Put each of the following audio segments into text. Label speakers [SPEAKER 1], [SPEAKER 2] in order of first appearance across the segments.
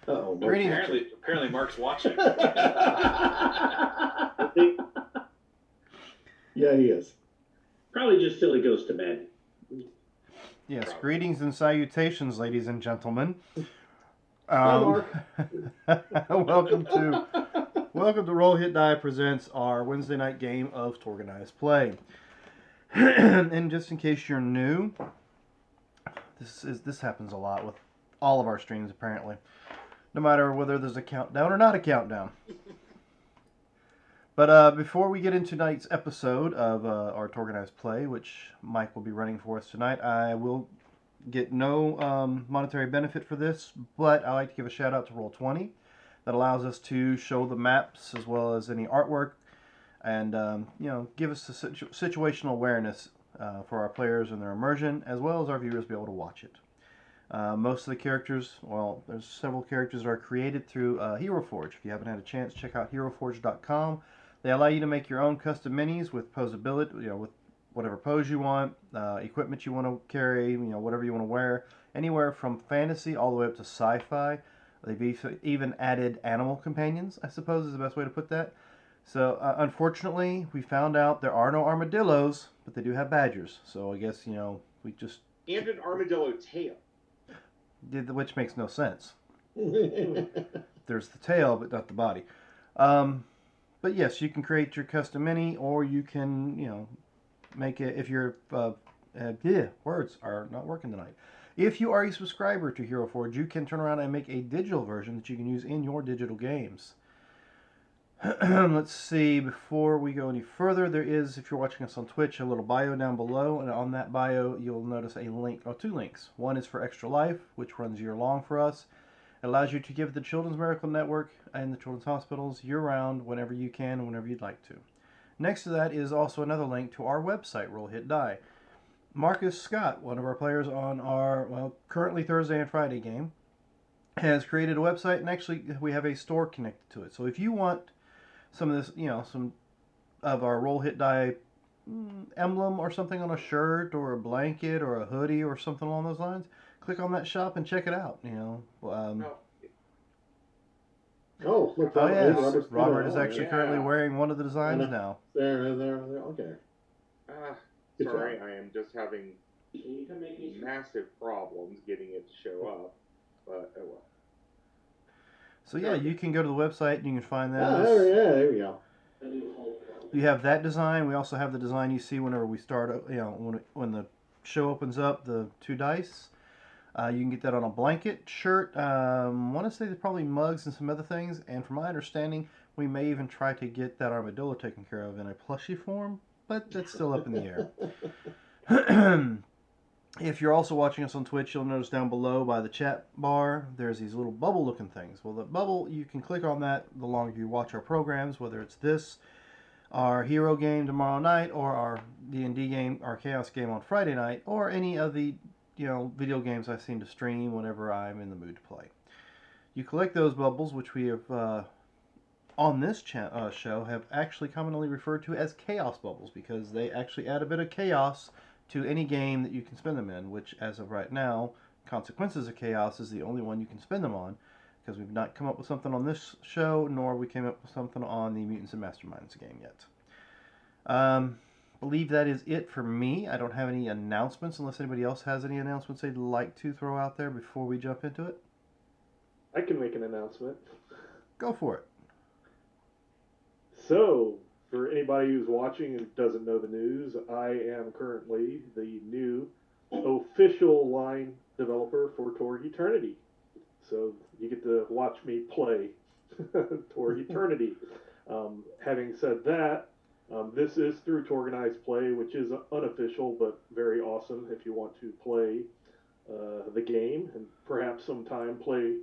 [SPEAKER 1] Uh-oh,
[SPEAKER 2] Apparently Mark's watching.
[SPEAKER 1] Yeah, he is.
[SPEAKER 3] Probably just till he goes to bed.
[SPEAKER 4] Yes,
[SPEAKER 2] Probably.
[SPEAKER 4] greetings and salutations, ladies and gentlemen.
[SPEAKER 1] Hi, Mark.
[SPEAKER 4] welcome to welcome to Roll Hit Die presents our Wednesday night game of TORGanized play. And just in case you're new, this happens a lot with all of our streams apparently. No matter whether there's a countdown or not a countdown. But before we get into tonight's episode of our TORGanized play, which Mike will be running for us tonight, I will get no monetary benefit for this, but I like to give a shout out to Roll20 that allows us to show the maps as well as any artwork and give us the situational awareness for our players and their immersion, as well as our viewers be able to watch it. Most of the characters, well, there's several characters that are created through Hero Forge. If you haven't had a chance, check out HeroForge.com. They allow you to make your own custom minis with posability, with whatever pose you want, equipment you want to carry, whatever you want to wear, anywhere from fantasy all the way up to sci-fi. They've even added animal companions, I suppose is the best way to put that. So unfortunately, we found out there are no armadillos, but they do have badgers. So I guess we just
[SPEAKER 2] And an armadillo tail.
[SPEAKER 4] which makes no sense. There's the tail, but not the body. But yes, you can create your custom mini, or you can, make it if you're. Words are not working tonight. If you are a subscriber to Hero Forge, you can turn around and make a digital version that you can use in your digital games. Let's see, before we go any further, there is, if you're watching us on Twitch, a little bio down below, and on that bio you'll notice a link, or two links. One is for Extra Life, which runs year long for us. It allows you to give the Children's Miracle Network and the Children's Hospitals year-round whenever you can and whenever you'd like to. Next to that is also another link to our website, Roll Hit Die. Marcus Scott, one of our players on our, currently Thursday and Friday game, has created a website, and actually we have a store connected to it. So if you want some of this, some of our Roll Hit Die emblem or something on a shirt or a blanket or a hoodie or something along those lines, click on that shop and check it out.
[SPEAKER 1] Oh, look,
[SPEAKER 4] yes, Robert is actually currently wearing one of the designs now.
[SPEAKER 1] There, okay.
[SPEAKER 2] Sorry, I am just having massive problems getting it to show up, but oh well.
[SPEAKER 4] So yeah, you can go to the website and you can find that.
[SPEAKER 1] There we go.
[SPEAKER 4] You have that design. We also have the design you see whenever we start, when the show opens up, the 2 dice. You can get that on a blanket, shirt. I want to say there's probably mugs and some other things. And from my understanding, we may even try to get that armadillo taken care of in a plushie form, but that's still up in the air. If you're also watching us on Twitch, you'll notice down below by the chat bar, there's these little bubble looking things. Well, the bubble, you can click on that the longer you watch our programs, whether it's this, our hero game tomorrow night, or our D&D game, our chaos game on Friday night, or any of the video games I seem to stream whenever I'm in the mood to play. You collect those bubbles, which we have on this show have actually commonly referred to as chaos bubbles, because they actually add a bit of chaos to any game that you can spend them in, which as of right now, Consequences of Chaos is the only one you can spend them on, because we've not come up with something on this show, nor we came up with something on the Mutants and Masterminds game yet. Believe that is it for me. I don't have any announcements unless anybody else has any announcements they'd like to throw out there before we jump into it.
[SPEAKER 5] I can make an announcement.
[SPEAKER 4] Go for it.
[SPEAKER 5] So, for anybody who's watching and doesn't know the news, I am currently the new official line developer for Torg Eternity. So you get to watch me play Torg Eternity. Having said that, this is through TORGanized Play, which is unofficial but very awesome if you want to play the game and perhaps sometime play,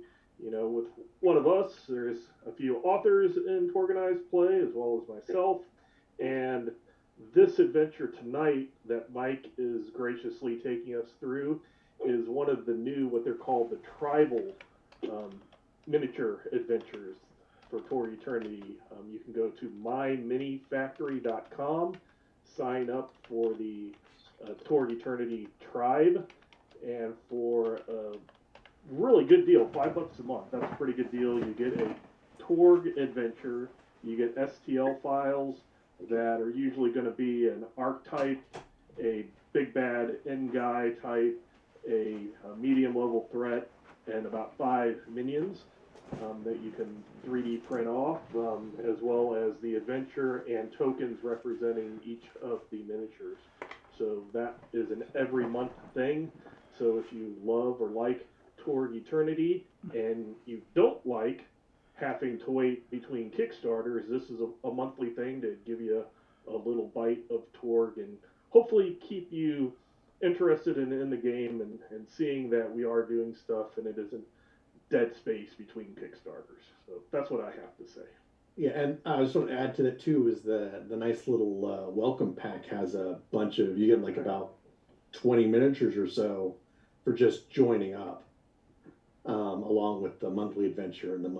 [SPEAKER 5] with one of us. There's a few authors in TORGanized Play as well as myself, and this adventure tonight that Mike is graciously taking us through is one of the new, what they're called the tribal miniature adventures for Torg Eternity. You can go to myminifactory.com, sign up for the Torg Eternity tribe, and for really good deal. $5 a month. That's a pretty good deal. You get a Torg adventure. You get STL files that are usually going to be an archetype, a big bad end guy type, a medium level threat, and about 5 minions that you can 3D print off, as well as the adventure and tokens representing each of the miniatures. So that is an every month thing. So if you love or like Torg Eternity and you don't like having to wait between Kickstarters, this is a monthly thing to give you a little bite of Torg and hopefully keep you interested in the game and seeing that we are doing stuff and it isn't dead space between Kickstarters. So that's what I have to say.
[SPEAKER 1] Yeah, and I just want to add to that too is the nice little welcome pack has a bunch of, you get like about 20 miniatures or so for just joining up, along with the monthly adventure and the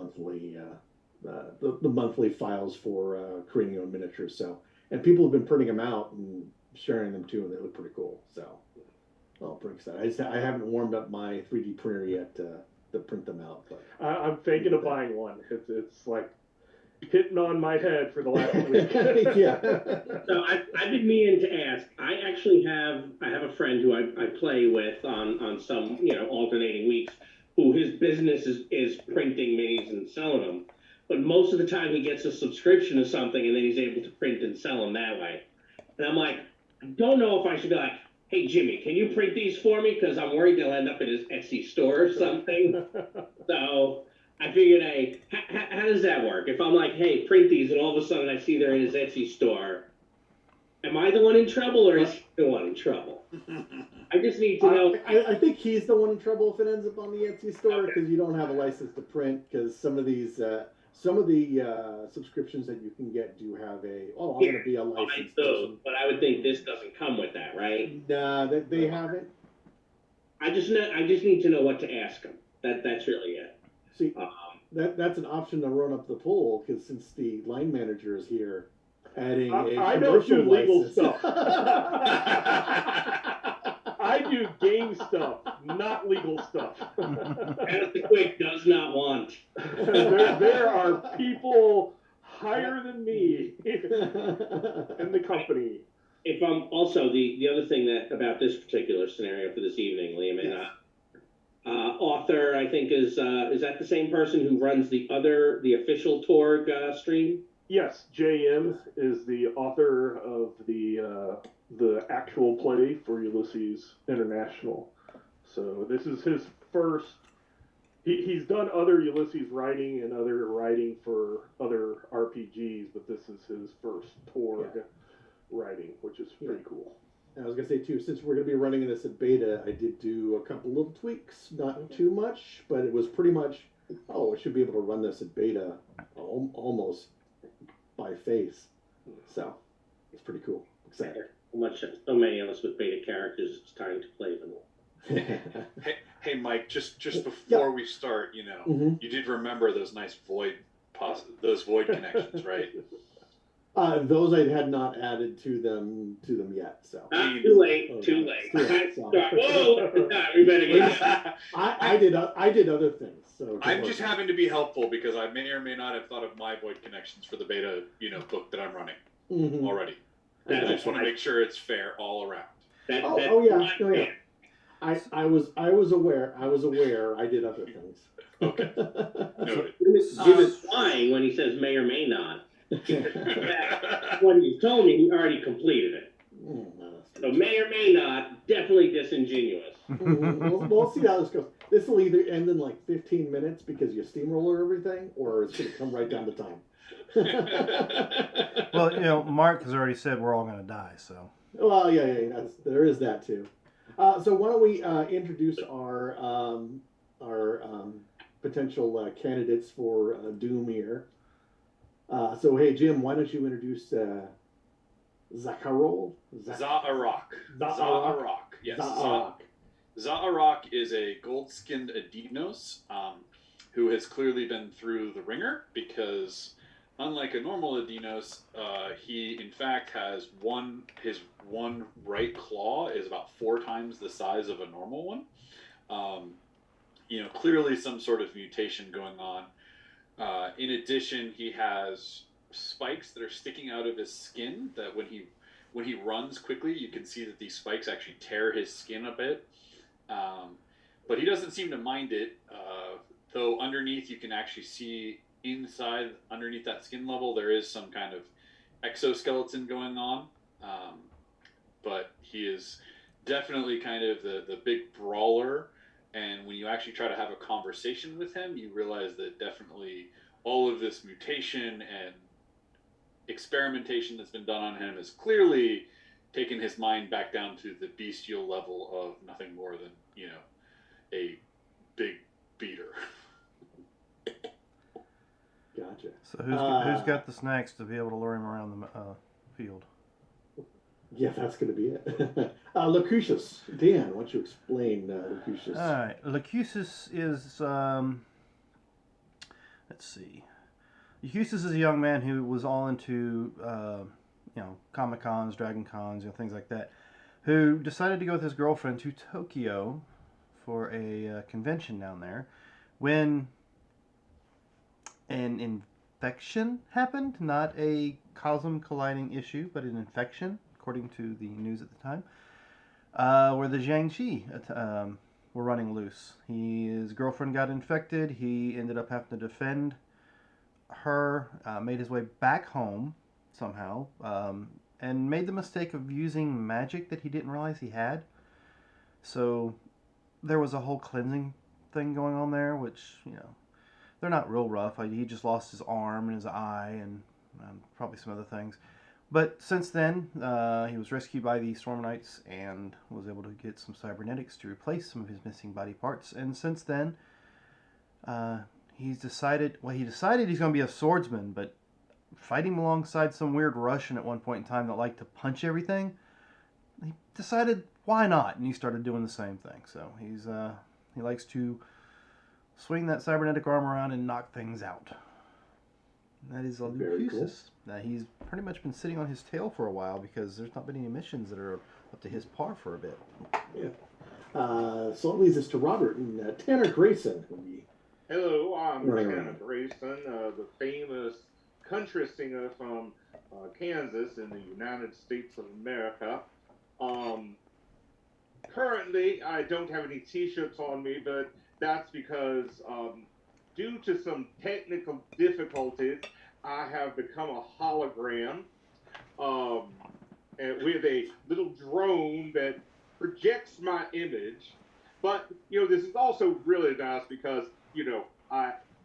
[SPEAKER 1] monthly files for creating your own miniatures. So, and people have been printing them out and sharing them too, and they look pretty cool. So, well, pretty excited. I haven't warmed up my 3D printer yet to print them out, but
[SPEAKER 5] I'm thinking of buying one. It's like hitting on my head for the last week.
[SPEAKER 1] yeah.
[SPEAKER 3] So I've been meaning to ask. I actually have a friend who I play with on some alternating weeks, who his business is printing minis and selling them. But most of the time he gets a subscription to something and then he's able to print and sell them that way. And I'm like, I don't know if I should be like, hey Jimmy, can you print these for me? Because I'm worried they'll end up in his Etsy store or something. So I figured, hey, how does that work? If I'm like, hey, print these, and all of a sudden I see they're in his Etsy store, am I the one in trouble or is he the one in trouble? I just need to know.
[SPEAKER 1] I think he's the one in trouble if it ends up on the Etsy store because you don't have a license to print. Because some of the subscriptions that you can get do have I'm going to be a licensed person.
[SPEAKER 3] But I would think this doesn't come with that, right?
[SPEAKER 1] Nah, they haven't.
[SPEAKER 3] I just need to know what to ask them. That's really it.
[SPEAKER 1] See, that's an option to run up the poll because since the line manager is here, adding
[SPEAKER 5] I don't do legal stuff. I do game stuff, not legal stuff.
[SPEAKER 3] As the Quick does not want.
[SPEAKER 5] There are people higher than me in the company.
[SPEAKER 3] If I'm also the other thing that about this particular scenario for this evening, Liam, and author, I think is that the same person who runs the official Torg stream?
[SPEAKER 5] Yes, JM is the author of the actual play for Ulysses International. So this is his first. He's done other Ulysses writing and other writing for other RPGs, but this is his first Torg writing, which is pretty cool.
[SPEAKER 1] And I was going to say, too, since we're going to be running this at beta, I did do a couple little tweaks, not too much, but it was pretty much, I should be able to run this at beta almost by face. So, it's pretty cool. Excited.
[SPEAKER 3] So many of us with beta characters, it's time to play them.
[SPEAKER 6] Hey, Mike, just before we start, you did remember those nice void connections, right?
[SPEAKER 1] Those I had not added to them yet. So
[SPEAKER 3] too late. Whoa! We better get.
[SPEAKER 1] I did other things. So
[SPEAKER 6] I'm just having to be helpful because I may or may not have thought of my void connections for the beta, book that I'm running already. I just want to make sure it's fair all around.
[SPEAKER 1] Yeah. I was aware. I did other things.
[SPEAKER 6] Okay. Noted.
[SPEAKER 3] He was lying when he says may or may not. When you told me, he already completed it. So may or may not, definitely disingenuous.
[SPEAKER 1] We'll see how this goes. This will either end in like 15 minutes because you steamroller everything, or it's going to come right down to time.
[SPEAKER 4] Well, Mark has already said we're all going to die, so.
[SPEAKER 1] Well, yeah, there is that too. So why don't we introduce our potential candidates for Doom here. So hey Jim, why don't you introduce Zakharol?
[SPEAKER 6] Za'arak. Yes. Za'arak is a gold-skinned Adinos who has clearly been through the ringer because, unlike a normal Adinos, he in fact has his one right claw is about 4 times the size of a normal one. clearly some sort of mutation going on. In addition, he has spikes that are sticking out of his skin that when he runs quickly, you can see that these spikes actually tear his skin a bit. But he doesn't seem to mind it, though underneath you can actually see inside, underneath that skin level, there is some kind of exoskeleton going on. But he is definitely kind of the big brawler. And when you actually try to have a conversation with him, you realize that definitely all of this mutation and experimentation that's been done on him has clearly taken his mind back down to the bestial level of nothing more than, a big beater.
[SPEAKER 1] Gotcha.
[SPEAKER 4] So who's got the snacks to be able to lure him around the field?
[SPEAKER 1] Yeah, that's going to be it. Locutus. Dan, why don't you explain Locutus?
[SPEAKER 4] All right. Locutus is, let's see. Locutus is a young man who was all into, Comic Cons, Dragon Cons, things like that, who decided to go with his girlfriend to Tokyo for a convention down there when an infection happened, not a cosm colliding issue, but an infection, according to the news at the time, where the Jiangxi were running loose. His girlfriend got infected. He ended up having to defend her, made his way back home somehow, and made the mistake of using magic that he didn't realize he had. So there was a whole cleansing thing going on there, which, they're not real rough. He just lost his arm and his eye and probably some other things. But since then, he was rescued by the Storm Knights and was able to get some cybernetics to replace some of his missing body parts. And since then, he decided he's going to be a swordsman, but fighting alongside some weird Russian at one point in time that liked to punch everything, he decided, why not? And he started doing the same thing. So he likes to swing that cybernetic arm around and knock things out. That is Lucusus. Cool. He's pretty much been sitting on his tail for a while because there's not been any missions that are up to his par for a bit.
[SPEAKER 1] Yeah. So it leads us to Robert and Tanner Grayson.
[SPEAKER 2] Hello, I'm Tanner Grayson, the famous country singer from Kansas in the United States of America. Currently, I don't have any t-shirts on me, but that's because due to some technical difficulties, I have become a hologram with a little drone that projects my image. But, this is also really nice because,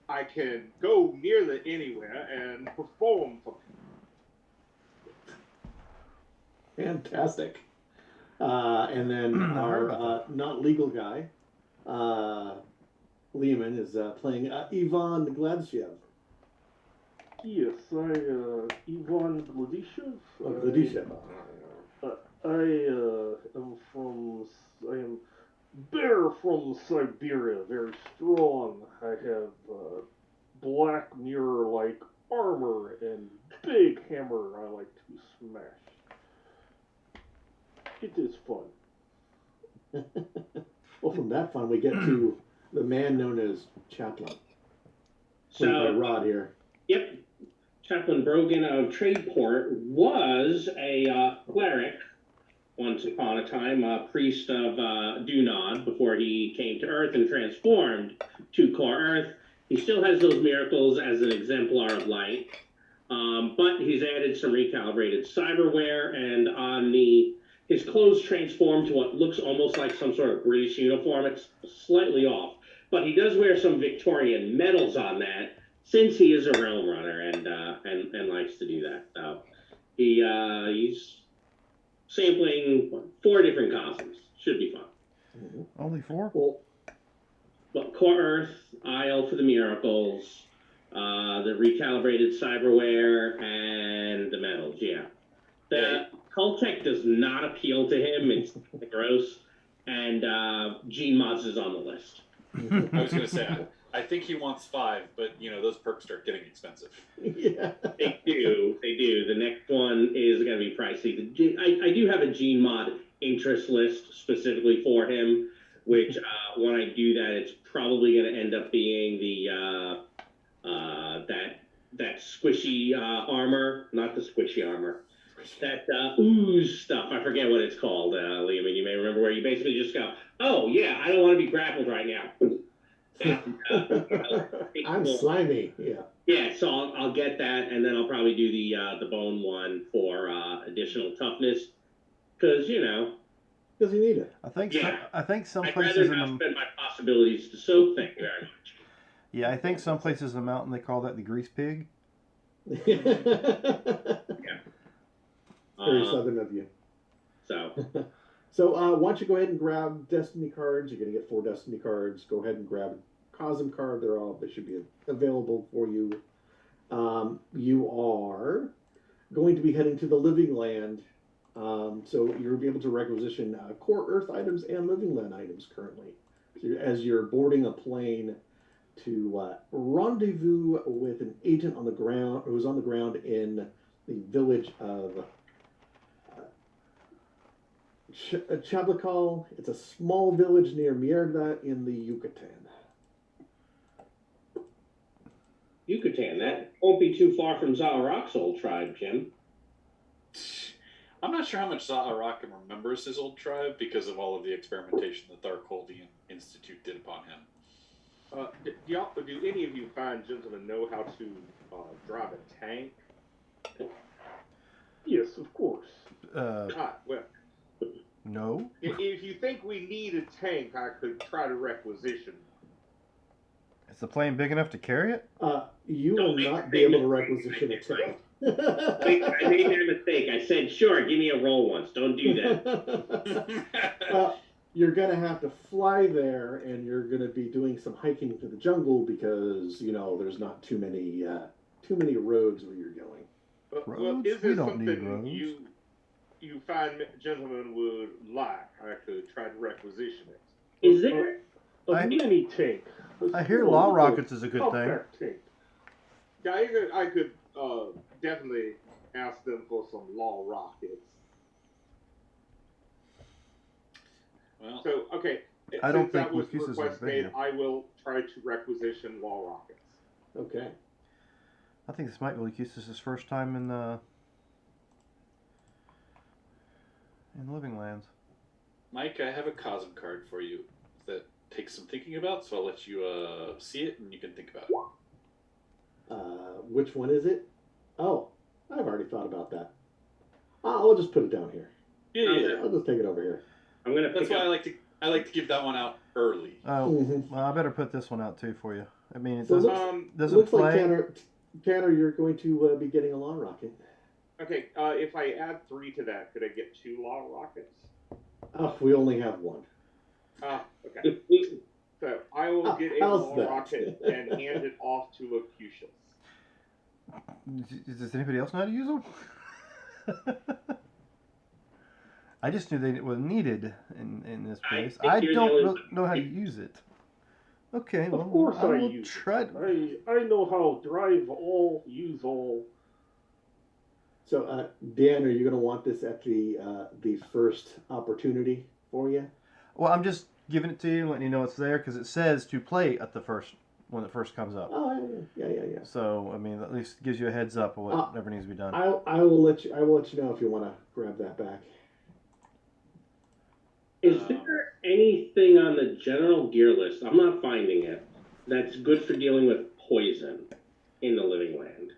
[SPEAKER 2] I can go nearly anywhere and perform for people.
[SPEAKER 1] Fantastic. And then our not legal guy, Lehman, is playing Ivan Gladshev.
[SPEAKER 5] Yes, Ivan Gladyshev.
[SPEAKER 1] Gladyshev.
[SPEAKER 5] I am bear from Siberia, very strong. I have black mirror-like armor and big hammer I like to smash. It is fun.
[SPEAKER 1] Well, from that fun, we get to the man known as Chaplain. Played by Rod here.
[SPEAKER 3] Yep. Chaplain Brogan of Tradeport was a cleric once upon a time, a priest of Dunod before he came to Earth and transformed to Core Earth. He still has those miracles as an exemplar of light, but he's added some recalibrated cyberware, and on his clothes transformed to what looks almost like some sort of British uniform. It's slightly off, but he does wear some Victorian medals on that, since he is a realm runner and likes to do that. So he's sampling 4 different costumes. Should be fun.
[SPEAKER 4] Mm-hmm. Only 4?
[SPEAKER 1] Well,
[SPEAKER 3] Core Earth, Isle for the Miracles, the recalibrated cyberware, and the medals. Yeah. The cult tech does not appeal to him. It's gross. And Gene Mods is on the list.
[SPEAKER 6] I was going to say, I think he wants 5, but those perks start getting expensive.
[SPEAKER 1] Yeah.
[SPEAKER 3] They do. The next one is going to be pricey. I do have a Gene Mod interest list specifically for him, which when I do that, it's probably going to end up being the that squishy armor, not the squishy armor. That ooze stuff. I forget what it's called, Liam, and you may remember, where you basically just go, "Oh yeah, I don't want to be grappled right now."
[SPEAKER 1] I'm slimy. Yeah.
[SPEAKER 3] Yeah, so I'll get that, and then I'll probably do the bone one for additional toughness, because
[SPEAKER 1] Because you need it.
[SPEAKER 4] I think some
[SPEAKER 3] I'd
[SPEAKER 4] places
[SPEAKER 3] rather
[SPEAKER 4] in
[SPEAKER 3] not
[SPEAKER 4] the
[SPEAKER 3] spend my possibilities to soak. Thank you very much.
[SPEAKER 4] yeah, I think some places in the mountain they call that the grease pig.
[SPEAKER 1] Very southern of you.
[SPEAKER 3] So
[SPEAKER 1] So why don't you go ahead and grab Destiny cards? You're going to get 4 Destiny cards. Go ahead and grab a Cosm card. They should be available for you. You are going to be heading to the Living Land. So you'll be able to requisition core Earth items and Living Land items currently. So as you're boarding a plane to rendezvous with an agent on the ground, who's on the ground in the village of Chablacal. It's a small village near Mierda in the Yucatan.
[SPEAKER 3] Yucatan, that won't be too far from Zaharok's old tribe, Jim.
[SPEAKER 6] I'm not sure how much Zaharak remembers his old tribe because of all of the experimentation the Tharkoldian Institute did upon him.
[SPEAKER 2] Do any of you fine gentlemen know how to drive a tank?
[SPEAKER 5] Yes, of course.
[SPEAKER 2] Well,
[SPEAKER 4] No.
[SPEAKER 2] if you think we need a tank, I could try to requisition.
[SPEAKER 4] Is the plane big enough to carry it?
[SPEAKER 1] You will not be able to requisition a tank.
[SPEAKER 3] I made that mistake. I said, sure, give me a roll once. Don't do that.
[SPEAKER 1] You're going to have to fly there, and you're going to be doing some hiking through the jungle because, there's not too many roads where you're going.
[SPEAKER 2] Well, is
[SPEAKER 4] We
[SPEAKER 2] there
[SPEAKER 4] don't need
[SPEAKER 2] something
[SPEAKER 4] roads.
[SPEAKER 2] you fine gentlemen would like? I could try to requisition it.
[SPEAKER 3] Is there?
[SPEAKER 5] A mini tank.
[SPEAKER 4] I hear law rockets is a good thing.
[SPEAKER 5] Compact tank.
[SPEAKER 2] Yeah, I could definitely ask them for some law rockets.
[SPEAKER 6] Well,
[SPEAKER 2] So, okay.
[SPEAKER 4] I don't
[SPEAKER 2] since that
[SPEAKER 4] think
[SPEAKER 2] was the
[SPEAKER 4] Lucuses are
[SPEAKER 2] request
[SPEAKER 4] big
[SPEAKER 2] made,
[SPEAKER 4] enough.
[SPEAKER 2] I will try to requisition law rockets.
[SPEAKER 1] Okay.
[SPEAKER 4] I think this might be Lucusis' first time in Living Lands.
[SPEAKER 6] Mike, I have a Cosm card for you that takes some thinking about, so I'll let you see it and you can think about it.
[SPEAKER 1] Which one is it? Oh, I've already thought about that. I'll just put it down here.
[SPEAKER 6] Yeah.
[SPEAKER 1] I'll just take it over here.
[SPEAKER 3] I'm gonna.
[SPEAKER 6] That's why I like to give that one out early.
[SPEAKER 4] Oh,
[SPEAKER 1] Mhm.
[SPEAKER 4] well, I better put this one out too for you. I mean, it
[SPEAKER 1] So
[SPEAKER 4] doesn't
[SPEAKER 1] looks
[SPEAKER 4] play.
[SPEAKER 1] like Tanner, you're going to be getting a law rocket.
[SPEAKER 2] Okay, if I add 3 to that, could I get 2 law rockets?
[SPEAKER 1] We only have 1.
[SPEAKER 2] Okay. So I will get a
[SPEAKER 1] how's
[SPEAKER 2] law
[SPEAKER 1] that?
[SPEAKER 2] rocket and hand it off to Locutus.
[SPEAKER 4] Does anybody else know how to use them? I just knew they were needed in this place.
[SPEAKER 3] think
[SPEAKER 4] I
[SPEAKER 3] you're the
[SPEAKER 4] don't
[SPEAKER 3] only
[SPEAKER 4] really know how to use it. Okay, well,
[SPEAKER 5] Of course
[SPEAKER 4] I will
[SPEAKER 5] use
[SPEAKER 4] try.
[SPEAKER 5] it. I know how drive all, use all.
[SPEAKER 1] So, Dan, are you going to want this at the first opportunity for you?
[SPEAKER 4] Well, I'm just giving it to you, letting you know it's there, because it says to play at the first when it first comes up.
[SPEAKER 1] Oh, yeah.
[SPEAKER 4] So, I mean, at least gives you a heads up of whatever needs to be done.
[SPEAKER 1] I will let you know if you want to grab that back.
[SPEAKER 3] Is there anything on the general gear list? I'm not finding it. That's good for dealing with poison in the Living Land.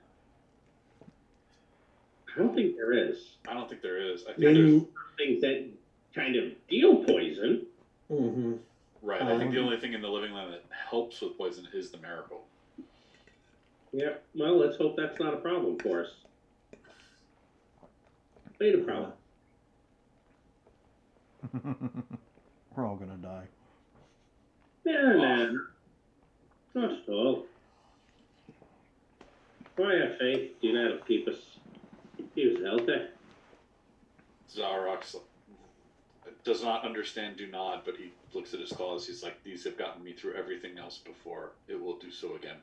[SPEAKER 3] I don't think there is.
[SPEAKER 6] I don't think there is. I think
[SPEAKER 1] Then
[SPEAKER 6] there's
[SPEAKER 3] Things that kind of deal poison.
[SPEAKER 1] Mm-hmm.
[SPEAKER 6] right. I think the only thing in the Living Land that helps with poison is the miracle.
[SPEAKER 3] Yeah. Well, let's hope that's not a problem for us. Made a problem.
[SPEAKER 4] We're all gonna die.
[SPEAKER 3] Yeah, not at all. I have faith. Do not will keep us healthy.
[SPEAKER 6] Zaharak does not understand do not, but he looks at his claws. He's like, these have gotten me through everything else before. It will do so again.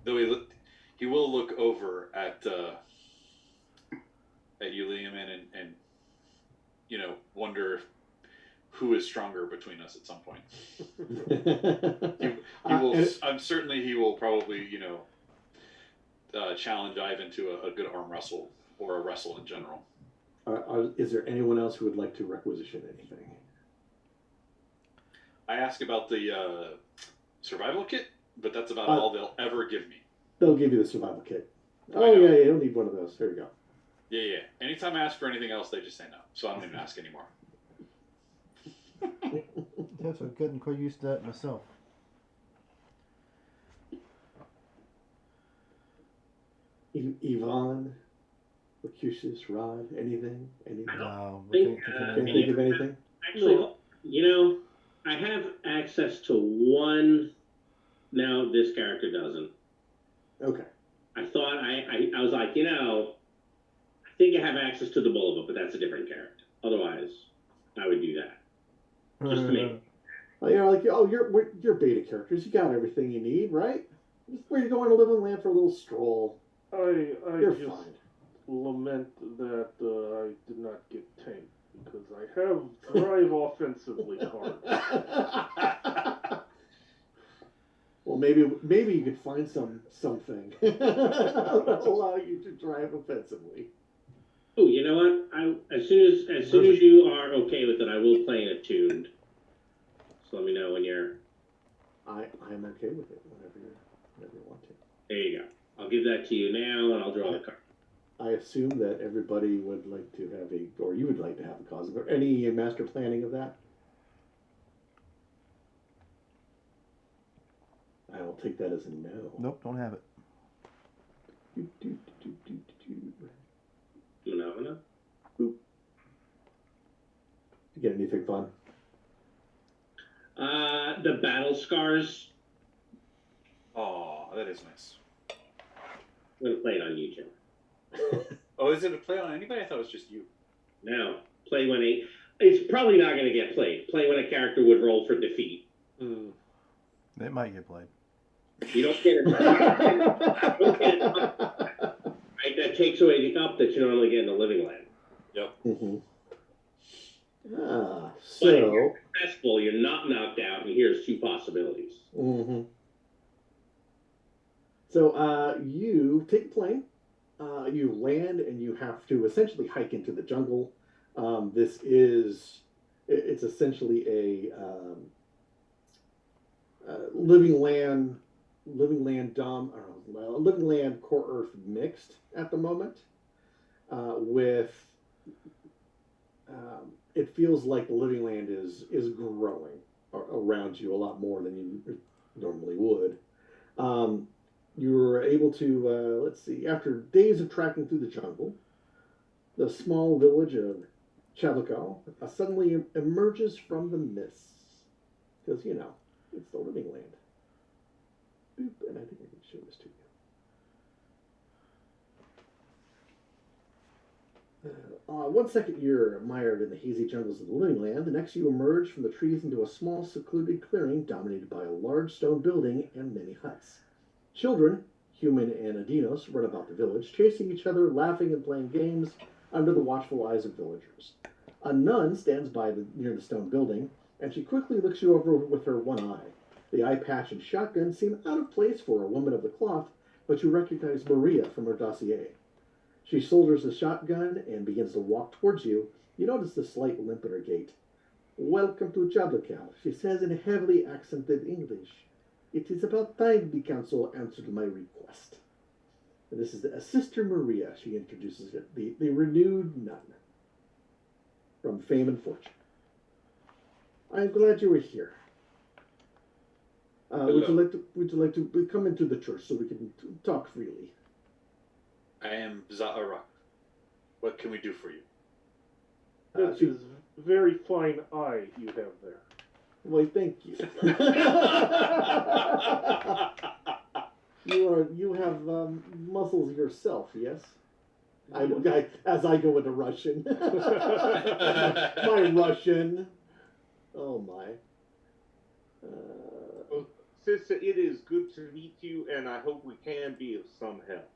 [SPEAKER 6] Though he will look over at you, Liam, and wonder if who is stronger between us at some point. He I'm certain he will probably, challenge Ivan to a good arm wrestle or a wrestle in general.
[SPEAKER 1] Is there anyone else who would like to requisition anything?
[SPEAKER 6] I ask about the survival kit, but that's about all they'll ever give me.
[SPEAKER 1] They'll give you the survival kit. Oh, yeah, you'll need one of those. There you go.
[SPEAKER 6] Yeah. Anytime I ask for anything else, they just say no. So I don't even ask anymore.
[SPEAKER 4] Yes, I'm getting quite used to that myself.
[SPEAKER 1] Yvonne, Mercutius, Rod, anything?
[SPEAKER 4] No,
[SPEAKER 3] think,
[SPEAKER 1] Can't think of anything?
[SPEAKER 3] Actually, I have access to one. Now this character doesn't.
[SPEAKER 1] Okay.
[SPEAKER 3] I thought I was like, I think I have access to the Bulba, but that's a different character. Otherwise, I would do that. Just to me.
[SPEAKER 1] You're beta characters. You got everything you need, right? Just where you going to live in land for a little stroll.
[SPEAKER 5] You're just
[SPEAKER 1] fine.
[SPEAKER 5] Lament that I did not get tanked because I have thrive offensively hard.
[SPEAKER 1] Well, maybe you could find something that'll allow you to drive offensively.
[SPEAKER 3] Oh, you know what? As soon as you are okay with it, I will play in attuned. So let me know when you're.
[SPEAKER 1] I'm okay with it. Whenever you want to.
[SPEAKER 3] There you go. I'll give that to you now, and I'll draw the card.
[SPEAKER 1] I assume that everybody would like to have or you would like to have a cause. Any master planning of that? I will take that as a no.
[SPEAKER 4] Nope, don't have it.
[SPEAKER 3] No.
[SPEAKER 1] Boop. You get anything fun?
[SPEAKER 3] The battle scars.
[SPEAKER 6] Oh, that is nice.
[SPEAKER 3] I'm gonna play it on you, Jim.
[SPEAKER 6] Oh, is it a play on anybody? I thought it was just you.
[SPEAKER 3] No, play when it's probably not gonna get played. Play when a character would roll for defeat.
[SPEAKER 4] It might get played.
[SPEAKER 3] You don't get it. Right? That takes away the up that you normally get in the living land.
[SPEAKER 6] Yep.
[SPEAKER 1] Mm-hmm.
[SPEAKER 3] But if you're successful, you're not knocked out, and here's two possibilities.
[SPEAKER 1] Mm-hmm. So you take a plane, you land, and you have to essentially hike into the jungle. It's essentially a living land core earth mixed at the moment with it feels like the living land is growing around you a lot more than you normally would. You were able to after days of trekking through the jungle, the small village of Chavakal suddenly emerges from the mists because it's the living land. Boop, and I think I can show this to you. 1 second you're mired in the hazy jungles of the living land. The next you emerge from the trees into a small secluded clearing dominated by a large stone building and many huts. Children, human and Adinos, run about the village, chasing each other, laughing and playing games under the watchful eyes of villagers. A nun stands near the stone building, and she quickly looks you over with her one eye. The eye patch and shotgun seem out of place for a woman of the cloth, but you recognize Maria from her dossier. She shoulders the shotgun and begins to walk towards you. You notice the slight limp in her gait. "Welcome to Jablacal," she says in heavily accented English. "It is about time the council answered my request." And this is Sister Maria, she introduces it, the renewed nun from Fame and Fortune. "I'm glad you were here. Would you like to come into the church so we can talk freely?"
[SPEAKER 6] I am Za'arak. What can we do for you?
[SPEAKER 5] This is very fine eye you have there.
[SPEAKER 1] Well, thank you. You have muscles yourself, yes? As I go into Russian. My Russian. Oh my.
[SPEAKER 2] Well, sister, it is good to meet you, and I hope we can be of some help.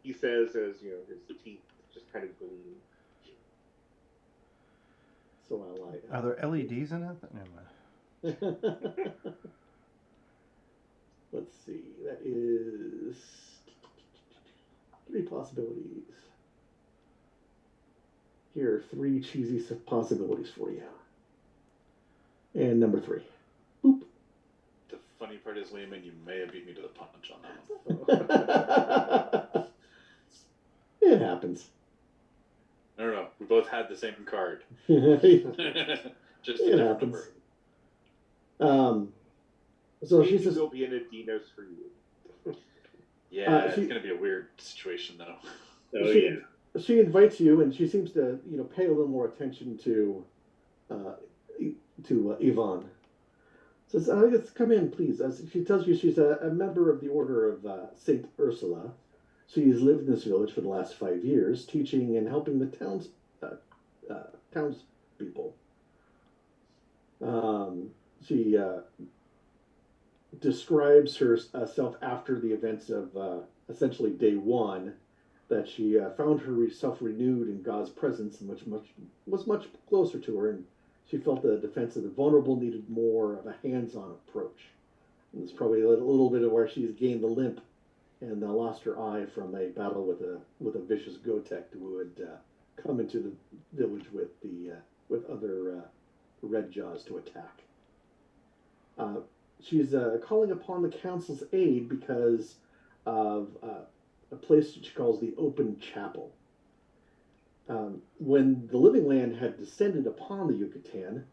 [SPEAKER 2] He says as his teeth just kind of gleam.
[SPEAKER 1] So I'll like.
[SPEAKER 4] Are there LEDs in it? Never mind.
[SPEAKER 1] Let's see. That is 3 possibilities. Here are 3 cheesy possibilities for you. And number 3. Boop.
[SPEAKER 6] The funny part is, Lehman, you may have beat me to the punch on that one.
[SPEAKER 1] It happens.
[SPEAKER 6] No. We both had the same card.
[SPEAKER 1] It
[SPEAKER 6] Just a different
[SPEAKER 1] happens.
[SPEAKER 6] number.
[SPEAKER 1] So
[SPEAKER 2] Maybe
[SPEAKER 1] she says,
[SPEAKER 2] there'll be an Adinos for you.
[SPEAKER 6] Yeah, it's going to be a weird situation, though.
[SPEAKER 3] Oh, yeah.
[SPEAKER 1] she invites you, and she seems to, pay a little more attention to Yvonne. Says, "Yes, come in, please." She tells you she's a member of the Order of Saint Ursula. She's lived in this village for the last 5 years, teaching and helping the townspeople. She describes herself after the events of essentially day 1, that she found herself renewed in God's presence and was much closer to her, and she felt the defense of the vulnerable needed more of a hands-on approach. And it's probably a little bit of where she's gained the limp and lost her eye from a battle with a vicious Gotek who had come into the village with other Red Jaws to attack. She's calling upon the council's aid because of a place that she calls the Open Chapel. When the Living Land had descended upon the Yucatan,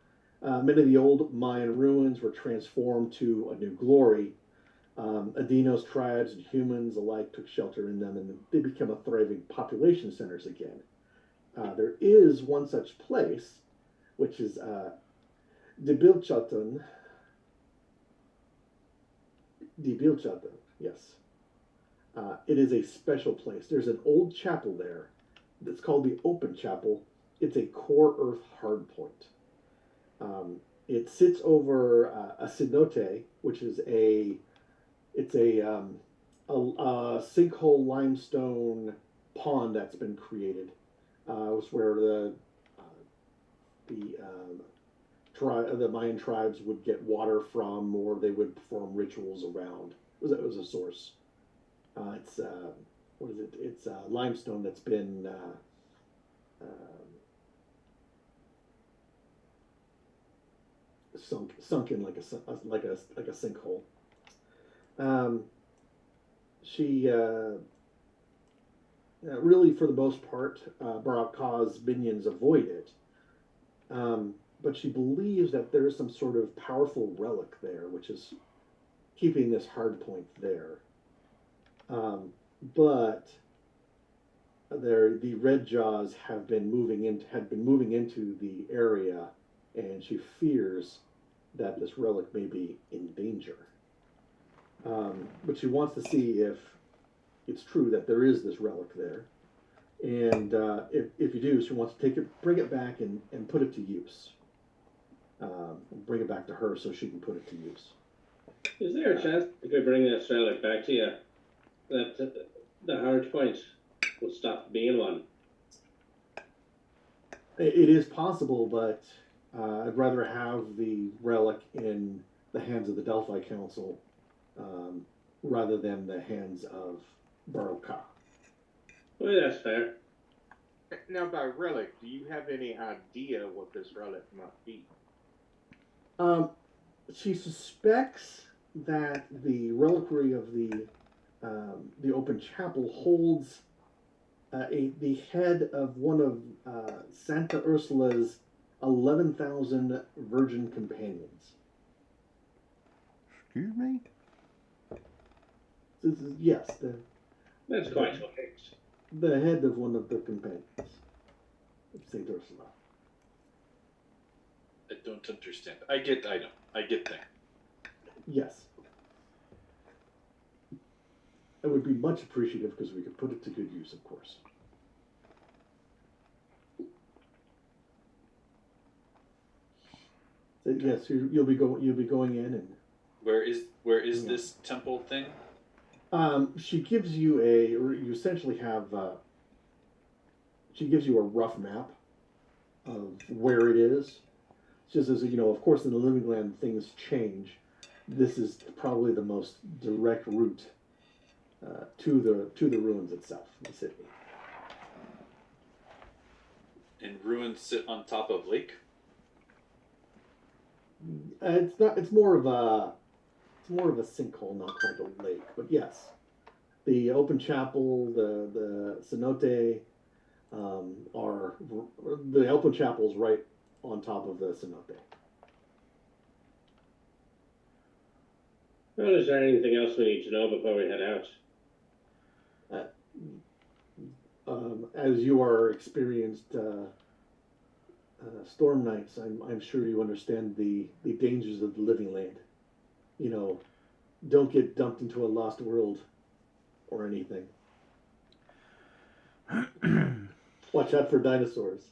[SPEAKER 1] many of the old Mayan ruins were transformed to a new glory. Adinos tribes and humans alike took shelter in them, and they became a thriving population centers again. There is one such place, which is Dibilchatan, yes. It is a special place. There's an old chapel there that's called the Open Chapel. It's a core earth hardpoint. It sits over a cenote, which is a sinkhole limestone pond that's been created. It was where the Mayan tribes would get water from, or they would perform rituals around. It was a source. It's what is it? It's limestone that's been sunk in like a sinkhole. She really, for the most part, Barak Khan's minions avoid it. But she believes that there is some sort of powerful relic there, which is keeping this hard point there. But the Red Jaws had been moving into the area, and she fears that this relic may be in danger. But she wants to see if it's true that there is this relic there, and if you do, she wants to bring it back and put it to use. Bring it back to her so she can put it to use.
[SPEAKER 3] Is there a chance we could bring this relic back to you? That the hard point will stop being one.
[SPEAKER 1] It is possible, but I'd rather have the relic in the hands of the Delphi Council rather than the hands of Barak Khan.
[SPEAKER 3] Well, that's fair.
[SPEAKER 2] Now, by relic, do you have any idea what this relic might be?
[SPEAKER 1] She suspects that the reliquary of the Open Chapel holds the head of one of Santa Ursula's 11,000 virgin companions.
[SPEAKER 4] Excuse me?
[SPEAKER 1] This is, yes,
[SPEAKER 3] That's quite okay.
[SPEAKER 1] the head of one of the companions of Saint Ursula.
[SPEAKER 6] I don't understand. I get that.
[SPEAKER 1] Yes. It would be much appreciative because we could put it to good use, of course. So, yes, you'll be going in, and
[SPEAKER 6] Where is this temple thing?
[SPEAKER 1] she gives you you essentially have she gives you a rough map, of where it is. Just as you know, of course, in the living land things change. This is probably the most direct route to the ruins itself, the city.
[SPEAKER 6] And ruins sit on top of lake.
[SPEAKER 1] It's not. It's more of a sinkhole, not quite a lake. But yes, the open chapel, the cenote, are the open chapel is right on top of the cenote.
[SPEAKER 3] Well, is there anything else we need to know before we head out?
[SPEAKER 1] As you are experienced storm knights, I'm sure you understand the dangers of the living land. You know, don't get dumped into a lost world or anything. Watch out for dinosaurs.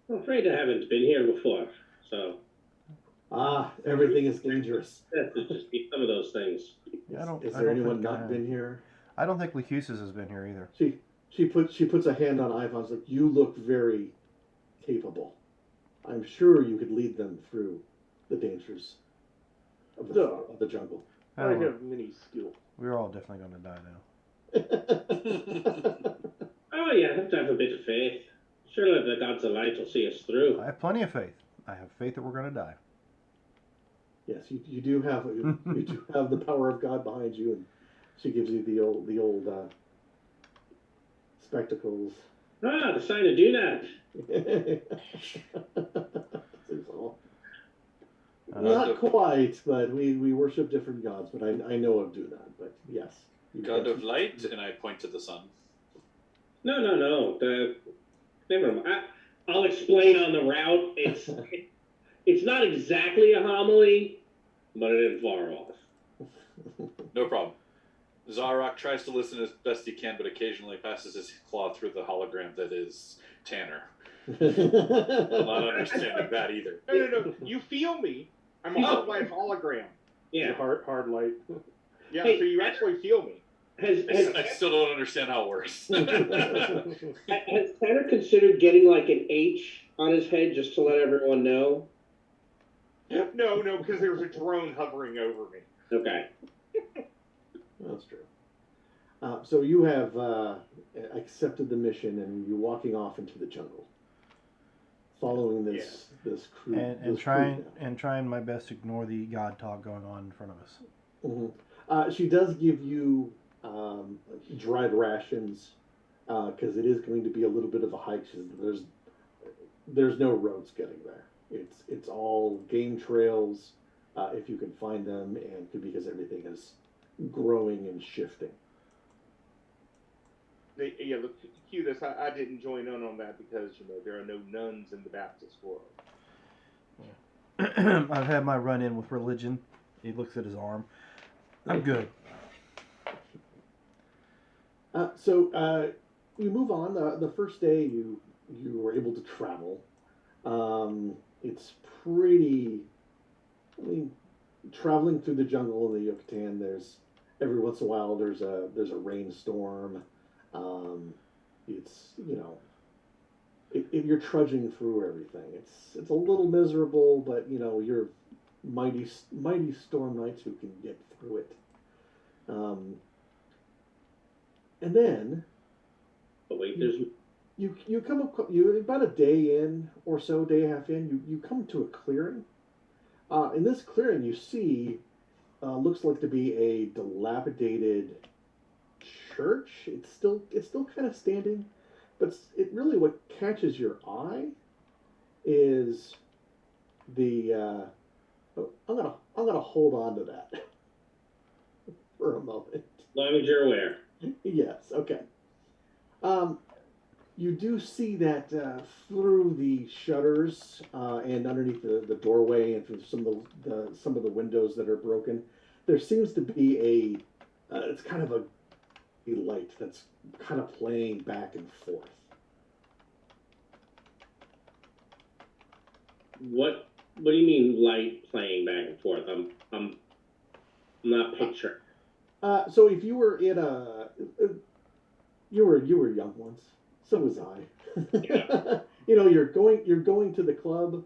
[SPEAKER 3] I'm afraid I haven't been here before, so
[SPEAKER 1] Everything is dangerous.
[SPEAKER 3] that would just be some of those things.
[SPEAKER 1] Is there anyone not been here?
[SPEAKER 4] I don't think Lucusis has been here either.
[SPEAKER 1] She puts a hand on Ivan's like, you look very capable. I'm sure you could lead them through the dangers of the jungle.
[SPEAKER 5] I have many skills.
[SPEAKER 4] We're all definitely going to die now.
[SPEAKER 3] Oh, yeah, I have to have a bit of faith. Surely the gods of light will see us through.
[SPEAKER 4] I have plenty of faith. I have faith that we're going to die.
[SPEAKER 1] Yes, you do have the power of God behind you, and she gives you the old spectacles.
[SPEAKER 3] Ah, the sign of do not.
[SPEAKER 1] Not quite, but we worship different gods. But I know of do not. But yes,
[SPEAKER 6] God of light, and I point to the sun.
[SPEAKER 3] No. Never mind. I'll explain on the route. It's not exactly a homily, but it isn't far off.
[SPEAKER 6] No problem. Zarok tries to listen as best he can, but occasionally passes his claw through the hologram that is Tanner. I'm not understanding that either.
[SPEAKER 2] No. You feel me. I'm a hard light hologram.
[SPEAKER 3] Yeah.
[SPEAKER 5] Hard light.
[SPEAKER 2] Yeah,
[SPEAKER 3] Hey,
[SPEAKER 2] so you actually feel me.
[SPEAKER 6] I still don't understand how it works.
[SPEAKER 3] Has Tanner considered getting like an H on his head just to let everyone know?
[SPEAKER 2] No, because there was a drone hovering over me.
[SPEAKER 3] Okay.
[SPEAKER 1] That's true. So you have accepted the mission, and you're walking off into the jungle, following this crew.
[SPEAKER 4] And trying my best to ignore the god talk going on in front of us.
[SPEAKER 1] Mm-hmm. She does give you dried rations because it is going to be a little bit of a hike. There's no roads getting there. It's all game trails if you can find them, and because everything is growing and shifting.
[SPEAKER 2] Look, cue this. I didn't join in on that because there are no nuns in the Baptist world.
[SPEAKER 4] I've had my run-in with religion. He looks at his arm. I'm good.
[SPEAKER 1] So you move on. The first day you were able to travel. It's pretty. I mean, traveling through the jungle in the Yucatan, there's every once in a while there's a rainstorm. It's you're trudging through everything. It's a little miserable, but you're mighty storm knights who can get through it. And then,
[SPEAKER 3] But wait, there's
[SPEAKER 1] you come up about a day in or so, day and a half in, you come to a clearing. In this clearing, you see looks like to be a dilapidated church. It's still kind of standing, but it really what catches your eye is the. I'm gonna hold on to that for a moment.
[SPEAKER 3] as long as you're aware.
[SPEAKER 1] Yes. Okay. You do see that through the shutters and underneath the doorway and through some of the windows that are broken, there seems to be it's kind of a light that's kind of playing back and forth.
[SPEAKER 3] What do you mean light playing back and forth? I'm not picturing.
[SPEAKER 1] So if you were in you were young once, so was I. You know, you're going to the club,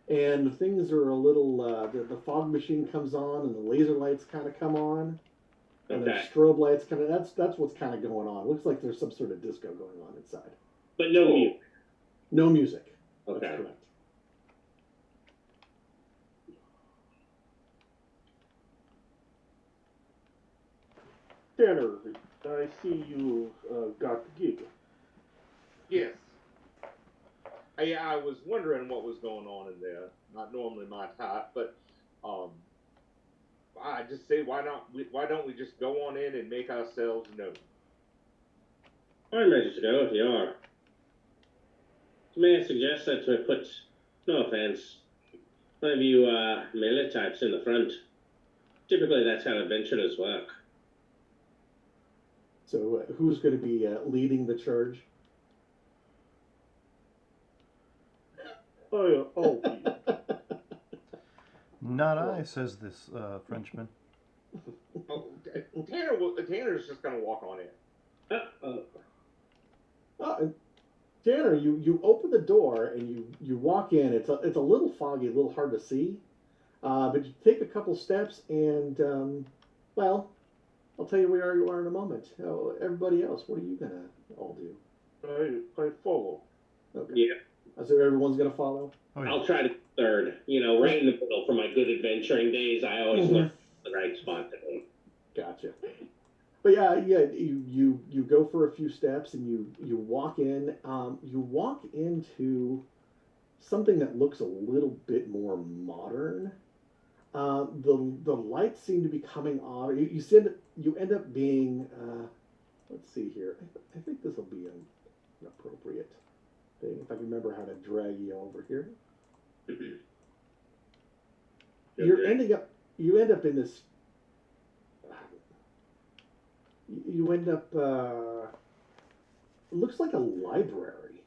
[SPEAKER 1] and things are a little. The fog machine comes on, and the laser lights kind of come on, and
[SPEAKER 3] Okay.
[SPEAKER 1] there's strobe lights kind of. That's what's kind of going on. It looks like there's some sort of disco going on inside.
[SPEAKER 3] But no
[SPEAKER 2] Cool.
[SPEAKER 3] music.
[SPEAKER 1] No music.
[SPEAKER 3] Okay.
[SPEAKER 1] That's correct.
[SPEAKER 5] Tanner, I see you got the gig.
[SPEAKER 2] Yes. I was wondering what was going on in there. Not normally my type, but I just say why don't we just go on in and make ourselves known?
[SPEAKER 3] I'm ready to go if you are. May I suggest that we put, no offense, one of you melee types in the front. Typically, that's how adventurers work.
[SPEAKER 1] So who's going to be leading the charge?
[SPEAKER 5] Oh,
[SPEAKER 4] Not I, says this Frenchman.
[SPEAKER 2] Oh, Tanner's just gonna walk on in.
[SPEAKER 1] And Tanner, you open the door and you walk in. It's a little foggy, a little hard to see, but you take a couple steps and well, I'll tell you where you are in a moment. Oh, everybody else, what are you gonna all do?
[SPEAKER 5] I follow.
[SPEAKER 1] Okay.
[SPEAKER 3] Yeah.
[SPEAKER 1] So everyone's gonna follow.
[SPEAKER 4] Oh, yeah.
[SPEAKER 3] I'll try to be third. You know, right in the middle for my good adventuring days. I always learn the right spot to be.
[SPEAKER 1] Gotcha. But yeah, you go for a few steps and you walk in. You walk into something that looks a little bit more modern. The lights seem to be coming on. You end up being. Let's see here. I think this will be an appropriate thing if I can remember how to drag you over here. You end up in this. You end up. It looks like a library.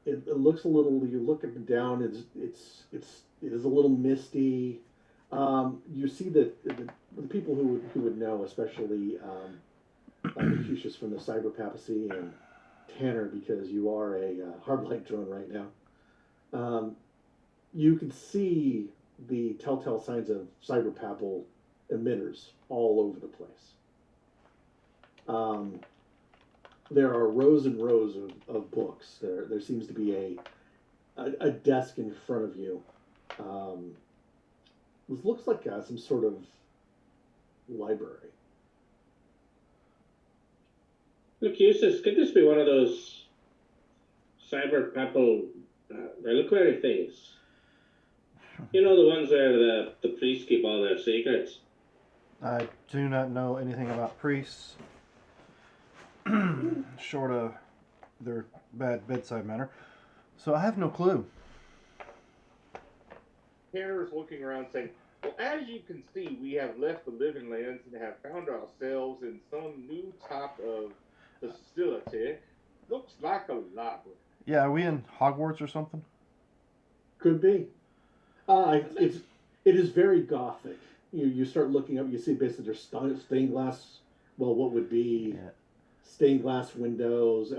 [SPEAKER 1] It looks a little. You look up and down. It is a little misty. You see the people who would know, especially Lucius from the Cyber Papacy and Tanner, because you are a hard light drone right now. You can see the telltale signs of Cyber Papal emitters all over the place. There are rows and rows of books. There seems to be a desk in front of you. This looks like some sort of library.
[SPEAKER 3] Look, Eustace, could this be one of those cyber papal reliquary things? You know, the ones where the priests keep all their secrets?
[SPEAKER 4] I do not know anything about priests, short of their bad bedside manner, so I have no clue.
[SPEAKER 2] Tanner's looking around saying, well, as you can see, we have left the living lands and have found ourselves in some new type of facility. Looks like a library.
[SPEAKER 4] Yeah, are we in Hogwarts or something?
[SPEAKER 1] Could be. It is very gothic. You start looking up. You see basically there's stained glass. Well, what would be stained glass windows?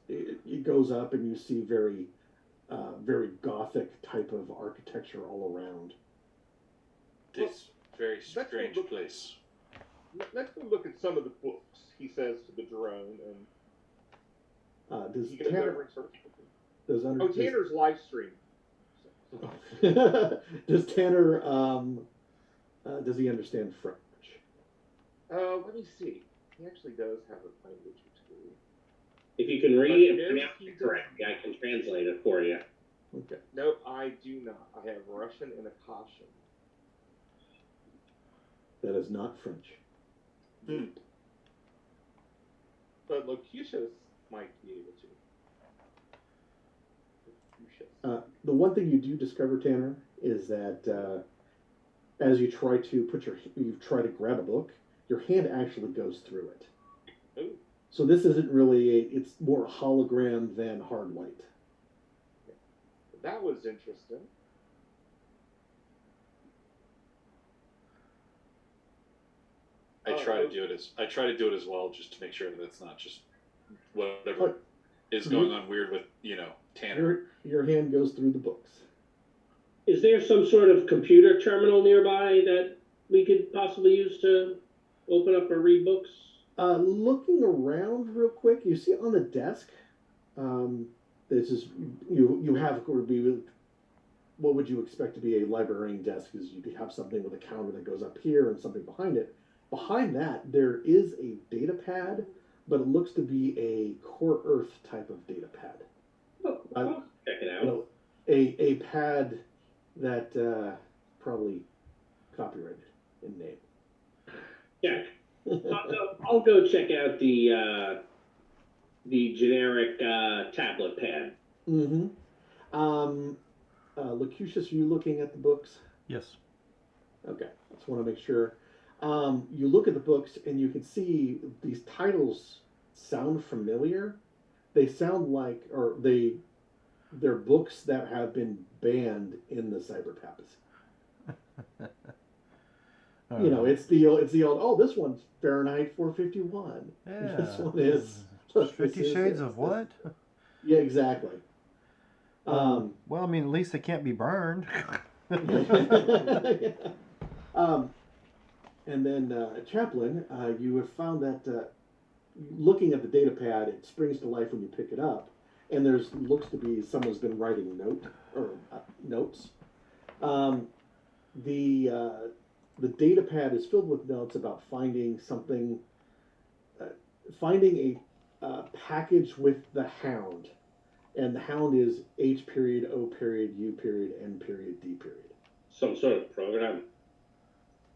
[SPEAKER 1] It goes up and you see very gothic type of architecture all around.
[SPEAKER 6] This very
[SPEAKER 2] let's
[SPEAKER 6] strange
[SPEAKER 2] look-
[SPEAKER 6] place.
[SPEAKER 2] Let's go look at some of the books, he says to the drone. And
[SPEAKER 1] Does
[SPEAKER 2] he goes
[SPEAKER 1] Tanner
[SPEAKER 2] over and starts looking.
[SPEAKER 1] does under,
[SPEAKER 2] Oh, Tanner's live stream.
[SPEAKER 1] does Tanner does he understand French?
[SPEAKER 2] Let me see. He actually does have a language or two.
[SPEAKER 3] If you can read it and pronounce it correctly, I can translate it for you.
[SPEAKER 1] Okay.
[SPEAKER 2] No, I do not. I have Russian and Akashian.
[SPEAKER 1] That is not French.
[SPEAKER 2] But Locutus might be able to. Locutus.
[SPEAKER 1] The one thing you do discover, Tanner, is that as you try to grab a book, your hand actually goes through it.
[SPEAKER 2] Ooh.
[SPEAKER 1] So this isn't really it's more hologram than hard light.
[SPEAKER 2] That was interesting.
[SPEAKER 6] I try to do it as well, just to make sure that it's not just whatever is going on weird with, Tanner.
[SPEAKER 1] Your hand goes through the books.
[SPEAKER 3] Is there some sort of computer terminal nearby that we could possibly use to open up or read books?
[SPEAKER 1] Looking around real quick, you see on the desk, this is you have what would you expect to be a librarian desk? Is you have something with a counter that goes up here and something behind it. Behind that, there is a data pad, but it looks to be a Core Earth type of data pad.
[SPEAKER 3] I'll check it out.
[SPEAKER 1] A pad that probably copyrighted in name.
[SPEAKER 3] Yeah. I'll go check out the generic tablet pad.
[SPEAKER 1] Mm-hmm. Locucius, are you looking at the books?
[SPEAKER 4] Yes.
[SPEAKER 1] Okay, just want to make sure. You look at the books and you can see these titles sound familiar. They sound like, they're books that have been banned in the cyberpaths. It's the old. Oh, this one's Fahrenheit 451.
[SPEAKER 4] Yeah.
[SPEAKER 1] This one is
[SPEAKER 4] 50 Shades of what?
[SPEAKER 1] Yeah, exactly.
[SPEAKER 4] Well, I mean, at least they can't be burned.
[SPEAKER 1] And then, Chaplain, you have found that looking at the data pad, it springs to life when you pick it up, and looks to be someone's been writing notes. The data pad is filled with notes about finding something, finding a package with the Hound, and the Hound is H period, O period, U period, N period, D period.
[SPEAKER 3] Some sort of program.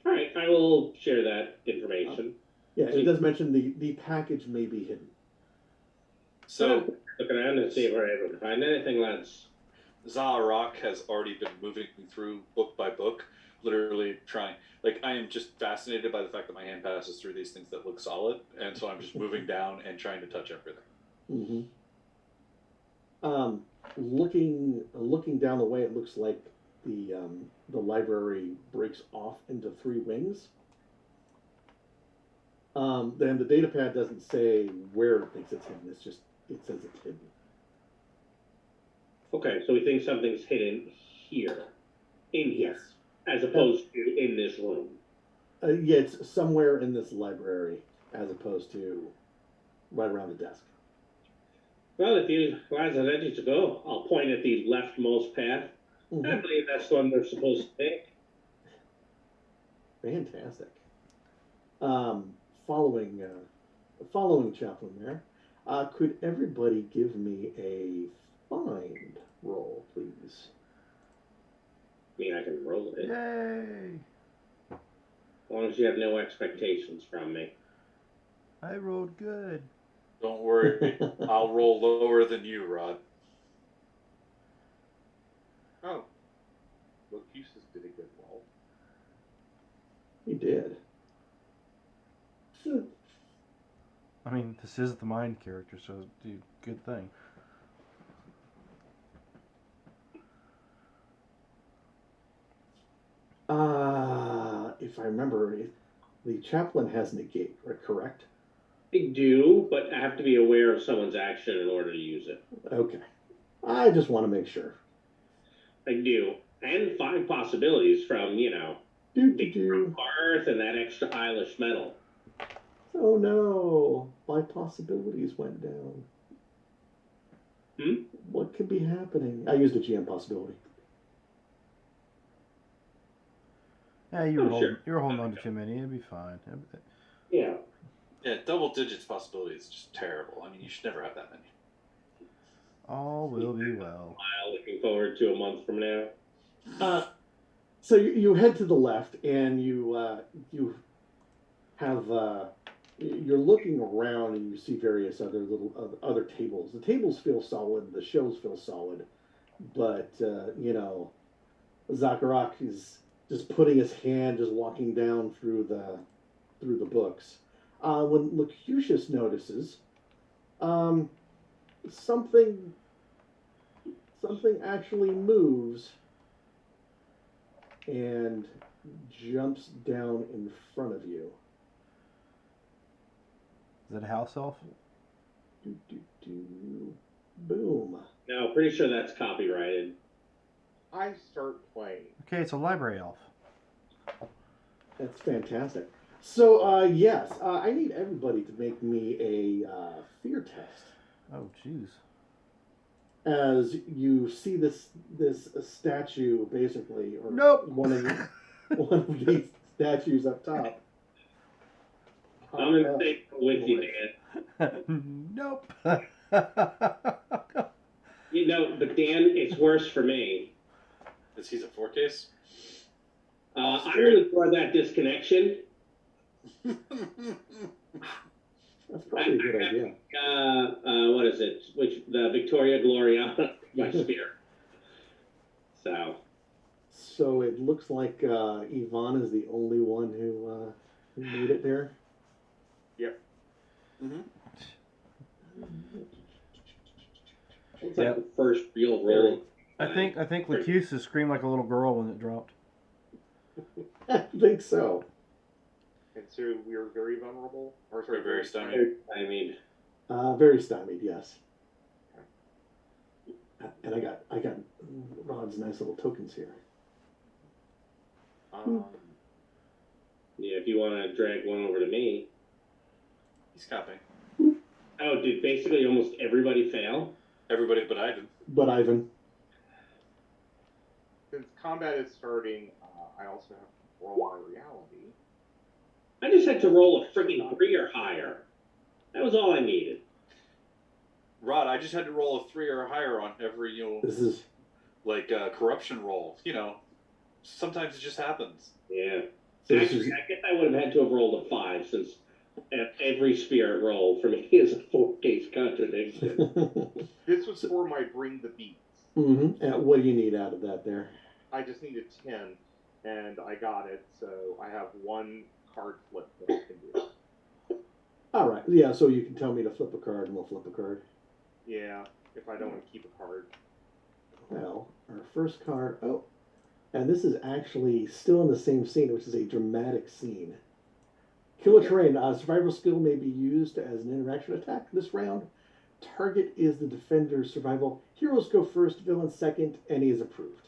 [SPEAKER 3] All right, I will share that information.
[SPEAKER 1] Yeah, it does mention the package may be hidden.
[SPEAKER 6] So
[SPEAKER 3] look around and see if we're able to find anything, lads.
[SPEAKER 6] Zaharak has already been moving through book by book, literally trying. Like, I am just fascinated by the fact that my hand passes through these things that look solid, and so I'm just moving down and trying to touch everything.
[SPEAKER 1] Mm-hmm. Looking down the way, it looks like the library breaks off into 3 wings. Then the data pad doesn't say where it thinks it's hidden. It says it's hidden.
[SPEAKER 3] Okay, so we think something's hidden here, in here,
[SPEAKER 1] Yes.
[SPEAKER 3] as opposed to in this room.
[SPEAKER 1] Yeah, it's somewhere in this library, as opposed to right around the desk.
[SPEAKER 3] Well, if you guys are ready to go, I'll point at the leftmost path.
[SPEAKER 1] Mm-hmm.
[SPEAKER 3] I believe that's the one we're supposed to take.
[SPEAKER 1] Fantastic. Following Chaplain there, could everybody give me a find roll, please?
[SPEAKER 3] I mean, I can roll it.
[SPEAKER 4] Yay!
[SPEAKER 3] As long as you have no expectations from me.
[SPEAKER 4] I rolled good.
[SPEAKER 6] Don't worry, I'll roll lower than you, Rod.
[SPEAKER 2] Oh. Locutus did a good roll.
[SPEAKER 1] He did.
[SPEAKER 4] I mean, this is the mind character, so dude, good thing.
[SPEAKER 1] If I remember, the Chaplain has negate, right? Correct?
[SPEAKER 3] I do, but I have to be aware of someone's action in order to use it.
[SPEAKER 1] Okay. I just want to make sure.
[SPEAKER 3] I do. And 5 possibilities from,
[SPEAKER 1] Do.
[SPEAKER 3] Earth and that extra Eilish metal.
[SPEAKER 1] Oh no, my possibilities went down. What could be happening? I used a GM possibility.
[SPEAKER 4] Yeah, you were holding on to too many. It'd be fine.
[SPEAKER 3] Yeah.
[SPEAKER 6] Yeah, double digits possibility is just terrible. I mean, you should never have that many.
[SPEAKER 4] All will be well.
[SPEAKER 3] Looking forward to a month from now.
[SPEAKER 1] So you head to the left, and you have you're looking around, and you see various other tables. The tables feel solid. The shelves feel solid, but Zakharak is just putting his hand, just walking down through the books. When Locucius notices, something actually moves and jumps down in front of you.
[SPEAKER 4] Is it a house elf?
[SPEAKER 1] Boom.
[SPEAKER 3] No, pretty sure that's copyrighted.
[SPEAKER 2] I start playing.
[SPEAKER 4] Okay, it's a library elf.
[SPEAKER 1] That's fantastic. So, yes, I need everybody to make me a fear test.
[SPEAKER 4] Oh, jeez.
[SPEAKER 1] As you see this statue, basically, or
[SPEAKER 4] Nope.
[SPEAKER 1] one of these statues up top.
[SPEAKER 3] I'm in the same with you, Dan.
[SPEAKER 4] Nope.
[SPEAKER 3] You know, but Dan, it's worse for me.
[SPEAKER 6] Is he's a forecase?
[SPEAKER 3] I really for that disconnection.
[SPEAKER 1] That's probably a good idea.
[SPEAKER 3] What is it? The Victoria Gloriana, my spear.
[SPEAKER 1] So it looks like Yvonne is the only one who made it there.
[SPEAKER 2] Yep.
[SPEAKER 6] Mm-hmm.
[SPEAKER 3] It's like the first real roll.
[SPEAKER 4] I think Lacusa screamed like a little girl when it dropped.
[SPEAKER 1] I think so.
[SPEAKER 2] And so we are very vulnerable, or sorry,
[SPEAKER 6] Very stymied.
[SPEAKER 3] I mean,
[SPEAKER 1] Very stymied, yes. And I got Rod's nice little tokens here.
[SPEAKER 3] yeah. If you want to drag one over to me.
[SPEAKER 6] He's copying.
[SPEAKER 3] Oh, did basically almost everybody fail?
[SPEAKER 6] Everybody but Ivan.
[SPEAKER 1] But Ivan.
[SPEAKER 2] Since combat is starting, I also have to roll my reality.
[SPEAKER 3] I just had to roll a freaking 3 or higher. That was all I needed.
[SPEAKER 6] Rod, I just had to roll a 3 or higher on every,
[SPEAKER 1] This is
[SPEAKER 6] like corruption roll. Sometimes it just happens.
[SPEAKER 3] Yeah.
[SPEAKER 1] So
[SPEAKER 3] Actually, I guess I would have had to have rolled a 5 since every spirit roll for me is a 4-case contradiction.
[SPEAKER 2] This was for my bring the beats.
[SPEAKER 1] Mm-hmm. What do you need out of that there?
[SPEAKER 2] I just need a 10, and I got it, so I have one card flip that I can do.
[SPEAKER 1] All right. Yeah, so you can tell me to flip a card, and we'll flip a card.
[SPEAKER 2] Yeah, if I don't want to keep a card.
[SPEAKER 1] Well, our first card... Oh, and this is actually still in the same scene, which is a dramatic scene. Killer terrain. Survival skill may be used as an interaction attack this round. Target is the defender's survival. Heroes go first, villains second, and he is approved.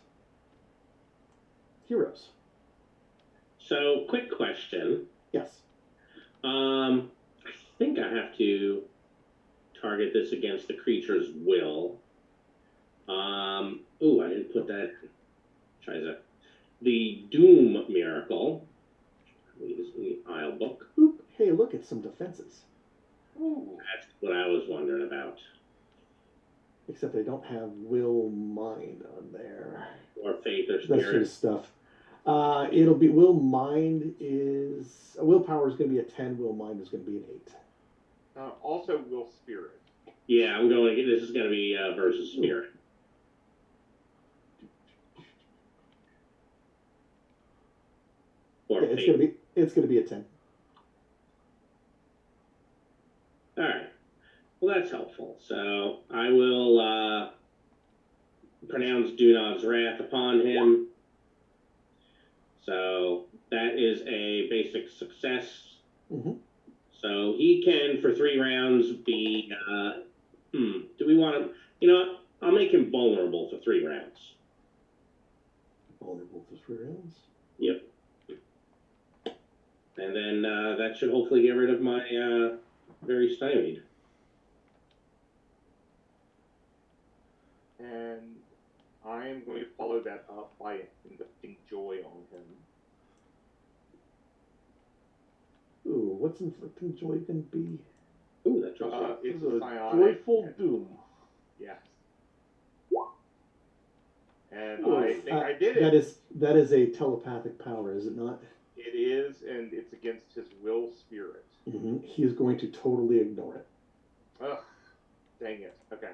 [SPEAKER 1] Heroes.
[SPEAKER 3] So, quick question.
[SPEAKER 1] Yes.
[SPEAKER 3] I think I have to target this against the creature's will. Ooh, I didn't put that. Try that. The Doom Miracle. This is in the Isle book.
[SPEAKER 1] Oop. Hey, look, it's some defenses.
[SPEAKER 2] Ooh.
[SPEAKER 3] That's what I was wondering about.
[SPEAKER 1] Except they don't have will mind on there.
[SPEAKER 3] Or faith or
[SPEAKER 1] That's sort
[SPEAKER 3] spirit.
[SPEAKER 1] of stuff. It'll be will mind is willpower is going to be a 10. Will mind is going to be an 8.
[SPEAKER 2] Also, will spirit.
[SPEAKER 3] Yeah, I'm going. This is going to be versus spirit. Or
[SPEAKER 1] Yeah, it's going to be a 10.
[SPEAKER 3] All right. Well, that's helpful. So I will pronounce Dunav's wrath upon him. So that is a basic success.
[SPEAKER 1] Mm-hmm.
[SPEAKER 3] So he can, for 3 rounds, be. Do we want to? You know what? I'll make him vulnerable for 3 rounds.
[SPEAKER 1] Vulnerable for 3 rounds.
[SPEAKER 3] Yep. And then that should hopefully get rid of my very stymied.
[SPEAKER 2] And I am going to follow that up by inflicting joy on him.
[SPEAKER 1] Ooh, what's inflicting joy going to be?
[SPEAKER 3] Ooh, that's right.
[SPEAKER 2] It's
[SPEAKER 5] a
[SPEAKER 2] psionic.
[SPEAKER 5] joyful doom.
[SPEAKER 2] Yes. And I think I did it.
[SPEAKER 1] That is a telepathic power, is it not?
[SPEAKER 2] It is, and it's against his will spirit.
[SPEAKER 1] Mm-hmm. He is going to totally ignore it.
[SPEAKER 2] Ugh. Dang it. Okay.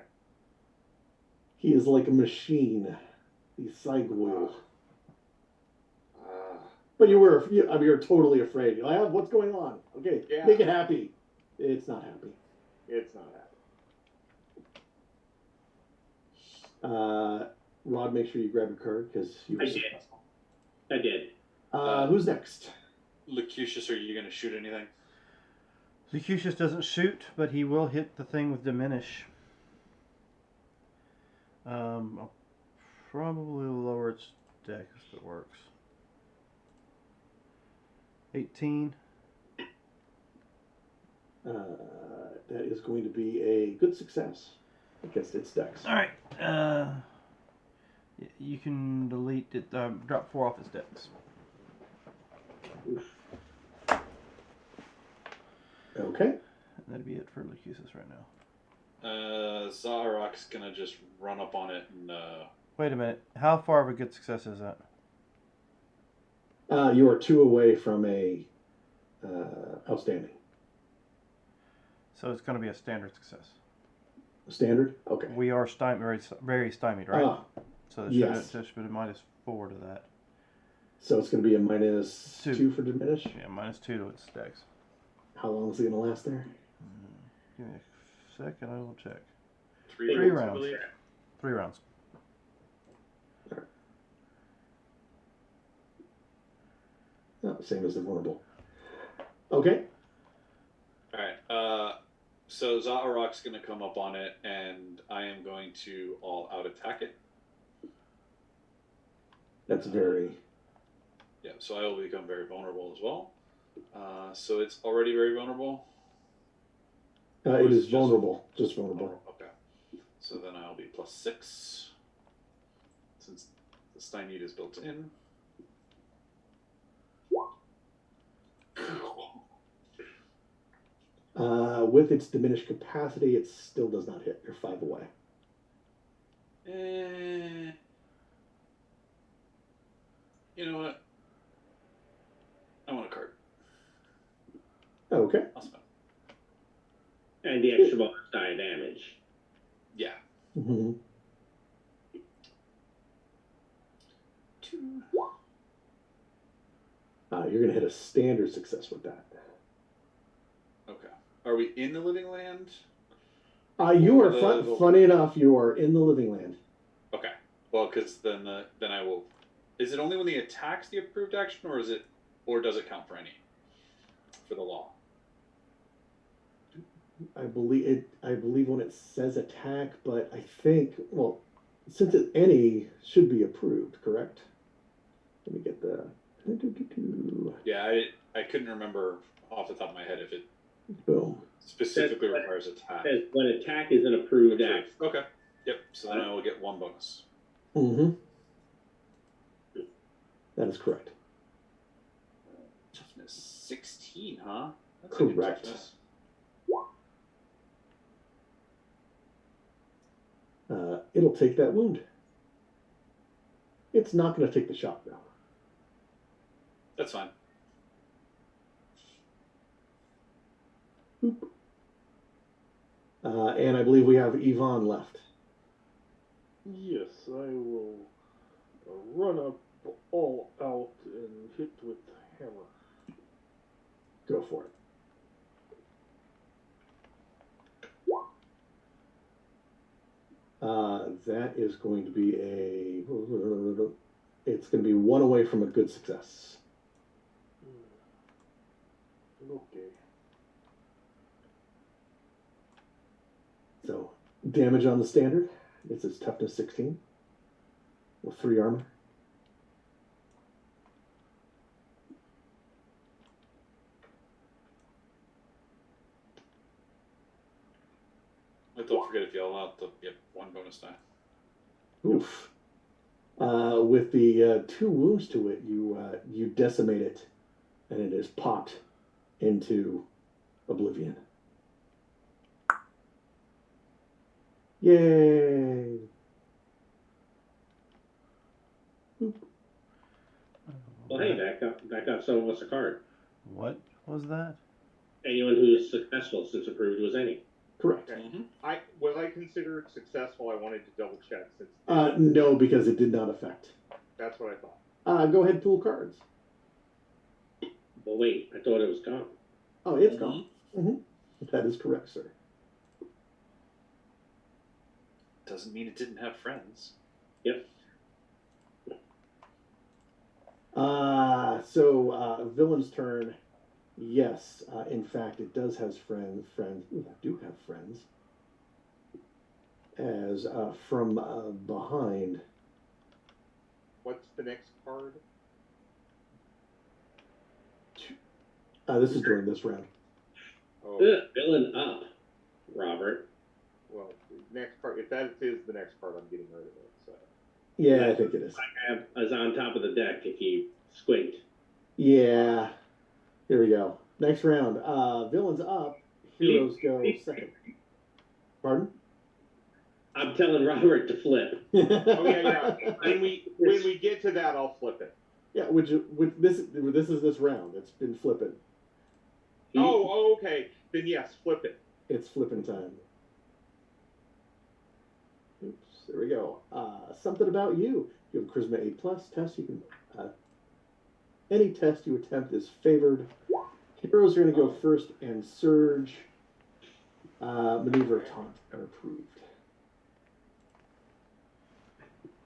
[SPEAKER 1] He is like a machine. He's psycho. But you're totally afraid. You're like, "Ah, what's going on? Okay,
[SPEAKER 2] Yeah.
[SPEAKER 1] make it happy." It's not happy.
[SPEAKER 2] It's not happening.
[SPEAKER 1] Rod, make sure you grab your card because you were
[SPEAKER 3] I did.
[SPEAKER 1] successful.
[SPEAKER 3] I did.
[SPEAKER 1] Who's next?
[SPEAKER 6] Locucius, are you going to shoot anything?
[SPEAKER 4] Lucullus doesn't shoot, but he will hit the thing with diminish. I'll probably lower its dex if it works. 18.
[SPEAKER 1] That is going to be a good success against its dex.
[SPEAKER 4] All right. You can delete it. Drop 4 off its dex.
[SPEAKER 1] Okay.
[SPEAKER 4] That'd be it for Lucullus right now.
[SPEAKER 6] Zaharok's gonna just run up on it and.
[SPEAKER 4] Wait a minute. How far of a good success is that?
[SPEAKER 1] You are 2 away from a outstanding.
[SPEAKER 4] So it's going to be a standard success.
[SPEAKER 1] Standard? Okay.
[SPEAKER 4] We are very stymied, right? So there
[SPEAKER 1] yes.
[SPEAKER 4] should be a -4 to that.
[SPEAKER 1] So it's going to be a -2 for diminish?
[SPEAKER 4] Yeah, -2 to its dex.
[SPEAKER 1] How long is it going to last there?
[SPEAKER 4] Give me a second, I will check.
[SPEAKER 6] 3
[SPEAKER 4] rounds. 3 rounds.
[SPEAKER 1] Oh, same as the vulnerable. Okay.
[SPEAKER 6] Alright, so Zaharok's gonna come up on it, and I am going to all-out attack it.
[SPEAKER 1] That's very...
[SPEAKER 6] Yeah, so I will become very vulnerable as well. So it's already very vulnerable?
[SPEAKER 1] it is vulnerable. Just vulnerable.
[SPEAKER 6] Okay. So then I'll be +6, since the stymied is built in.
[SPEAKER 1] With its diminished capacity, it still does not hit. You're 5 away.
[SPEAKER 6] You know what? I want a card.
[SPEAKER 1] Okay.
[SPEAKER 6] I'll spend.
[SPEAKER 3] And the extra bonus die damage.
[SPEAKER 6] Yeah.
[SPEAKER 1] Mm-hmm.
[SPEAKER 6] 2.
[SPEAKER 1] You're going to hit a standard success with that.
[SPEAKER 6] Okay. Are we in the living land?
[SPEAKER 1] You are, funny enough, you are in the living land.
[SPEAKER 6] Okay. Well, because then I will... Is it only when the attack's the approved action, or does it count for any? For the law?
[SPEAKER 1] I believe when it says attack, but I think, well, since any should be approved, correct? Let me get the...
[SPEAKER 6] Yeah, I couldn't remember off the top of my head if it
[SPEAKER 1] Boom.
[SPEAKER 6] specifically requires attack.
[SPEAKER 3] When attack is an approved action.
[SPEAKER 6] Okay. Yep. So then I will get 1 bonus.
[SPEAKER 1] Mm-hmm. That is correct.
[SPEAKER 6] Toughness 16, huh? That's
[SPEAKER 1] Correct.
[SPEAKER 6] A good toughness.
[SPEAKER 1] It'll take that wound. It's not going to take the shot, though.
[SPEAKER 6] That's fine.
[SPEAKER 1] Boop. And I believe we have Yvonne left.
[SPEAKER 5] Yes, I will run up all out and hit with hammer.
[SPEAKER 1] Go for it. That is going to be it's going to be 1 away from a good success.
[SPEAKER 5] Okay.
[SPEAKER 1] So, damage on the standard. It's its toughness 16 with 3 armor.
[SPEAKER 6] But don't forget, if you allow it, you have 1 bonus die.
[SPEAKER 1] Oof. With the 2 wounds to it, you decimate it, and it is popped into oblivion. Yay! Oop.
[SPEAKER 3] Well, hey, that got some of us a card.
[SPEAKER 4] What was that?
[SPEAKER 3] Anyone who's successful since approved was any.
[SPEAKER 1] Correct.
[SPEAKER 2] Okay. Was I considered successful? I wanted to double check since
[SPEAKER 1] No, because it did not affect.
[SPEAKER 2] that's what I thought.
[SPEAKER 1] Go ahead and pull cards.
[SPEAKER 3] Well, wait, I thought it was gone.
[SPEAKER 1] Oh, it's gone. Mm-hmm. That is correct, sir.
[SPEAKER 6] Doesn't mean it didn't have friends.
[SPEAKER 3] Yep.
[SPEAKER 1] So villain's turn. Yes, in fact, it does has friends. Ooh, I do have friends. As from behind.
[SPEAKER 2] What's the next card?
[SPEAKER 1] This is during this round.
[SPEAKER 2] Oh,
[SPEAKER 3] Villain up, Robert.
[SPEAKER 2] well, the next card. If that is the next card, I'm getting rid of it. So.
[SPEAKER 1] Yeah, I think it is.
[SPEAKER 3] I have is on top of the deck if you squint.
[SPEAKER 1] Yeah. Here we go. Next round. Villains up. Heroes go second. Pardon?
[SPEAKER 3] I'm telling Robert to flip.
[SPEAKER 2] Oh yeah. When we get to that, I'll flip it.
[SPEAKER 1] Yeah, which this is this round. It's been flipping.
[SPEAKER 2] Oh, okay. Then yes, flip it.
[SPEAKER 1] It's flipping time. Oops, there we go. Something about you. You have a Charisma 8+ test. You can any test you attempt is favored. Heroes are going to go first, and Surge, Maneuver, Taunt are approved.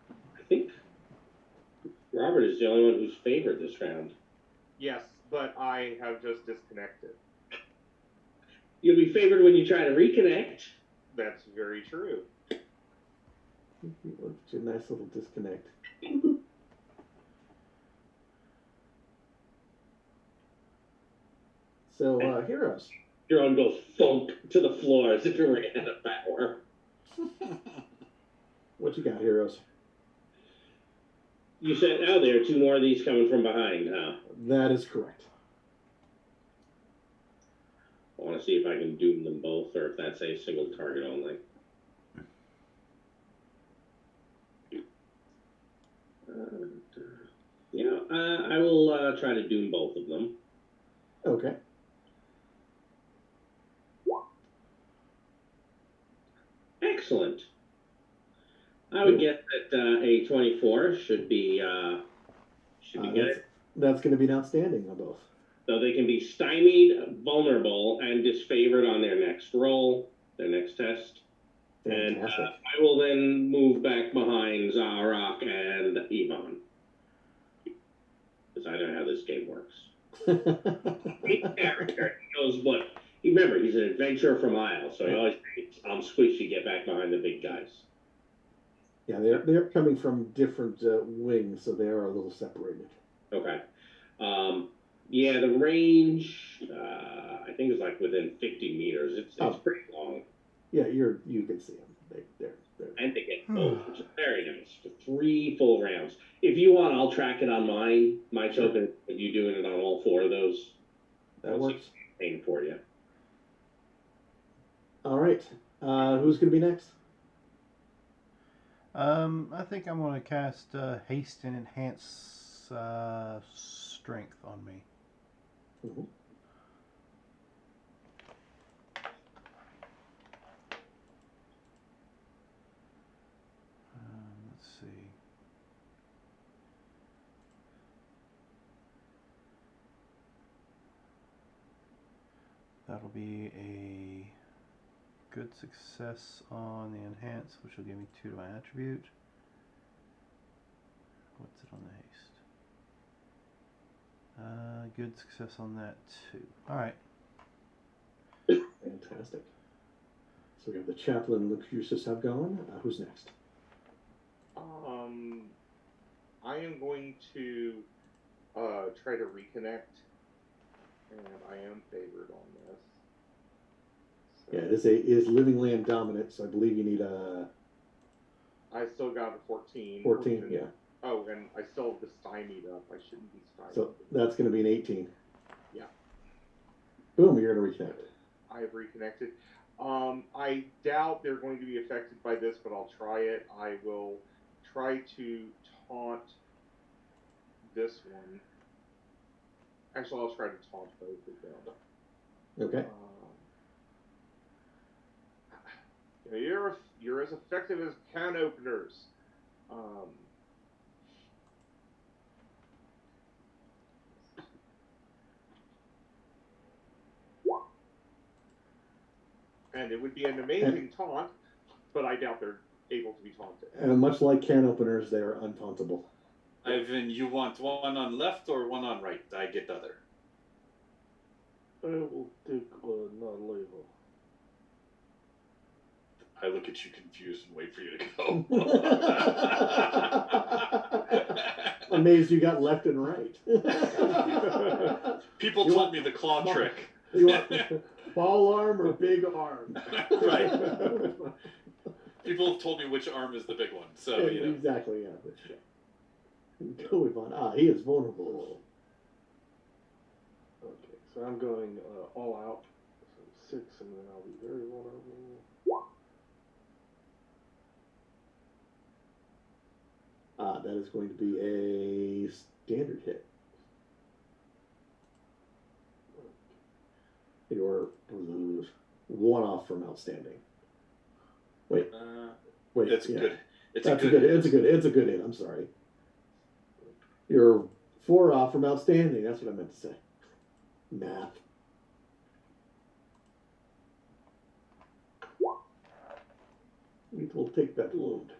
[SPEAKER 3] I think Robert is the only one who's favored this round.
[SPEAKER 2] Yes, but I have just disconnected.
[SPEAKER 3] You'll be favored when you try to reconnect.
[SPEAKER 2] That's very true.
[SPEAKER 1] It's a nice little disconnect. So, heroes.
[SPEAKER 3] Drone goes thunk to the floor as if it were out of power.
[SPEAKER 1] What you got, heroes?
[SPEAKER 3] You said, oh, there are two more of these coming from behind, huh?
[SPEAKER 1] That is correct.
[SPEAKER 3] I want to see if I can doom them both, or if that's a single target only. I will try to doom both of them.
[SPEAKER 1] Okay.
[SPEAKER 3] Excellent. I would guess that a 24 should be good.
[SPEAKER 1] That's going to be an outstanding on both.
[SPEAKER 3] So they can be stymied, vulnerable, and disfavored on their next roll, their next test.
[SPEAKER 1] Fantastic.
[SPEAKER 3] And I will then move back behind Zarok and Yvonne. Because I know how this game works. His character knows what. Remember, he's an adventurer from Isle, so he always thinks, I'm squishy, get back behind the big guys.
[SPEAKER 1] Yeah, they're coming from different wings, so they are a little separated.
[SPEAKER 3] Okay. Yeah, the range, I think is like within 50 meters. It's pretty long.
[SPEAKER 1] Yeah, you can see them. They're
[SPEAKER 3] And they get both, which is very nice. For 3 full rounds. If you want, I'll track it on my token. If you doing it on all 4 of those,
[SPEAKER 1] that works.
[SPEAKER 3] Paying for you.
[SPEAKER 1] All right. Who's going to be next?
[SPEAKER 4] I think I'm going to cast Haste and Enhance Strength on me.
[SPEAKER 1] Mm-hmm.
[SPEAKER 4] Let's see. That'll be a good success on the enhance, which will give me 2 to my attribute. What's it on the haste? Good success on that too. All right.
[SPEAKER 1] Fantastic. So we have the chaplain and the Crucis have gone. Who's next?
[SPEAKER 2] I am going to try to reconnect, and I am favored on this. So
[SPEAKER 1] Yeah, it is living land dominant, so I believe you need a.
[SPEAKER 2] I still got a 14.
[SPEAKER 1] 14, yeah.
[SPEAKER 2] Oh, and I still have the stymied up. I shouldn't be stymied.
[SPEAKER 1] So that's going to be an 18.
[SPEAKER 2] Yeah.
[SPEAKER 1] Boom, you're going to reconnect.
[SPEAKER 2] I have reconnected. I doubt they're going to be affected by this, but I'll try it. I will try to taunt this one. Actually, I'll try to taunt both of them.
[SPEAKER 1] Okay.
[SPEAKER 2] You're as effective as can openers. And it would be an amazing taunt, but I doubt they're able to be taunted.
[SPEAKER 1] And much like can openers, they are untauntable.
[SPEAKER 6] Ivan, you want one on left or one on right? I get the other.
[SPEAKER 5] I will take another level.
[SPEAKER 6] I look at you confused and wait for you to go.
[SPEAKER 1] Amazed you got left and right.
[SPEAKER 6] People
[SPEAKER 1] You
[SPEAKER 6] told
[SPEAKER 1] want-
[SPEAKER 6] me the claw
[SPEAKER 1] Small-
[SPEAKER 6] trick.
[SPEAKER 1] You want ball arm or big arm?
[SPEAKER 6] Right. People have told me which arm is the big one, so you know.
[SPEAKER 1] Exactly, yeah. Go with one. He is vulnerable.
[SPEAKER 5] Okay, so I'm going all out. So 6, and then I'll be very vulnerable.
[SPEAKER 1] That is going to be a standard hit. You're one off from outstanding. Wait,
[SPEAKER 6] It's
[SPEAKER 1] yeah.
[SPEAKER 6] good. It's
[SPEAKER 1] That's
[SPEAKER 6] a good.
[SPEAKER 1] It's a good hit. I'm sorry. You're 4 off from outstanding. That's what I meant to say. Math. We will take that wound.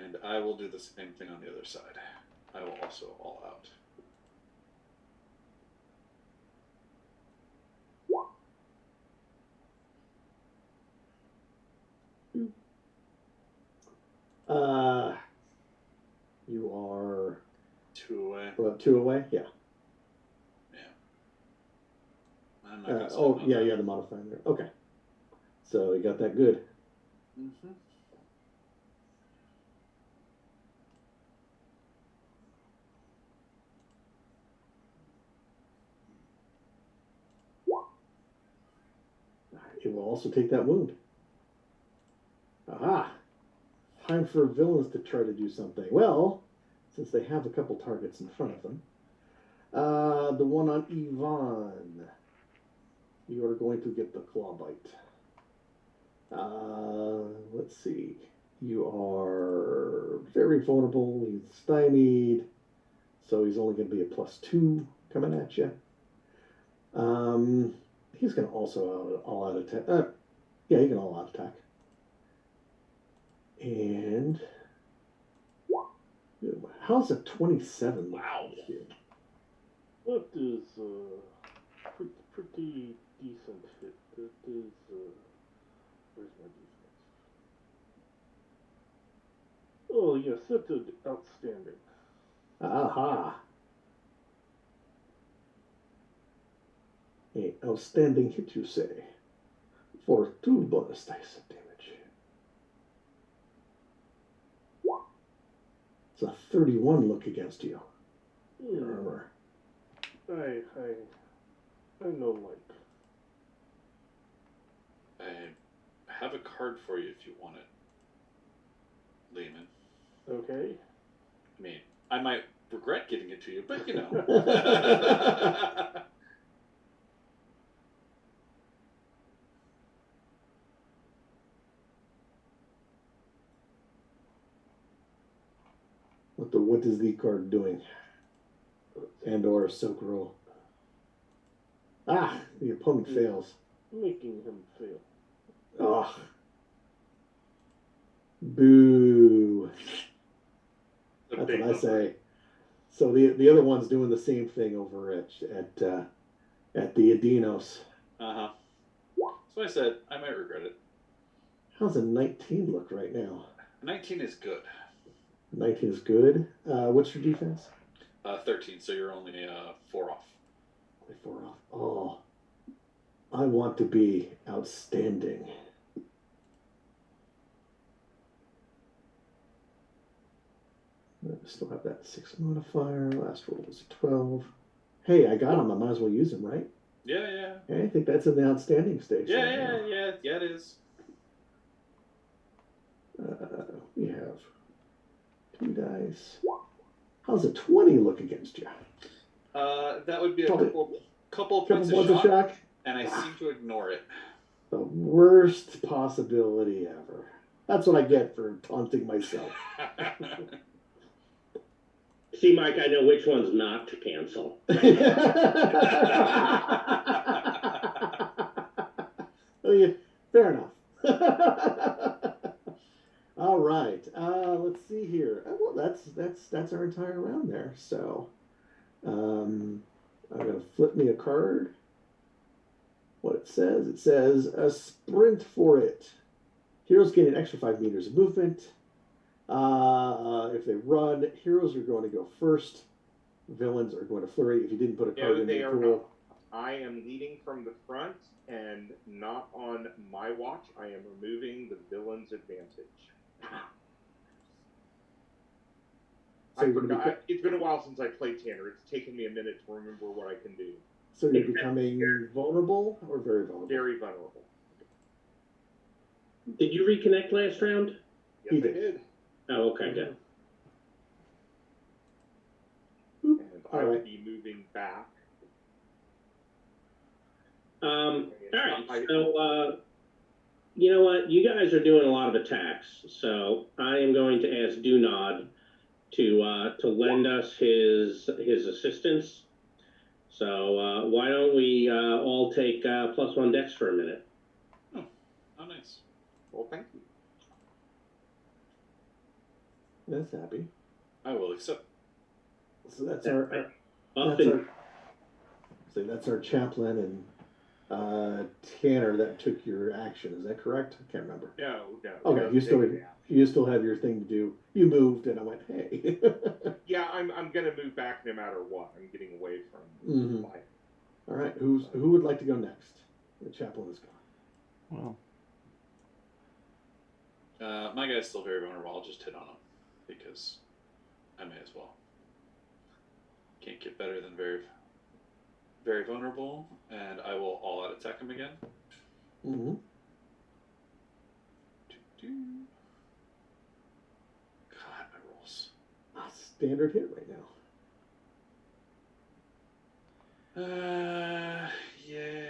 [SPEAKER 6] And I will do the same thing on the other side. I will also all out.
[SPEAKER 1] You are
[SPEAKER 6] 2 away.
[SPEAKER 1] 2 away. Yeah.
[SPEAKER 6] I'm not gonna
[SPEAKER 1] Oh,
[SPEAKER 6] spend
[SPEAKER 1] yeah,
[SPEAKER 6] on
[SPEAKER 1] yeah, the modifier there. Okay. So you got that good.
[SPEAKER 6] Mm-hmm.
[SPEAKER 1] It will also take that wound. Aha! Time for villains to try to do something. Well, since they have a couple targets in front of them, the one on Yvonne, you are going to get the claw bite. Let's see. You are very vulnerable. He's stymied, so he's only going to be a +2 coming at you. He's going to also all out attack. Yeah, he can all out attack. And how's a 27?
[SPEAKER 6] Wow.
[SPEAKER 5] That is pretty decent hit. That is where's my defense? Oh yes, that is outstanding.
[SPEAKER 1] Aha. An outstanding hit, you say, for 2 bonus dice of damage. It's a 31 look against you. Your armor.
[SPEAKER 5] I know like.
[SPEAKER 6] I have a card for you if you want it, Lehman.
[SPEAKER 5] Okay.
[SPEAKER 6] I mean, I might regret giving it to you, but you know.
[SPEAKER 1] What is the card doing? And or a soak roll. The opponent fails.
[SPEAKER 5] Making him fail.
[SPEAKER 1] Ugh. Boo. That's what I say. So the other one's doing the same thing over at the Adinos.
[SPEAKER 6] Uh-huh. So I said, I might regret it.
[SPEAKER 1] How's a 19 look right now?
[SPEAKER 6] 19 is good.
[SPEAKER 1] 19 is good. What's your defense?
[SPEAKER 6] 13, so you're only 4 off.
[SPEAKER 1] 4 off. Oh, I want to be outstanding. I still have that 6 modifier. Last roll was a 12. Hey, I got him. I might as well use him, right?
[SPEAKER 6] Yeah.
[SPEAKER 1] I think that's in the outstanding stage.
[SPEAKER 6] Yeah, it is.
[SPEAKER 1] We have 2 dice. How's a 20 look against you?
[SPEAKER 6] That would be a couple
[SPEAKER 1] Couple
[SPEAKER 6] points
[SPEAKER 1] points
[SPEAKER 6] of
[SPEAKER 1] of
[SPEAKER 6] shock,
[SPEAKER 1] shock?
[SPEAKER 6] and I seem to ignore it.
[SPEAKER 1] The worst possibility ever. That's what I get for taunting myself.
[SPEAKER 3] See, Mike, I know which one's not to cancel.
[SPEAKER 1] Oh, yeah, fair enough. All right. Let's see here. Well, that's our entire round there. So, I'm gonna flip me a card. What it says a sprint for it. Heroes gain an extra 5 meters of movement. If they run, heroes are going to go first. Villains are going to flurry. If you didn't put a card
[SPEAKER 2] No,
[SPEAKER 1] in
[SPEAKER 2] they
[SPEAKER 1] the
[SPEAKER 2] are
[SPEAKER 1] pool,
[SPEAKER 2] not. I am leading from the front, and not on my watch. I am removing the villain's advantage.
[SPEAKER 1] So
[SPEAKER 2] I
[SPEAKER 1] you're gonna
[SPEAKER 2] forgot. It's been a while since I played Tanner. It's taken me a minute to remember what I can do.
[SPEAKER 1] so you're becoming vulnerable or very vulnerable?
[SPEAKER 2] Very vulnerable.
[SPEAKER 3] Did you reconnect last round?
[SPEAKER 2] Yes,
[SPEAKER 1] He
[SPEAKER 2] I
[SPEAKER 1] did.
[SPEAKER 2] did.
[SPEAKER 3] Oh, okay, good.
[SPEAKER 1] Boop.
[SPEAKER 2] And I
[SPEAKER 1] All
[SPEAKER 2] will
[SPEAKER 1] right.
[SPEAKER 2] be moving back.
[SPEAKER 3] All right, so you know what? You guys are doing a lot of attacks, so I am going to ask Dunod to lend us his assistance. So why don't we all take +1 dex for a minute?
[SPEAKER 6] Oh, nice.
[SPEAKER 2] Well, thank you.
[SPEAKER 1] That's happy.
[SPEAKER 6] I will accept.
[SPEAKER 1] So that's that's our chaplain and Tanner that took your action. Is that correct? I can't remember.
[SPEAKER 2] No.
[SPEAKER 1] Okay,
[SPEAKER 2] no,
[SPEAKER 1] you still have your thing to do. You moved, and I went, hey.
[SPEAKER 2] Yeah, I'm gonna move back no matter what. I'm getting away from
[SPEAKER 1] Mhm.
[SPEAKER 2] life.
[SPEAKER 1] All right, who would like to go next? The chaplain is gone.
[SPEAKER 4] Well,
[SPEAKER 6] My guy's still very vulnerable. I'll just hit on him because I may as well. Can't get better than very, very vulnerable, and I will all-out attack him again.
[SPEAKER 1] Mm-hmm.
[SPEAKER 6] God, my rolls.
[SPEAKER 1] A standard hit right now.
[SPEAKER 6] Yeah.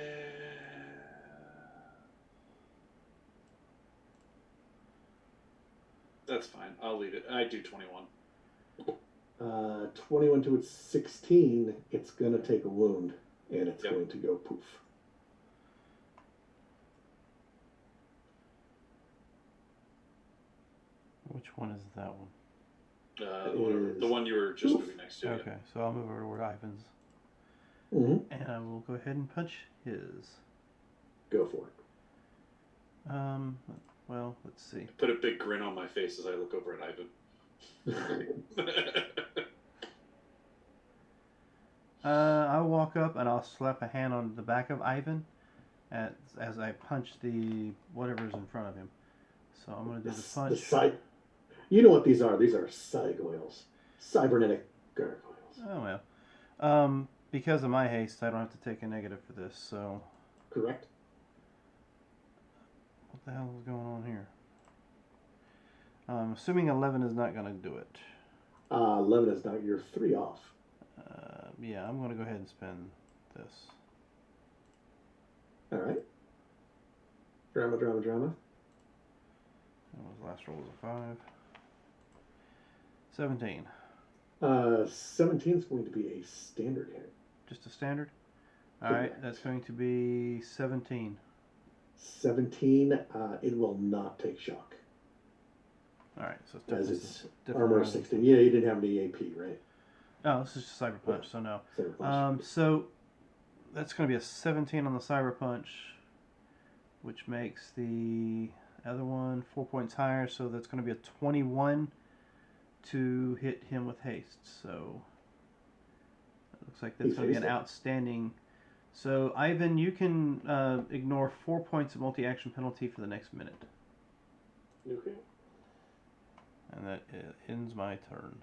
[SPEAKER 6] That's fine. I'll lead it. I do 21.
[SPEAKER 1] 21 to its 16, it's going to take a wound, and it's going to go poof.
[SPEAKER 4] which one is that one?
[SPEAKER 6] The one you were just moving next to.
[SPEAKER 4] Okay,
[SPEAKER 6] Yeah.
[SPEAKER 4] so I'll move over to where Ivan's.
[SPEAKER 1] Mm-hmm.
[SPEAKER 4] And I will go ahead and punch his.
[SPEAKER 1] Go for it.
[SPEAKER 4] Well, let's see.
[SPEAKER 6] Put a big grin on my face as I look over at Ivan.
[SPEAKER 4] I'll walk up and I'll slap a hand on the back of Ivan as I punch the whatever's in front of him. So I'm going to do the punch.
[SPEAKER 1] You know what these are? These are cygoils. Cybernetic gargoyles.
[SPEAKER 4] Oh, well. Because of my haste, I don't have to take a negative for this, so...
[SPEAKER 1] Correct.
[SPEAKER 4] What the hell is going on here? Assuming 11 is not going to do it.
[SPEAKER 1] 11 is not. You're 3 off.
[SPEAKER 4] Yeah, I'm going to go ahead and spend this.
[SPEAKER 1] All right. Drama.
[SPEAKER 4] That was last roll was a 5. 17.
[SPEAKER 1] 17 is going to be a standard hit.
[SPEAKER 4] Just a standard? Alright, that's going to be 17.
[SPEAKER 1] 17, it will not take shock.
[SPEAKER 4] Alright, so
[SPEAKER 1] As it's
[SPEAKER 4] different
[SPEAKER 1] armor
[SPEAKER 4] roll.
[SPEAKER 1] 16. Yeah, you didn't have any AP, right?
[SPEAKER 4] Oh, this is just Cyber Punch, so no.
[SPEAKER 1] Cyber Punch.
[SPEAKER 4] So that's going to be a 17 on the Cyber Punch, which makes the other one 4 points higher, so that's going to be a 21 to hit him with haste. So it looks like that's going to be an outstanding. So Ivan, you can ignore 4 points of multi-action penalty for the next minute.
[SPEAKER 5] Okay.
[SPEAKER 4] And that ends my turn.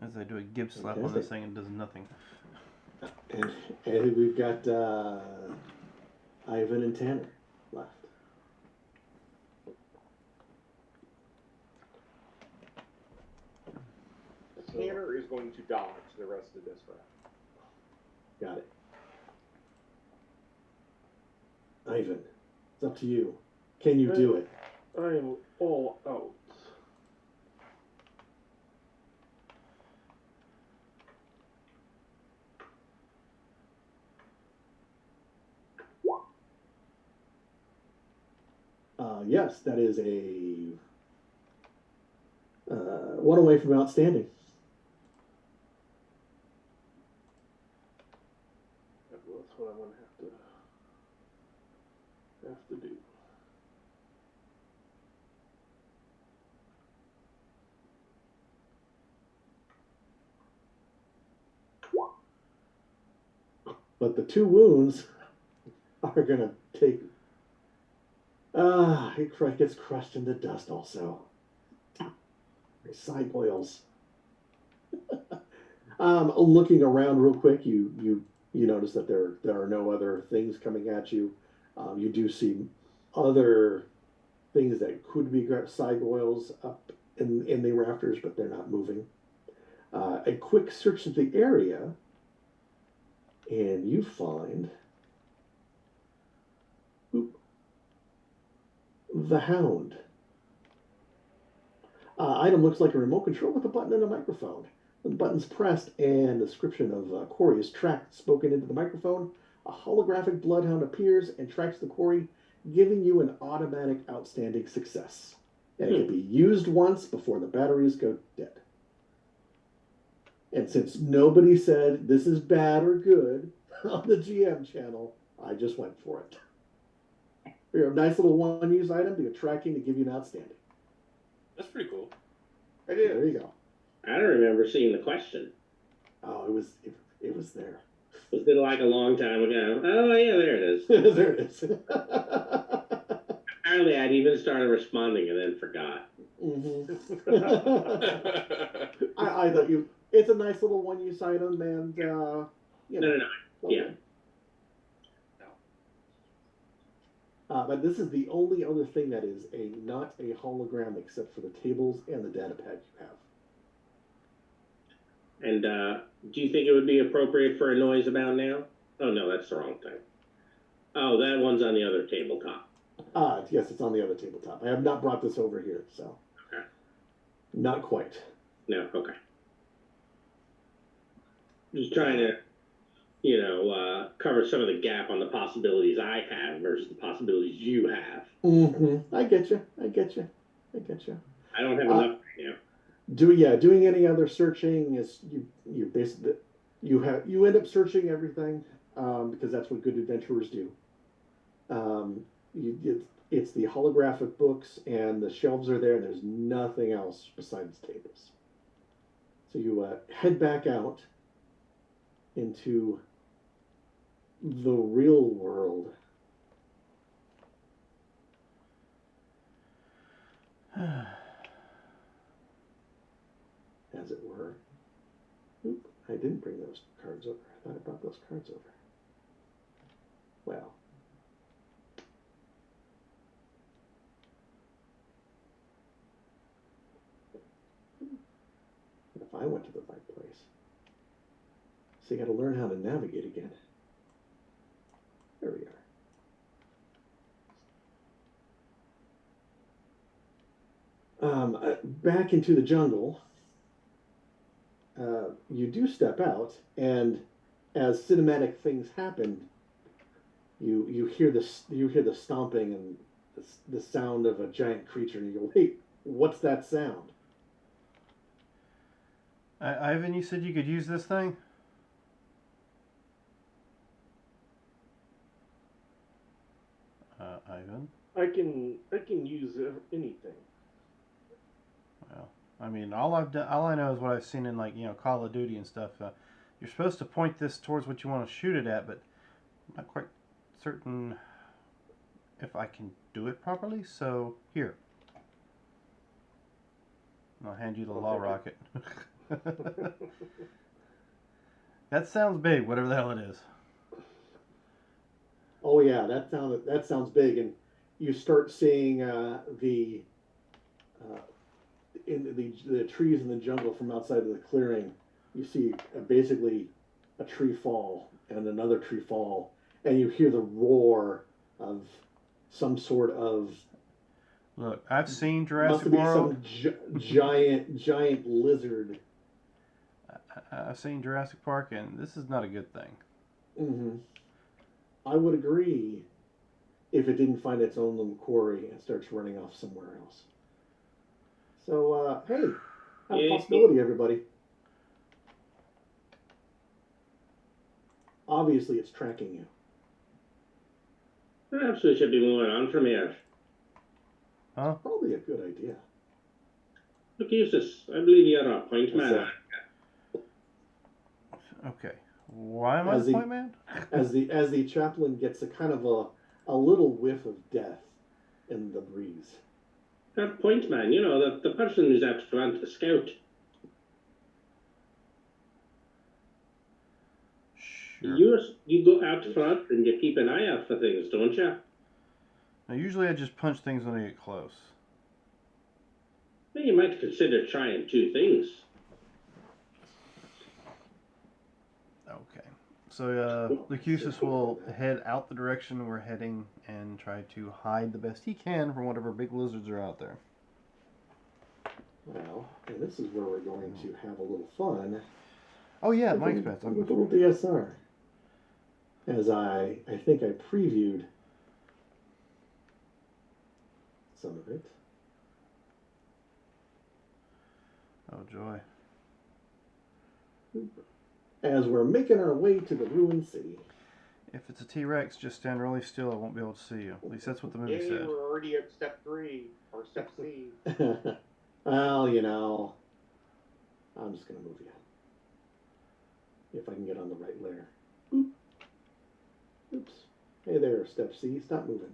[SPEAKER 4] As I do a Gib slap on this thing, it does nothing.
[SPEAKER 1] And we've got Ivan and Tanner left.
[SPEAKER 2] Tanner is going to dodge the rest of this round.
[SPEAKER 1] Got it. Ivan, it's up to you. Can you do it?
[SPEAKER 5] I am all out.
[SPEAKER 1] Yes, that is a one away from outstanding.
[SPEAKER 5] That's what I'm gonna have to do.
[SPEAKER 1] But the 2 wounds are gonna take. It gets crushed into dust also. Side boils. Looking around real quick, you notice that there are no other things coming at you. You do see other things that could be side boils up in the rafters, but they're not moving. A quick search of the area, and you find the Hound. Item looks like a remote control with a button and a microphone. When the button's pressed and the description of quarry is tracked, spoken into the microphone, a holographic bloodhound appears and tracks the quarry, giving you an automatic outstanding success. And it can be used once before the batteries go dead. And since nobody said this is bad or good on the GM channel, I just went for it. You're a nice little one-use item to get tracking to give you an outstanding.
[SPEAKER 6] That's pretty cool.
[SPEAKER 2] It is.
[SPEAKER 1] There you go.
[SPEAKER 3] I don't remember seeing the question.
[SPEAKER 1] Oh, it was there.
[SPEAKER 3] Was it like a long time ago? Oh, yeah, there it is.
[SPEAKER 1] There it is.
[SPEAKER 3] Apparently, I'd even started responding and then forgot.
[SPEAKER 1] I thought it's a nice little one-use item, and
[SPEAKER 3] No.
[SPEAKER 1] Okay.
[SPEAKER 3] Yeah.
[SPEAKER 1] But this is the only other thing that is not a hologram except for the tables and the data pad you have.
[SPEAKER 3] And do you think it would be appropriate for a noise about now? Oh, no, that's the wrong thing. Oh, that one's on the other tabletop.
[SPEAKER 1] Yes, it's on the other tabletop. I have not brought this over here, so.
[SPEAKER 3] Okay.
[SPEAKER 1] Not quite.
[SPEAKER 3] No, okay. Just trying to, cover some of the gap on the possibilities I have versus the possibilities you have.
[SPEAKER 1] I get you.
[SPEAKER 3] I don't have enough right now.
[SPEAKER 1] Doing any other searching is you basically you end up searching everything because that's what good adventurers do. It's the holographic books and the shelves are there. And there's nothing else besides tables. So you head back out into the real world. As it were. Oop, I didn't bring those cards over. I thought I brought those cards over. Well. If I went to the right place. So you got to learn how to navigate again. There we are. Back into the jungle. You do step out, and as cinematic things happen, you hear the stomping and the sound of a giant creature, and you go, "Wait, what's that sound?"
[SPEAKER 4] Ivan, you said you could use this thing? Ivan?
[SPEAKER 5] I can use anything.
[SPEAKER 4] Well, I mean, all I know is what I've seen in Call of Duty and stuff. You're supposed to point this towards what you want to shoot it at, but I'm not quite certain if I can do it properly. So here, I'll hand you the law rocket. That sounds big, whatever the hell it is.
[SPEAKER 1] Oh yeah, that sounds big, and you start seeing in the trees in the jungle from outside of the clearing. You see basically a tree fall and another tree fall, and you hear the roar of some sort of.
[SPEAKER 4] Look, I've seen Jurassic
[SPEAKER 1] must be
[SPEAKER 4] World.
[SPEAKER 1] some giant lizard.
[SPEAKER 4] I've seen Jurassic Park, and this is not a good thing.
[SPEAKER 1] Mm-hmm. I would agree. if it didn't find its own little quarry and starts running off somewhere else. So, hey, have a possibility, everybody. Obviously, it's tracking you.
[SPEAKER 3] Perhaps we should be moving on from here.
[SPEAKER 4] Huh?
[SPEAKER 1] Probably a good idea.
[SPEAKER 3] Look, Eustace, I believe you're a point man.
[SPEAKER 4] Okay. Why am I the point man?
[SPEAKER 1] As the chaplain gets a kind of a little whiff of death in the breeze.
[SPEAKER 3] That point man, you know, the person who's out front, the scout.
[SPEAKER 4] Sure.
[SPEAKER 3] You go out front and you keep an eye out for things, don't you?
[SPEAKER 4] Now, usually I just punch things when I get close.
[SPEAKER 3] Well, you might consider trying two things.
[SPEAKER 4] Okay. So, Lucusus will head out the direction we're heading and try to hide the best he can from whatever big lizards are out there.
[SPEAKER 1] Well, and this is where we're going to have a little fun.
[SPEAKER 4] Oh yeah, at my expense.
[SPEAKER 1] With a little DSR. As I think I previewed some of it.
[SPEAKER 4] Oh joy.
[SPEAKER 1] As we're making our way to the ruined city.
[SPEAKER 4] If it's a T-Rex, just stand really still. I won't be able to see you. At least that's what the movie said.
[SPEAKER 2] We're already at step 3 or step C.
[SPEAKER 1] Well, you know, I'm just gonna move you. If I can get on the right layer. Boop. Oops. Hey there, step C. Stop moving.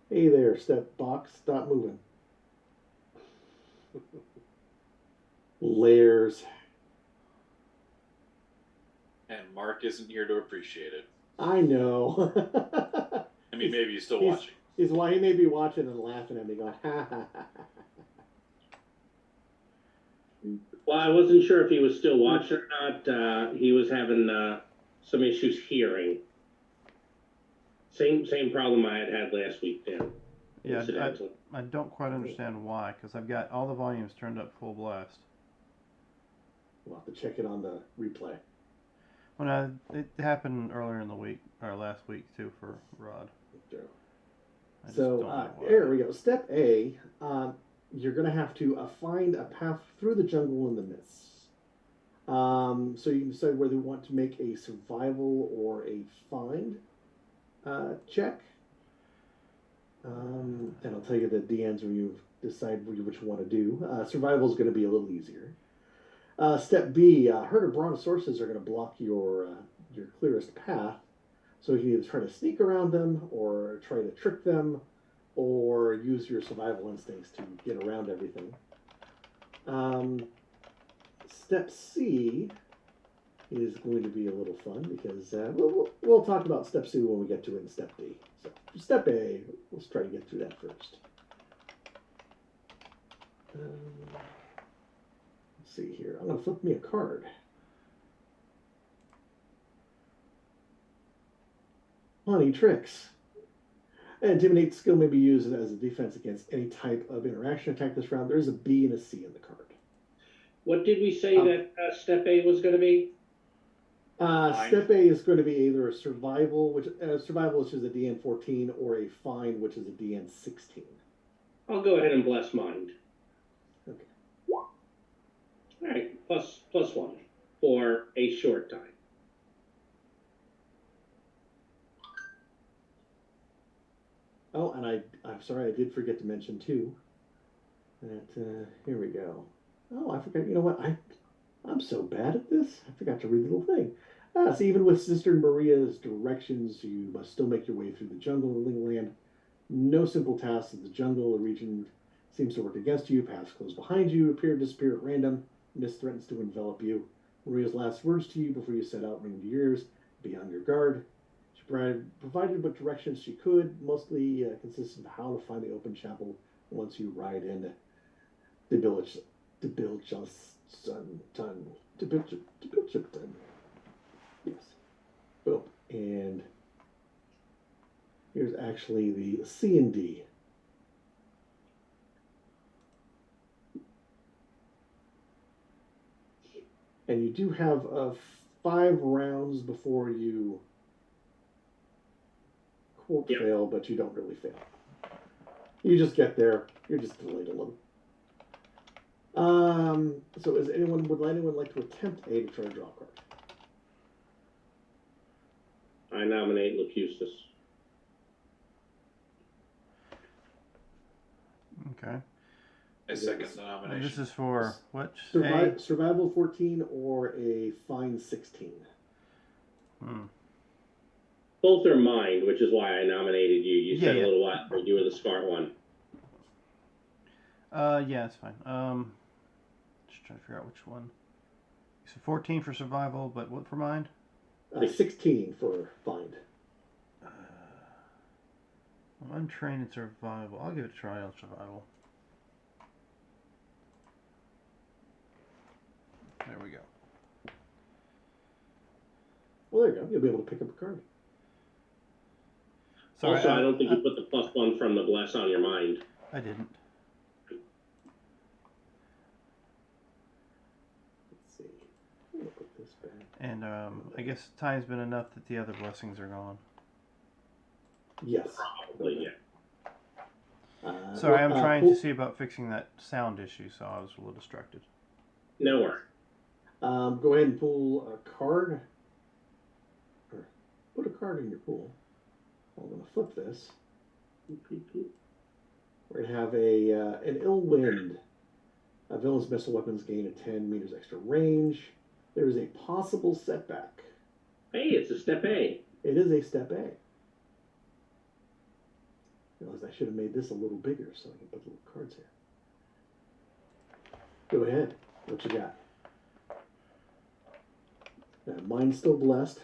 [SPEAKER 1] Hey there, step box. Stop moving. Layers.
[SPEAKER 6] And Mark isn't here to appreciate it.
[SPEAKER 1] I know.
[SPEAKER 6] I mean, maybe he's still watching.
[SPEAKER 1] He's why he may be watching and laughing at me, going, ha ha ha.
[SPEAKER 3] Well, I wasn't sure if he was still watching or not. He was having some issues hearing. Same problem I had last week, Dan.
[SPEAKER 4] Yeah, I don't quite understand why, because I've got all the volumes turned up full blast.
[SPEAKER 1] We'll have to check it on the replay.
[SPEAKER 4] Well, no, it happened earlier in the week, or last week too, for Rod.
[SPEAKER 1] So there we go. Step A, you're going to have to find a path through the jungle in the mist. So you can decide whether you want to make a survival or a find check. And I'll tell you the DNs when you decide which you want to do. Survival is going to be a little easier. Step B, herd of brontosauruses are going to block your clearest path. So you can either try to sneak around them, or try to trick them, or use your survival instincts to get around everything. Step C is going to be a little fun because we'll talk about step C when we get to it in step D. So step A, let's try to get through that first. Let's see here. I'm going to flip me a card. Honey tricks. Intimidate skill may be used as a defense against any type of interaction attack this round. There is a B and a C in the card.
[SPEAKER 3] What did we say that step A was going to be?
[SPEAKER 1] Step A is going to be either a survival, which is just a DN 14, or a find, which is a DN 16.
[SPEAKER 3] I'll go ahead and bless mind.
[SPEAKER 1] Okay.
[SPEAKER 3] All right, plus 1 for a short time.
[SPEAKER 1] Oh, and I'm sorry, I did forget to mention too that here we go. Oh, I forgot. You know what? I'm so bad at this. I forgot to read the little thing. So even with Sister Maria's directions, you must still make your way through the jungle of the Lingland. No simple tasks in the jungle. The region seems to work against you. Paths close behind you. Appear, disappear at random. Mist threatens to envelop you. Maria's last words to you before you set out ring to your ears. Be on your guard. She provided what directions she could, mostly consistent of how to find the open chapel once you ride in Debilchaston. Yes. Boom. And here's actually the C and D. And you do have 5 rounds before you quote
[SPEAKER 3] Yep.
[SPEAKER 1] fail, but you don't really fail. You just get there. You're just delayed a little. So would anyone like to attempt a to try to draw a card?
[SPEAKER 3] I nominate Lacustus.
[SPEAKER 4] Okay.
[SPEAKER 6] I second the nomination.
[SPEAKER 4] This is for which?
[SPEAKER 1] Survival 14 or a fine 16.
[SPEAKER 3] Both are mine, which is why I nominated you. You said
[SPEAKER 4] Yeah.
[SPEAKER 3] a little while ago you were the smart one.
[SPEAKER 4] Yeah, it's fine. Just trying to figure out which one. So 14 for survival, but what for mind?
[SPEAKER 1] 16 for find.
[SPEAKER 4] I'm untrained in survival. I'll give it a try on survival. There we go.
[SPEAKER 1] Well, there you go. You'll be able to pick up a card.
[SPEAKER 4] Sorry,
[SPEAKER 3] Also, I don't think you put the +1 from the bless on your mind.
[SPEAKER 4] I didn't.
[SPEAKER 1] Let's see. I'm going to put this back.
[SPEAKER 4] And I guess time's been enough that the other blessings are gone.
[SPEAKER 1] Yes.
[SPEAKER 3] Probably, yeah.
[SPEAKER 4] Sorry, I'm trying
[SPEAKER 1] pull-
[SPEAKER 4] to see about fixing that sound issue, so I was a little distracted.
[SPEAKER 3] No worry.
[SPEAKER 1] Go ahead and pull a card. Or put a card in your pool. I'm going to flip this. We're going to have an ill wind. Villain's missile weapons gain a 10 meters extra range. There is a possible setback.
[SPEAKER 3] Hey, it's a step A.
[SPEAKER 1] It is a step A. Realized I should have made this a little bigger so I can put little cards here. Go ahead. What you got? Mine's still blessed.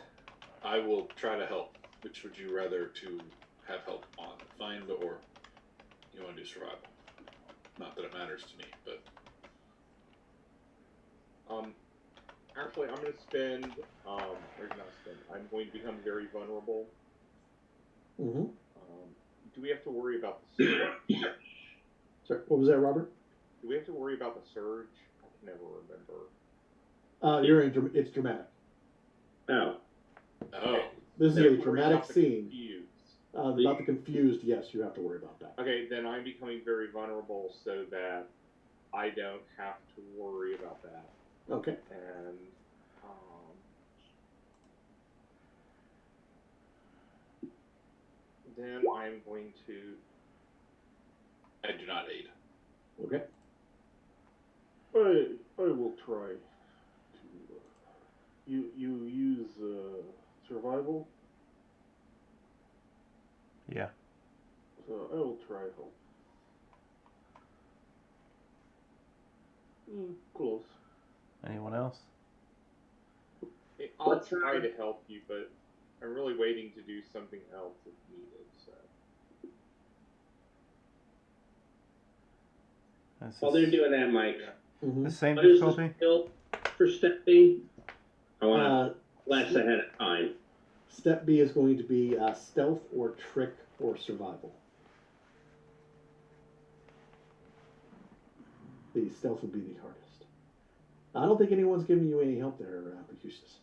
[SPEAKER 6] I will try to help. Which would you rather to have help on? Find or you want to do survival? Not that it matters to me, but
[SPEAKER 2] Actually, I'm going to spend, or not spend, I'm going to become very vulnerable.
[SPEAKER 1] Mm-hmm.
[SPEAKER 2] Do we have to worry about the surge?
[SPEAKER 1] Sorry, what was that, Robert?
[SPEAKER 2] Do we have to worry about the surge? I can never remember.
[SPEAKER 1] It's dramatic.
[SPEAKER 3] Oh.
[SPEAKER 6] oh,
[SPEAKER 1] This is
[SPEAKER 2] Never
[SPEAKER 1] a
[SPEAKER 2] worry
[SPEAKER 1] dramatic
[SPEAKER 2] about the
[SPEAKER 1] scene.
[SPEAKER 2] confused.
[SPEAKER 1] About the confused, yes, you have to worry about that.
[SPEAKER 2] Okay, then I'm becoming very vulnerable so that I don't have to worry about that.
[SPEAKER 1] Okay.
[SPEAKER 2] And then I'm going to.
[SPEAKER 6] I do not aid.
[SPEAKER 1] Okay.
[SPEAKER 5] I will try to. You use survival,
[SPEAKER 4] Yeah.
[SPEAKER 5] so I will try help. Close.
[SPEAKER 4] Anyone else?
[SPEAKER 2] I'll
[SPEAKER 3] What's
[SPEAKER 2] try to help you, but I'm really waiting to do something else if needed. So.
[SPEAKER 3] While they're doing that, Mike,
[SPEAKER 1] Mm-hmm.
[SPEAKER 4] The same
[SPEAKER 3] what is the
[SPEAKER 4] difficulty?
[SPEAKER 3] skill for step B? I want
[SPEAKER 1] Uh,
[SPEAKER 3] to less ahead of time.
[SPEAKER 1] Step B is going to be stealth or trick or survival. The stealth would be the hardest. I don't think anyone's giving you any help there, Eustace.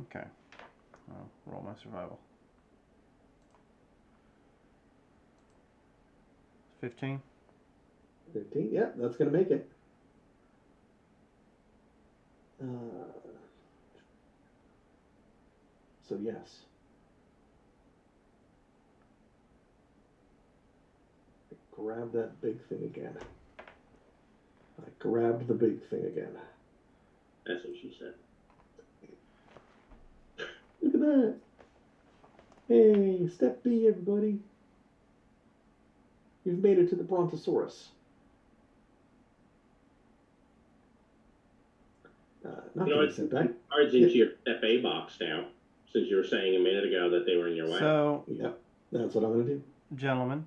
[SPEAKER 4] Okay. I'll roll my survival. 15.
[SPEAKER 1] 15, yeah, that's going to make it. So yes. Grab that big thing again. I grabbed the big thing again.
[SPEAKER 3] That's what she said.
[SPEAKER 1] Look at that. Hey, step B, everybody. You've made it to the Brontosaurus. Not
[SPEAKER 3] You know,
[SPEAKER 1] getting sent back.
[SPEAKER 3] Cards into your step A box now, since you were saying a minute ago that they were in your way.
[SPEAKER 4] So,
[SPEAKER 1] Yep, that's what I'm going to do.
[SPEAKER 4] gentlemen,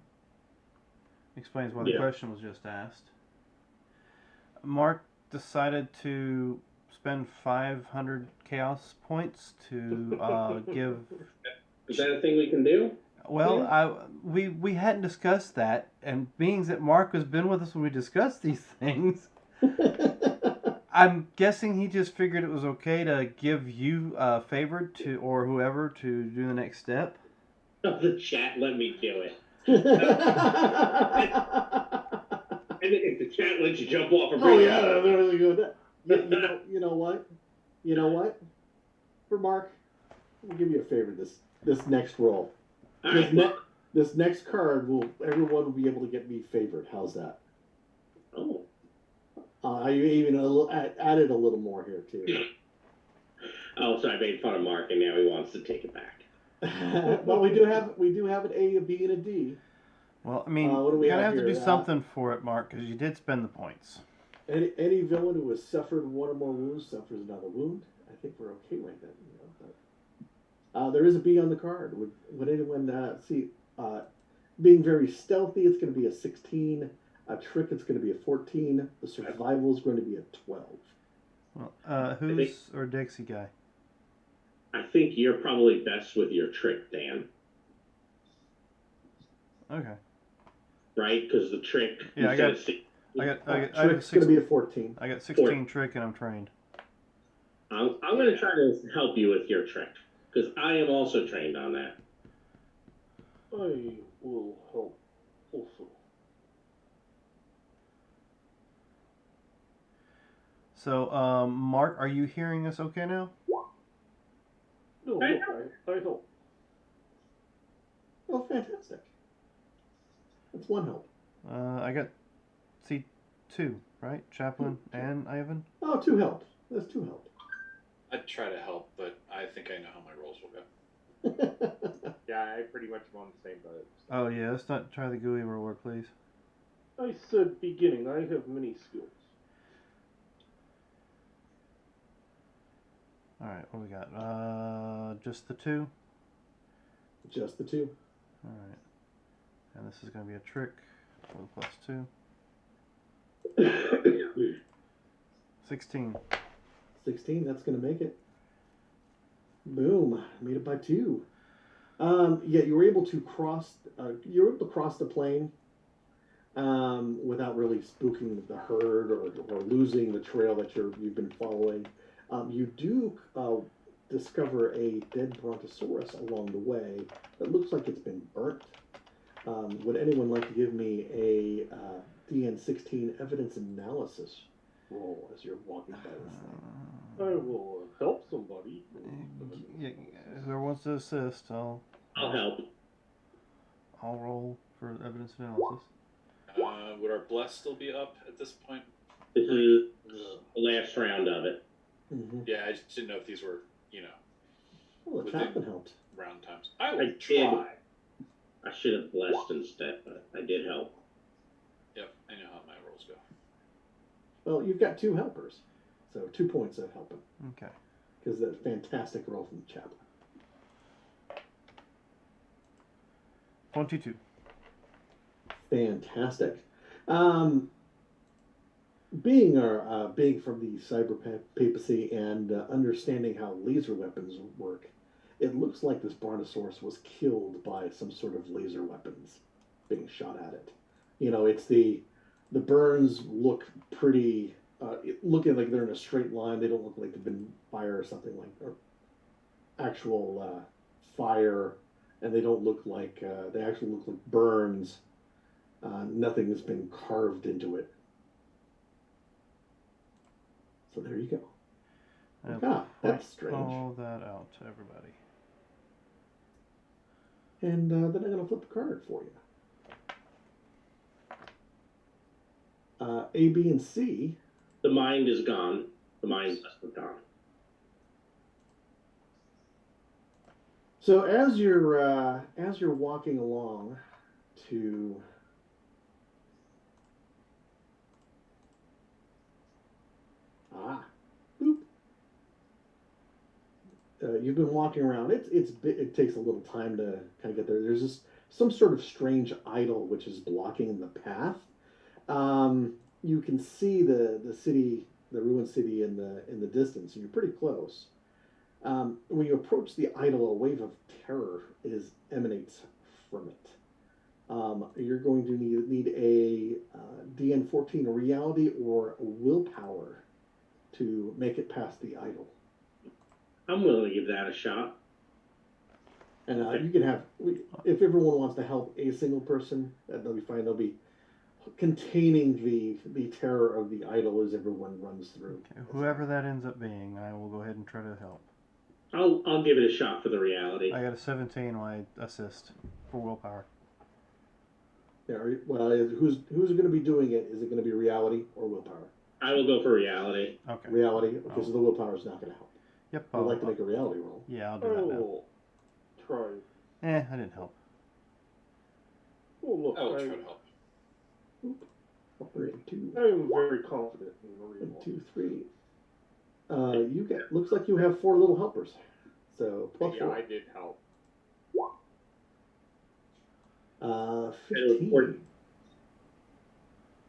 [SPEAKER 4] explains why the
[SPEAKER 3] Yeah.
[SPEAKER 4] question was just asked. Mark decided to spend 500 chaos points to give.
[SPEAKER 3] Is that a thing we can do?
[SPEAKER 4] Well, we hadn't discussed that, and being that Mark has been with us when we discussed these things, I'm guessing he just figured it was okay to give you favored to or whoever to do the next step.
[SPEAKER 3] The chat let me do it. And if the chat lets you jump off a bridge.
[SPEAKER 1] Oh yeah, there you go. You know what? You know what? For Mark, we'll give you a favor. This next roll.
[SPEAKER 3] All right.
[SPEAKER 1] This next card everyone will be able to get me favored. How's that?
[SPEAKER 3] Oh.
[SPEAKER 1] I even added a little more here too.
[SPEAKER 3] Oh, so I made fun of Mark, and now he wants to take it back.
[SPEAKER 1] Well, we do have an A, a B, and a D.
[SPEAKER 4] Well, I mean,
[SPEAKER 1] what do we
[SPEAKER 4] you gotta
[SPEAKER 1] have
[SPEAKER 4] have to
[SPEAKER 1] here?
[SPEAKER 4] do something for it, Mark, because you did spend the points.
[SPEAKER 1] Any villain who has suffered one or more wounds suffers another wound. I think we're okay right then. There is a B on the card. Would anyone see? Being very stealthy, it's going to be a 16. A trick, it's going to be a 14. The survival is going to be a 12.
[SPEAKER 4] Well, who's our Dixie guy?
[SPEAKER 3] I think you're probably best with your trick, Dan.
[SPEAKER 4] Okay.
[SPEAKER 3] Right? Because the trick.
[SPEAKER 4] Yeah, I got
[SPEAKER 1] Trick's going to be a 14.
[SPEAKER 4] I got 16 trick and I'm trained.
[SPEAKER 3] I'm going to try to help you with your trick because I am also trained on that.
[SPEAKER 5] I will help also.
[SPEAKER 4] So, Mark, are you hearing us okay now?
[SPEAKER 5] No,
[SPEAKER 3] I
[SPEAKER 5] I help.
[SPEAKER 1] Oh, fantastic. That's one help.
[SPEAKER 4] I got C2, right? Chaplain and Ivan?
[SPEAKER 1] Oh, 2 help. That's 2 help.
[SPEAKER 6] I'd try to help, but I think I know how my rolls will go.
[SPEAKER 2] Yeah, I pretty much am on the same boat.
[SPEAKER 4] Oh, yeah, let's not try the GUI roller, please.
[SPEAKER 5] I said beginning. I have many skills.
[SPEAKER 4] Alright, what do we got? Just the 2?
[SPEAKER 1] Just the 2.
[SPEAKER 4] Alright. And this is going to be a trick with a +2. 16.
[SPEAKER 1] 16, that's going to make it. Boom, made it by 2. Yeah, you were able to cross. You were able to cross the plane without really spooking the herd or losing the trail that you've been following. You do discover a dead brontosaurus along the way that looks like it's been burnt. Would anyone like to give me a DN16 evidence analysis roll as you're walking by this thing?
[SPEAKER 5] I will help somebody.
[SPEAKER 4] Yeah, whoever wants to assist, I'll
[SPEAKER 3] help.
[SPEAKER 4] I'll roll for evidence analysis.
[SPEAKER 6] Would our bless still be up at this point?
[SPEAKER 3] This is the last round of it.
[SPEAKER 1] Mm-hmm.
[SPEAKER 6] Yeah, I just didn't know if these were,
[SPEAKER 1] Well, the chaplain helped.
[SPEAKER 6] round times. I will
[SPEAKER 3] I
[SPEAKER 6] try.
[SPEAKER 3] I should have blessed instead, but I did help.
[SPEAKER 6] Yep, I know how my rolls go.
[SPEAKER 1] Well, you've got 2 helpers, so 2 points of helping.
[SPEAKER 4] Okay.
[SPEAKER 1] Because that's a fantastic roll from the chaplain.
[SPEAKER 4] 22.
[SPEAKER 1] Fantastic. Being from the cyber papacy and understanding how laser weapons work, it looks like this brontosaurus was killed by some sort of laser weapons being shot at it. It's the burns look pretty, looking like they're in a straight line. They don't look like they've been fire or something or actual fire, and they don't look like, they actually look like burns. Nothing has been carved into it. So there you go. That's strange.
[SPEAKER 4] All that out to everybody.
[SPEAKER 1] And then I'm going to flip a card for you. A, B, and C.
[SPEAKER 3] The mind is gone. The mind must have gone.
[SPEAKER 1] So as you're walking along to boop. You've been walking around. It takes a little time to kind of get there. There's some sort of strange idol which is blocking the path. You can see the city, the ruined city in the distance. You're pretty close. When you approach the idol, a wave of terror emanates from it. You're going to need a DN14 reality or willpower to make it past the idol.
[SPEAKER 3] I'm willing to give that a shot.
[SPEAKER 1] And you can have, if everyone wants to help a single person, that'll be fine. They'll be containing the terror of the idol as everyone runs through.
[SPEAKER 4] Okay, whoever that ends up being, I will go ahead and try to help.
[SPEAKER 3] I'll give it a shot for the reality.
[SPEAKER 4] I got a 17 when I assist for willpower.
[SPEAKER 1] Yeah, well, who's going to be doing it? Is it going to be reality or willpower?
[SPEAKER 3] I will go for reality.
[SPEAKER 4] Okay.
[SPEAKER 1] Reality, because the willpower is not going to help.
[SPEAKER 4] Yep.
[SPEAKER 1] I'd like to make a reality roll.
[SPEAKER 4] Yeah, I'll
[SPEAKER 5] I
[SPEAKER 4] do that now.
[SPEAKER 5] will try.
[SPEAKER 4] I didn't help.
[SPEAKER 5] Oh, look,
[SPEAKER 6] I will try to help.
[SPEAKER 1] Three, two,
[SPEAKER 5] I am very confident in the
[SPEAKER 1] one,
[SPEAKER 5] real.
[SPEAKER 1] 2, 3. You get. Looks like you have 4 little helpers. So plus
[SPEAKER 2] Yeah,
[SPEAKER 1] 4.
[SPEAKER 2] I did help.
[SPEAKER 1] 15.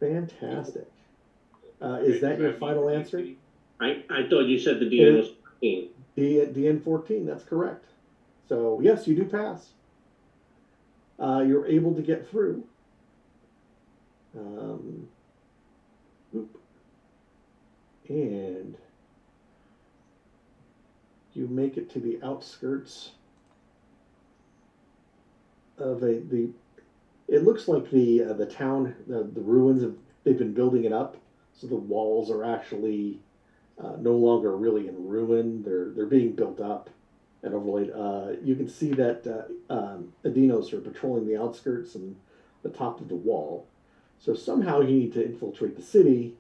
[SPEAKER 1] Fantastic. Is that your final answer?
[SPEAKER 3] I thought you said the DN was 14.
[SPEAKER 1] DN 14. That's correct. So yes, you do pass. You're able to get through. And you make it to the outskirts of the. It looks like the town, the ruins of. They've been building it up, so the walls are actually no longer really in ruin. They're being built up and overlaid. You can see that Adinos are patrolling the outskirts and the top of the wall. So somehow you need to infiltrate the city.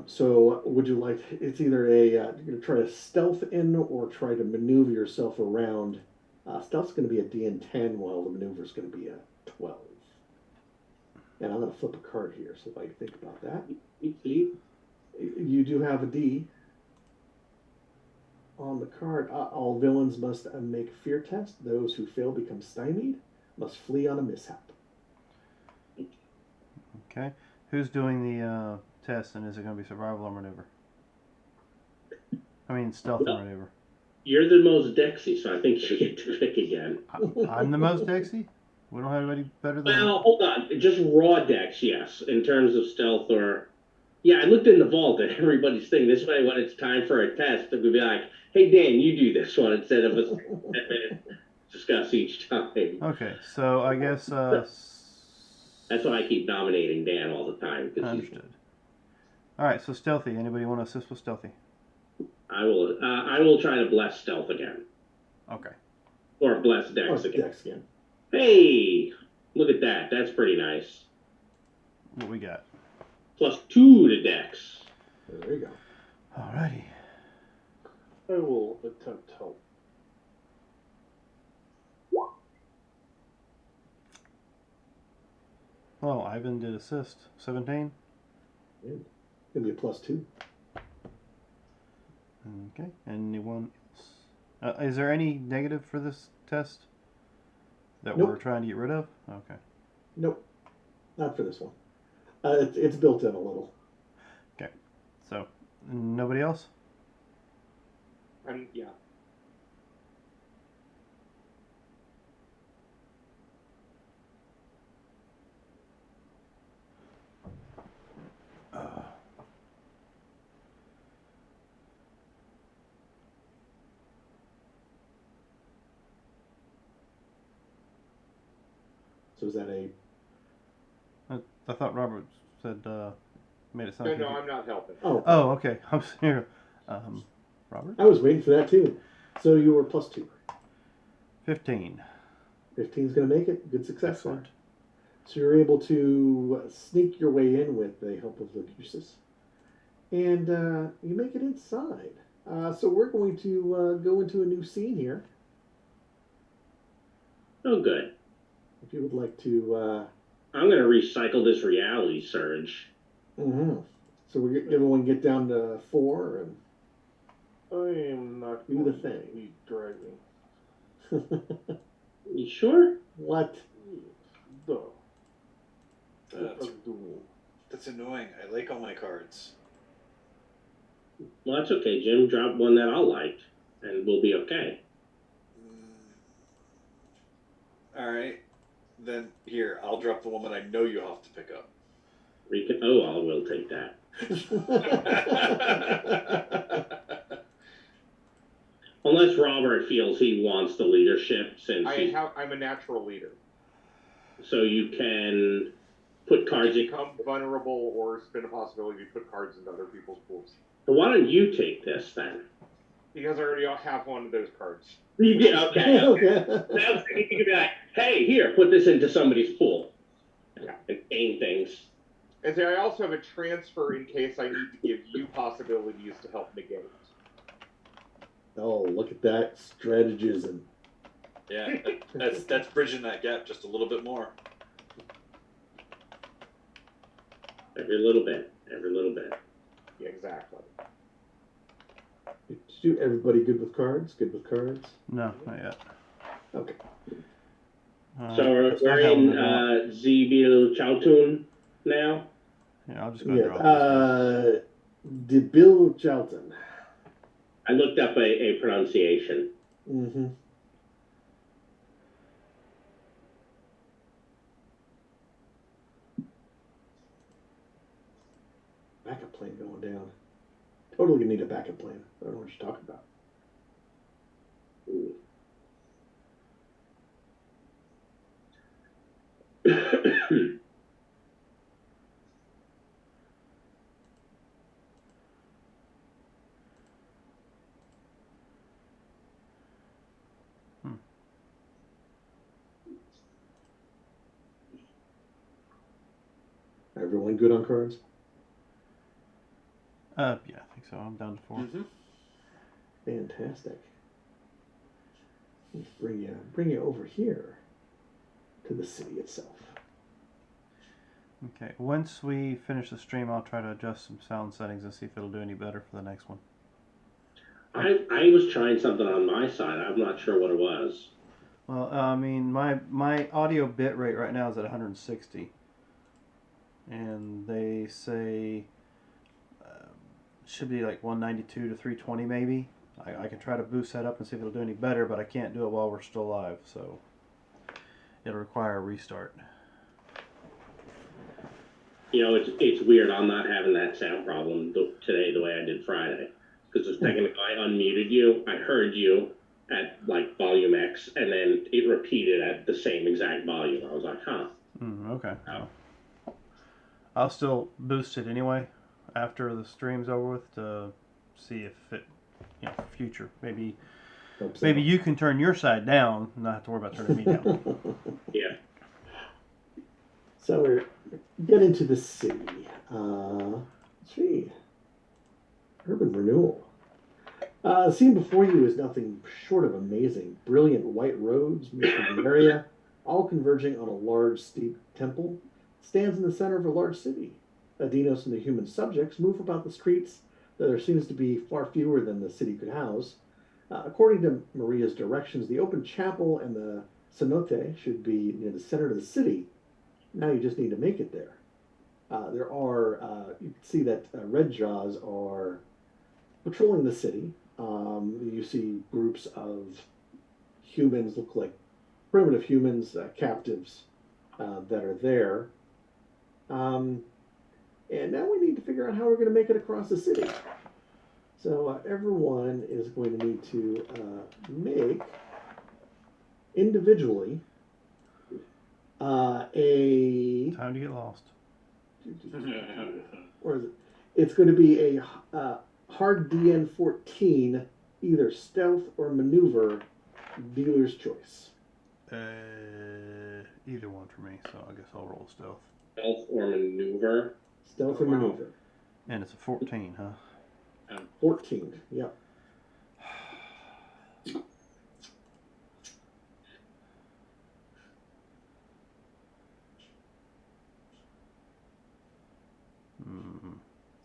[SPEAKER 1] So would you like? It's either you're going to try to stealth in or try to maneuver yourself around. Stealth's going to be a DN 10, while the maneuver is going to be a 12. And I'm going to flip a card here, so if I can think about that. You do have a D on the card. All villains must make fear test. Those who fail become stymied, must flee on a mishap.
[SPEAKER 4] Okay. Who's doing the test, and is it going to be survival or maneuver? I mean, stealth or maneuver.
[SPEAKER 3] You're the most Dexy, so I think you get to pick again.
[SPEAKER 4] I'm the most Dexy? We don't have anybody better than
[SPEAKER 3] Well, hold on. Just raw Dex, yes. In terms of stealth or... Yeah, I looked in the vault at everybody's thing. This way, when it's time for a test, it would be like, hey, Dan, you do this one instead of us 10 minutes discuss each time.
[SPEAKER 4] Okay, so I guess...
[SPEAKER 3] That's why I keep nominating Dan all the time.
[SPEAKER 4] Understood. Alright, so stealthy. Anybody want to assist with stealthy?
[SPEAKER 3] I will try to bless stealth again.
[SPEAKER 4] Okay.
[SPEAKER 3] Or bless Dex again.
[SPEAKER 1] Dex again.
[SPEAKER 3] Hey, look at that. That's pretty nice.
[SPEAKER 4] What we got?
[SPEAKER 3] +2 to Dex.
[SPEAKER 1] There you go.
[SPEAKER 4] Alrighty.
[SPEAKER 5] I will attempt help.
[SPEAKER 4] Well, Ivan did assist. 17.
[SPEAKER 1] It's going to be a +2.
[SPEAKER 4] Okay. Anyone else? Is there any negative for this test that
[SPEAKER 1] Nope.
[SPEAKER 4] we're trying to get rid of? Okay.
[SPEAKER 1] Nope, not for this one. It's built in a little.
[SPEAKER 4] Okay. So, nobody else?
[SPEAKER 2] Yeah.
[SPEAKER 1] So is that a?
[SPEAKER 4] I thought Robert said made it sound.
[SPEAKER 2] No,
[SPEAKER 4] like
[SPEAKER 2] I'm not helping.
[SPEAKER 4] Oh, okay. I'm here. Robert.
[SPEAKER 1] I was waiting for that too. So you were +2.
[SPEAKER 4] 15.
[SPEAKER 1] 15 is going to make it. Good success.
[SPEAKER 4] Excellent.
[SPEAKER 1] There. So you're able to sneak your way in with the help of Locutus. And you make it inside. So we're going to go into a new scene here.
[SPEAKER 3] Oh, good.
[SPEAKER 1] If you would like to...
[SPEAKER 3] I'm going to recycle this reality surge.
[SPEAKER 1] So everyone get down to 4 and...
[SPEAKER 5] I am not
[SPEAKER 1] Do
[SPEAKER 5] going
[SPEAKER 1] the
[SPEAKER 5] to
[SPEAKER 1] thing.
[SPEAKER 5] be driving.
[SPEAKER 3] You sure?
[SPEAKER 1] What?
[SPEAKER 5] Duh.
[SPEAKER 6] That's annoying. I like all my cards.
[SPEAKER 3] Well, that's okay, Jim. Drop one that I'll like, and we'll be okay.
[SPEAKER 6] All right. Then here, I'll drop the woman I know you have to pick up.
[SPEAKER 3] I will take that. Unless Robert feels he wants the leadership, since
[SPEAKER 2] I'm a natural leader.
[SPEAKER 3] so you can put cards in.
[SPEAKER 2] Become vulnerable or spin a possibility to put cards into other people's pools.
[SPEAKER 3] But why don't you take this then?
[SPEAKER 2] Because I already have one of those cards.
[SPEAKER 3] You did, okay.
[SPEAKER 1] Okay.
[SPEAKER 3] Now you could be like, hey, here, put this into somebody's pool.
[SPEAKER 2] Yeah.
[SPEAKER 3] And gain things.
[SPEAKER 2] And so I also have a transfer in case I need to give you possibilities to help negate.
[SPEAKER 1] Oh, look at that strategism.
[SPEAKER 6] Yeah, that's bridging that gap just a little bit more.
[SPEAKER 3] Every little bit. Every little bit.
[SPEAKER 2] Yeah, exactly.
[SPEAKER 1] Everybody good with cards? Good with cards?
[SPEAKER 4] No, not yet.
[SPEAKER 1] Okay.
[SPEAKER 3] So
[SPEAKER 4] that's
[SPEAKER 3] we're
[SPEAKER 4] not how
[SPEAKER 3] in
[SPEAKER 4] we're doing
[SPEAKER 3] Zibil Chautun now.
[SPEAKER 4] it. Yeah, I'll just go
[SPEAKER 1] Yeah.
[SPEAKER 4] draw this.
[SPEAKER 1] Debil Chalton.
[SPEAKER 3] I looked up a pronunciation.
[SPEAKER 1] Mm-hmm. Backup plan going down. Totally gonna need a backup plan. I don't know what you're talking about. Everyone good on cards?
[SPEAKER 4] Yeah, I think so. I'm down to 4.
[SPEAKER 6] Mm-hmm.
[SPEAKER 1] Fantastic. Let's bring you over here to the city itself.
[SPEAKER 4] Okay, once we finish the stream, I'll try to adjust some sound settings and see if it'll do any better for the next one.
[SPEAKER 3] I was trying something on my side. I'm not sure what it was.
[SPEAKER 4] Well, I mean, my audio bit rate right now is at 160. And they say should be like 192 to 320 maybe. I can try to boost that up and see if it'll do any better, but I can't do it while we're still live, so it'll require a restart.
[SPEAKER 3] You know, it's weird. I'm not having that sound problem today the way I did Friday. Because the second I unmuted you, I heard you at like volume X, and then it repeated at the same exact volume. I was like, huh.
[SPEAKER 4] Okay. Well, I'll still boost it anyway after the stream's over with to see if it, future. Maybe you can turn your side down and not have to worry about turning me down.
[SPEAKER 3] Yeah.
[SPEAKER 1] So we're getting to the city. Urban renewal. The scene before you is nothing short of amazing. Brilliant white roads, making the area, all converging on a large, steep temple, stands in the center of a large city. Adinos and the human subjects move about the streets, though there seems to be far fewer than the city could house. According to Maria's directions, the open chapel and the cenote should be near the center of the city. Now you just need to make it there. You can see that Red Jaws are patrolling the city. You see groups of humans, look like primitive humans, captives that are there. And now we need to figure out how we're going to make it across the city. So everyone is going to need to make individually a...
[SPEAKER 4] Time to get lost.
[SPEAKER 1] Or is it? It's going to be a hard DN 14, either stealth or maneuver, dealer's choice.
[SPEAKER 4] Either one for me, so I guess I'll roll stealth.
[SPEAKER 3] Stealth or maneuver.
[SPEAKER 1] Stealth or maneuver.
[SPEAKER 4] And it's a 14, huh?
[SPEAKER 1] 14, yep.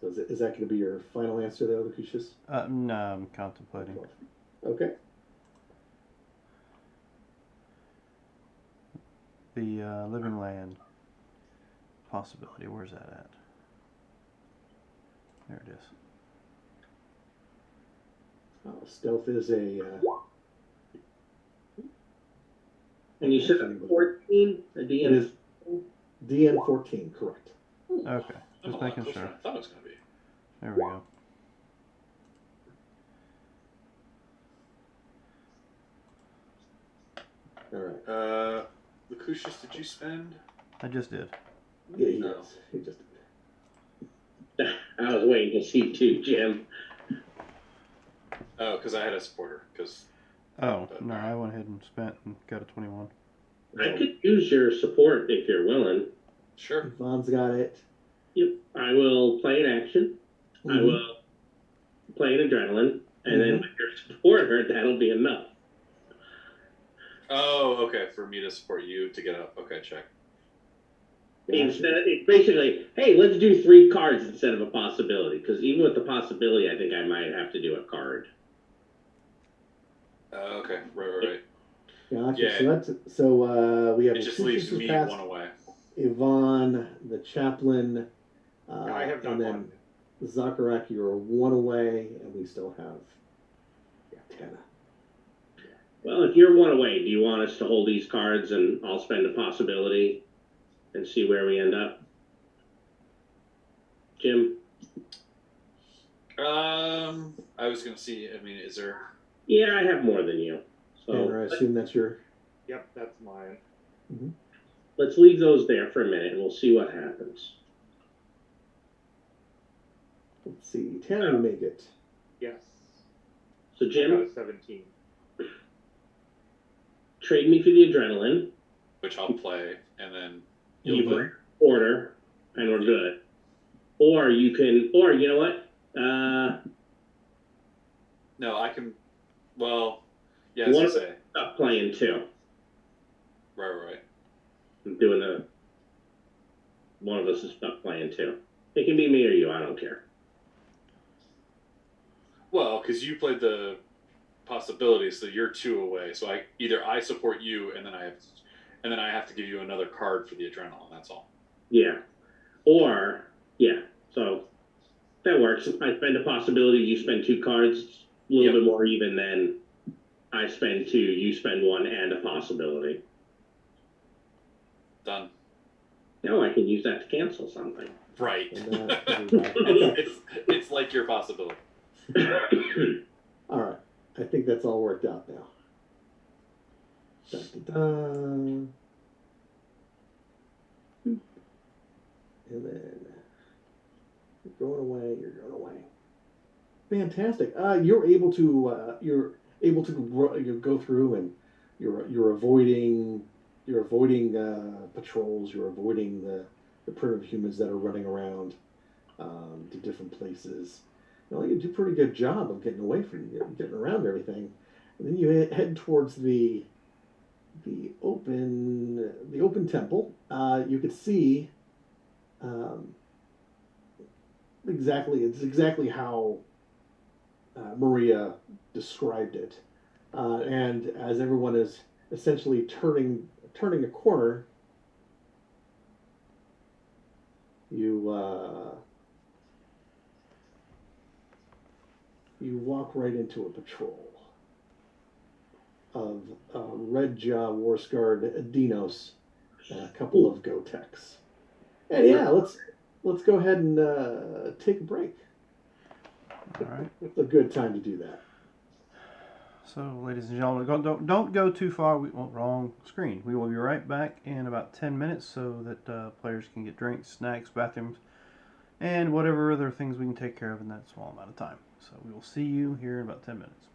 [SPEAKER 1] So is that going to be your final answer, though, Lucutius?
[SPEAKER 4] No, I'm contemplating.
[SPEAKER 1] Okay.
[SPEAKER 4] The living land possibility. Where's that at? There it is.
[SPEAKER 1] Oh, stealth is a...
[SPEAKER 3] And you said 14? A DN?
[SPEAKER 1] It is DN 14, correct.
[SPEAKER 4] Okay, just making sure.
[SPEAKER 6] I thought it was going to be.
[SPEAKER 4] There we go.
[SPEAKER 1] All right.
[SPEAKER 6] Lucucius, did you spend?
[SPEAKER 4] I just did.
[SPEAKER 1] Yeah, he
[SPEAKER 6] No.
[SPEAKER 1] does. He just.
[SPEAKER 3] I was waiting to see too, Jim.
[SPEAKER 6] Oh, because I had a supporter. Because
[SPEAKER 4] Oh, no, I went ahead and spent and got a 21.
[SPEAKER 3] I could use your support if you're willing.
[SPEAKER 6] sure.
[SPEAKER 1] Yvonne's got it.
[SPEAKER 3] Yep. I will play an action. I
[SPEAKER 1] Mhm.
[SPEAKER 3] will play an adrenaline, and then with your supporter, that'll be enough.
[SPEAKER 6] Oh, okay. For me to support you to get up. Okay, check.
[SPEAKER 3] Instead, it's basically, hey, let's do 3 cards instead of a possibility. Because even with the possibility, I think I might have to do a card.
[SPEAKER 6] Okay, right.
[SPEAKER 1] Gotcha.
[SPEAKER 6] Yeah.
[SPEAKER 1] So we have
[SPEAKER 6] It just leaves
[SPEAKER 1] Lucius's
[SPEAKER 6] me
[SPEAKER 1] pass,
[SPEAKER 6] one away.
[SPEAKER 1] Yvonne, the chaplain,
[SPEAKER 2] I have not
[SPEAKER 1] and then Zacharak, you're 1 away, and we still have Tana.
[SPEAKER 3] Well, if you're 1 away, do you want us to hold these cards and I'll spend a possibility and see where we end up? Jim?
[SPEAKER 6] I was gonna see. I mean, is there?
[SPEAKER 3] Yeah, I have more than you.
[SPEAKER 1] Tanner, I
[SPEAKER 3] So
[SPEAKER 1] assume that's your.
[SPEAKER 2] Yep, that's mine.
[SPEAKER 3] let's leave those there for a minute and we'll see what happens.
[SPEAKER 1] Let's see. Tanner, you make it.
[SPEAKER 2] Yes.
[SPEAKER 3] So
[SPEAKER 2] I got
[SPEAKER 3] Jim,
[SPEAKER 2] a 17.
[SPEAKER 3] trade me for the adrenaline.
[SPEAKER 6] Which I'll play, and then
[SPEAKER 3] You
[SPEAKER 6] you'll
[SPEAKER 3] put
[SPEAKER 6] play.
[SPEAKER 3] order, and we're good. Or you can, or you know what?
[SPEAKER 6] No, I can. Well, yeah, as
[SPEAKER 3] One
[SPEAKER 6] I
[SPEAKER 3] of us
[SPEAKER 6] say.
[SPEAKER 3] stop playing too.
[SPEAKER 6] Right.
[SPEAKER 3] I'm doing the. One of us is stuck playing too. It can be me or you. I don't care.
[SPEAKER 6] Well, because you played the possibility, so you're 2 away. So I support you, and then I have to give you another card for the adrenaline. That's all.
[SPEAKER 3] Yeah. Or yeah. So that works. I spend a possibility. You spend 2 cards. A little bit more even than I spend 2. You spend 1 and a possibility.
[SPEAKER 6] Done.
[SPEAKER 3] No, I can use that to cancel something.
[SPEAKER 6] Right.
[SPEAKER 1] Okay.
[SPEAKER 6] It's like your possibility.
[SPEAKER 1] All right. I think that's all worked out now. And then you're going away. Fantastic. You're able to go through and you're avoiding patrols. You're avoiding the primitive humans that are running around to different places. You do a pretty good job of getting away from getting around everything. And then you head towards the open temple. You could see exactly how Maria described it. And as everyone is essentially turning a corner, you walk right into a patrol of Red Jaw War Scarred Dinos and a couple of Gotex. And yeah, let's go ahead and take a break.
[SPEAKER 4] All right.
[SPEAKER 1] It's a good time to do that.
[SPEAKER 4] So, ladies and gentlemen, don't go too far. Wrong screen. We will be right back in about 10 minutes so that players can get drinks, snacks, bathrooms, and whatever other things we can take care of in that small amount of time. So we will see you here in about 10 minutes.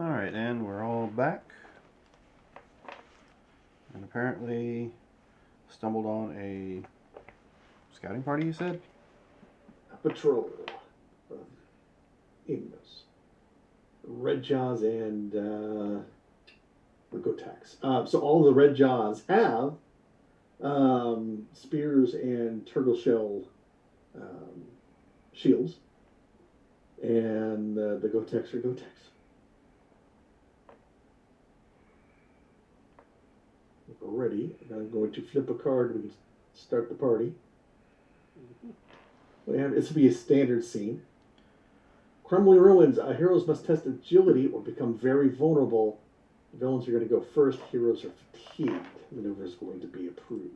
[SPEAKER 4] All right, and we're all back. And apparently stumbled on a scouting party, you said?
[SPEAKER 1] A patrol of Ignos. Red Jaws and the Gotax. So all the Red Jaws have spears and turtle shell shields. And the Gotax are Gotax. We're ready. I'm going to flip a card. We can start the party. This will be a standard scene. Crumbling ruins. Heroes must test agility or become very vulnerable. Villains are going to go first. Heroes are fatigued. Maneuver is going to be approved.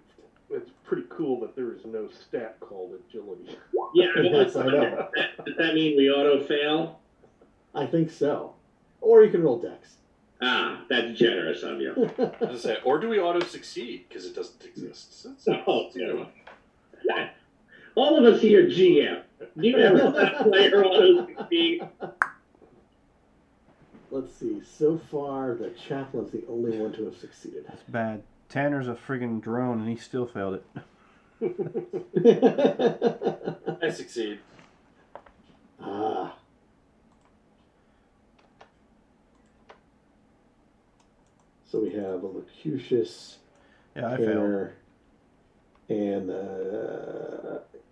[SPEAKER 5] It's pretty cool that there is no stat called agility.
[SPEAKER 3] Yeah,
[SPEAKER 1] Yes, I know.
[SPEAKER 3] Does that mean we auto fail?
[SPEAKER 1] I think so. Or you can roll dex.
[SPEAKER 3] Ah, that's generous of you.
[SPEAKER 6] I was gonna say, or do we auto succeed because it doesn't exist? So it's either one.
[SPEAKER 3] All of us here, GM. Do you ever let a player auto succeed?
[SPEAKER 1] Let's see. So far, the chaplain's the only one to have succeeded.
[SPEAKER 4] That's bad. Tanner's a friggin' drone and he still failed it.
[SPEAKER 6] I succeed.
[SPEAKER 1] Ah. So we have a Locutus,
[SPEAKER 4] Yeah, I failed.
[SPEAKER 1] Tanner, and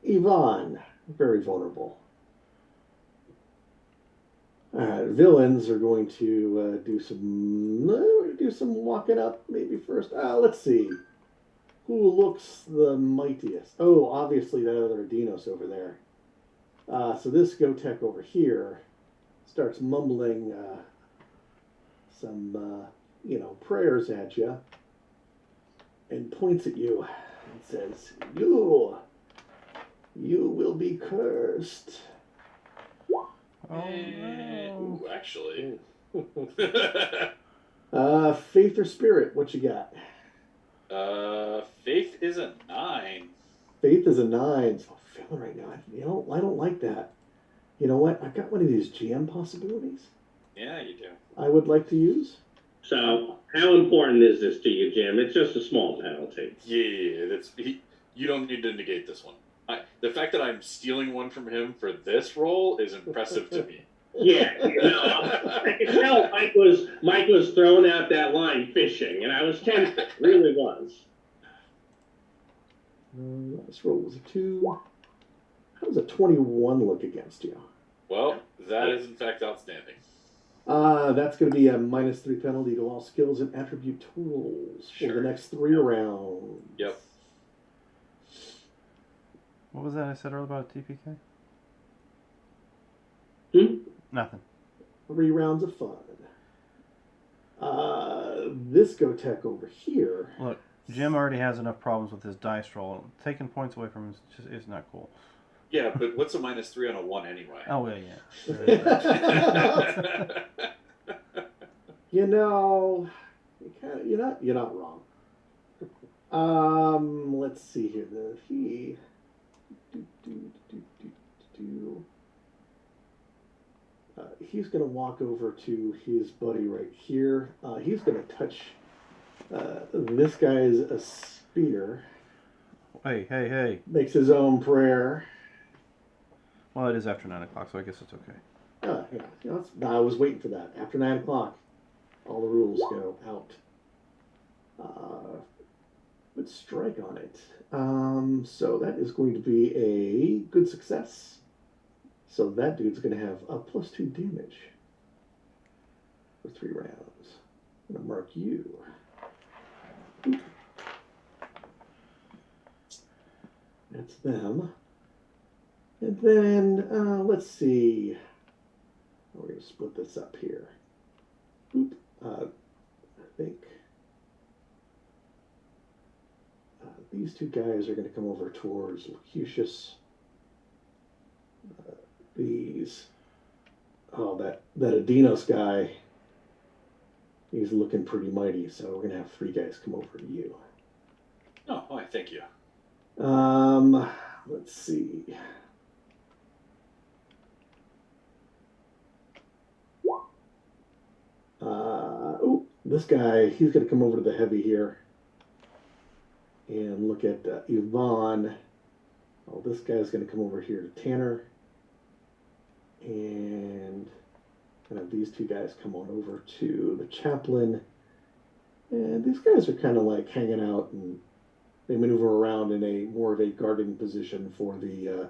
[SPEAKER 1] Yvonne. Very vulnerable. Alright, villains are going to do some walking up maybe first. Let's see. Who looks the mightiest? Oh, obviously that other Adinos over there. So this Gotek over here starts mumbling some, prayers at you and points at you and says, You will be cursed.
[SPEAKER 4] Oh, no.
[SPEAKER 6] Ooh, actually.
[SPEAKER 1] Faith or spirit, what you got?
[SPEAKER 6] Faith is a 9.
[SPEAKER 1] Faith is a 9. So I'm feeling right now. I don't like that. You know what? I've got one of these GM possibilities
[SPEAKER 6] Yeah, you do.
[SPEAKER 1] I would like to use.
[SPEAKER 3] So, how important is this to you, Jim? It's just a small penalty.
[SPEAKER 6] Yeah, you don't need to negate this one. The fact that I'm stealing one from him for this role is impressive to me.
[SPEAKER 3] Yeah, I could tell Mike was throwing out that line fishing, and I was tempted. Really was.
[SPEAKER 1] Last roll was a 2. How does a 21 look against you?
[SPEAKER 6] Well, that is in fact outstanding.
[SPEAKER 1] That's going to be a -3 penalty to all skills and attribute tools for the next 3 rounds.
[SPEAKER 6] Yep.
[SPEAKER 4] What was that I said earlier about TPK? Nothing.
[SPEAKER 1] 3 rounds of fun. This Gotek over here.
[SPEAKER 4] Look, Jim already has enough problems with his dice roll. Taking points away from him is not cool.
[SPEAKER 6] Yeah, but what's a -3 on a 1 anyway?
[SPEAKER 4] Oh, yeah.
[SPEAKER 1] You're not wrong. Let's see here. He's going to walk over to his buddy right here. He's going to touch this guy's a spear.
[SPEAKER 4] Hey.
[SPEAKER 1] Makes his own prayer.
[SPEAKER 4] Well, it is after 9 o'clock, so I guess it's okay.
[SPEAKER 1] I was waiting for that. After 9 o'clock, all the rules go out. Let's strike on it. So that is going to be a good success. So that dude's going to have a +2 damage for 3 rounds. I'm going to mark you. Oop. That's them. And then, let's see. We're going to split this up here. Oop. I think these 2 guys are going to come over towards Locutus. That Adinos guy, he's looking pretty mighty, so we're going to have 3 guys come over to you.
[SPEAKER 6] Oh, why, thank you.
[SPEAKER 1] Let's see. This guy, he's going to come over to the heavy here and look at Yvonne. Oh, this guy's going to come over here to Tanner and have these two guys come on over to the chaplain. And these guys are kind of like hanging out, and they maneuver around in a more of a guarding position for the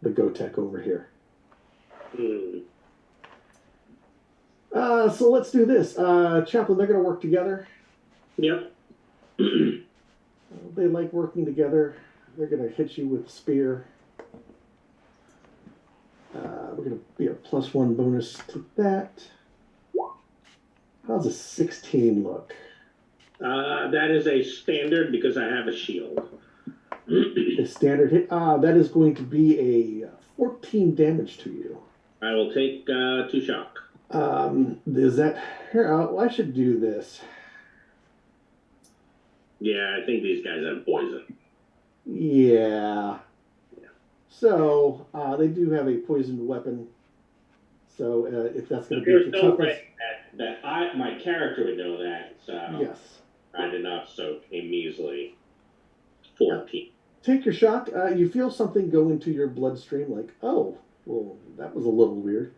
[SPEAKER 1] Gotek over here. So let's do this. Chaplain, they're going to work together.
[SPEAKER 3] Yep.
[SPEAKER 1] They like working together. They're going to hit you with spear. We're going to be a +1 bonus to that. How's a 16 look?
[SPEAKER 3] That is a standard because I have a shield.
[SPEAKER 1] A standard hit. That is going to be a 14 damage to you.
[SPEAKER 3] I will take 2 shock.
[SPEAKER 1] Is that here? Well, I should do this.
[SPEAKER 3] Yeah, I think these guys have poison.
[SPEAKER 1] Yeah. So they do have a poisoned weapon. So if that's going to be
[SPEAKER 3] There's
[SPEAKER 1] the
[SPEAKER 3] no
[SPEAKER 1] toughness,
[SPEAKER 3] way that my character would know that. So
[SPEAKER 1] yes.
[SPEAKER 3] I did not, so a measly 14.
[SPEAKER 1] Take your shock. You feel something go into your bloodstream, like, oh, well, that was a little weird.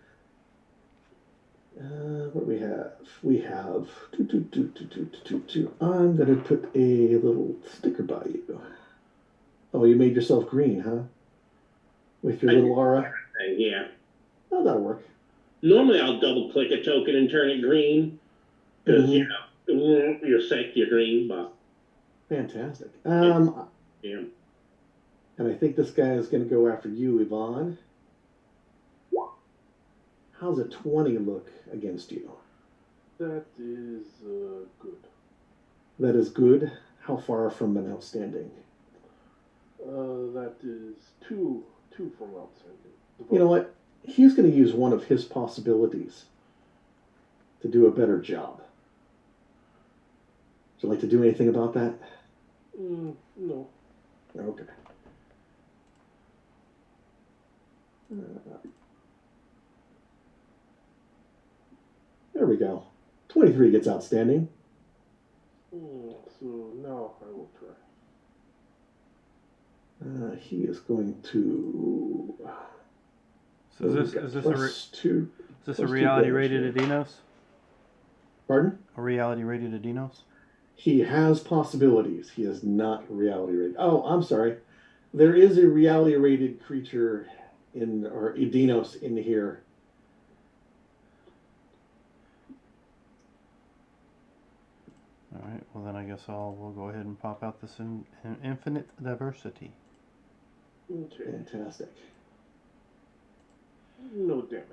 [SPEAKER 1] What do we have? We have I'm gonna put a little sticker by you. Oh, you made yourself green, huh? With your little aura?
[SPEAKER 3] Yeah.
[SPEAKER 1] Oh, that'll work.
[SPEAKER 3] Normally I'll double click a token and turn it green. Because, you know, you're sick, you're green, but.
[SPEAKER 1] Fantastic.
[SPEAKER 3] Yeah.
[SPEAKER 1] And I think this guy is gonna go after you, Yvonne. How's a 20 look against you?
[SPEAKER 5] That is good.
[SPEAKER 1] That is good. How far from an outstanding?
[SPEAKER 5] That is two from outstanding.
[SPEAKER 1] You know what? He's going to use one of his possibilities to do a better job. Would you like to do anything about that?
[SPEAKER 5] No.
[SPEAKER 1] Okay. There we go. 23 gets outstanding.
[SPEAKER 5] So now I will try.
[SPEAKER 1] He is going to.
[SPEAKER 4] So is this a reality rated Adinos?
[SPEAKER 1] Pardon?
[SPEAKER 4] A reality rated Adinos?
[SPEAKER 1] He has possibilities. He is not reality rated. Oh, I'm sorry. There is a reality rated creature or Adinos in here.
[SPEAKER 4] All right. Well, then I guess we'll go ahead and pop out this infinite diversity.
[SPEAKER 5] Okay.
[SPEAKER 1] Fantastic.
[SPEAKER 5] No damage.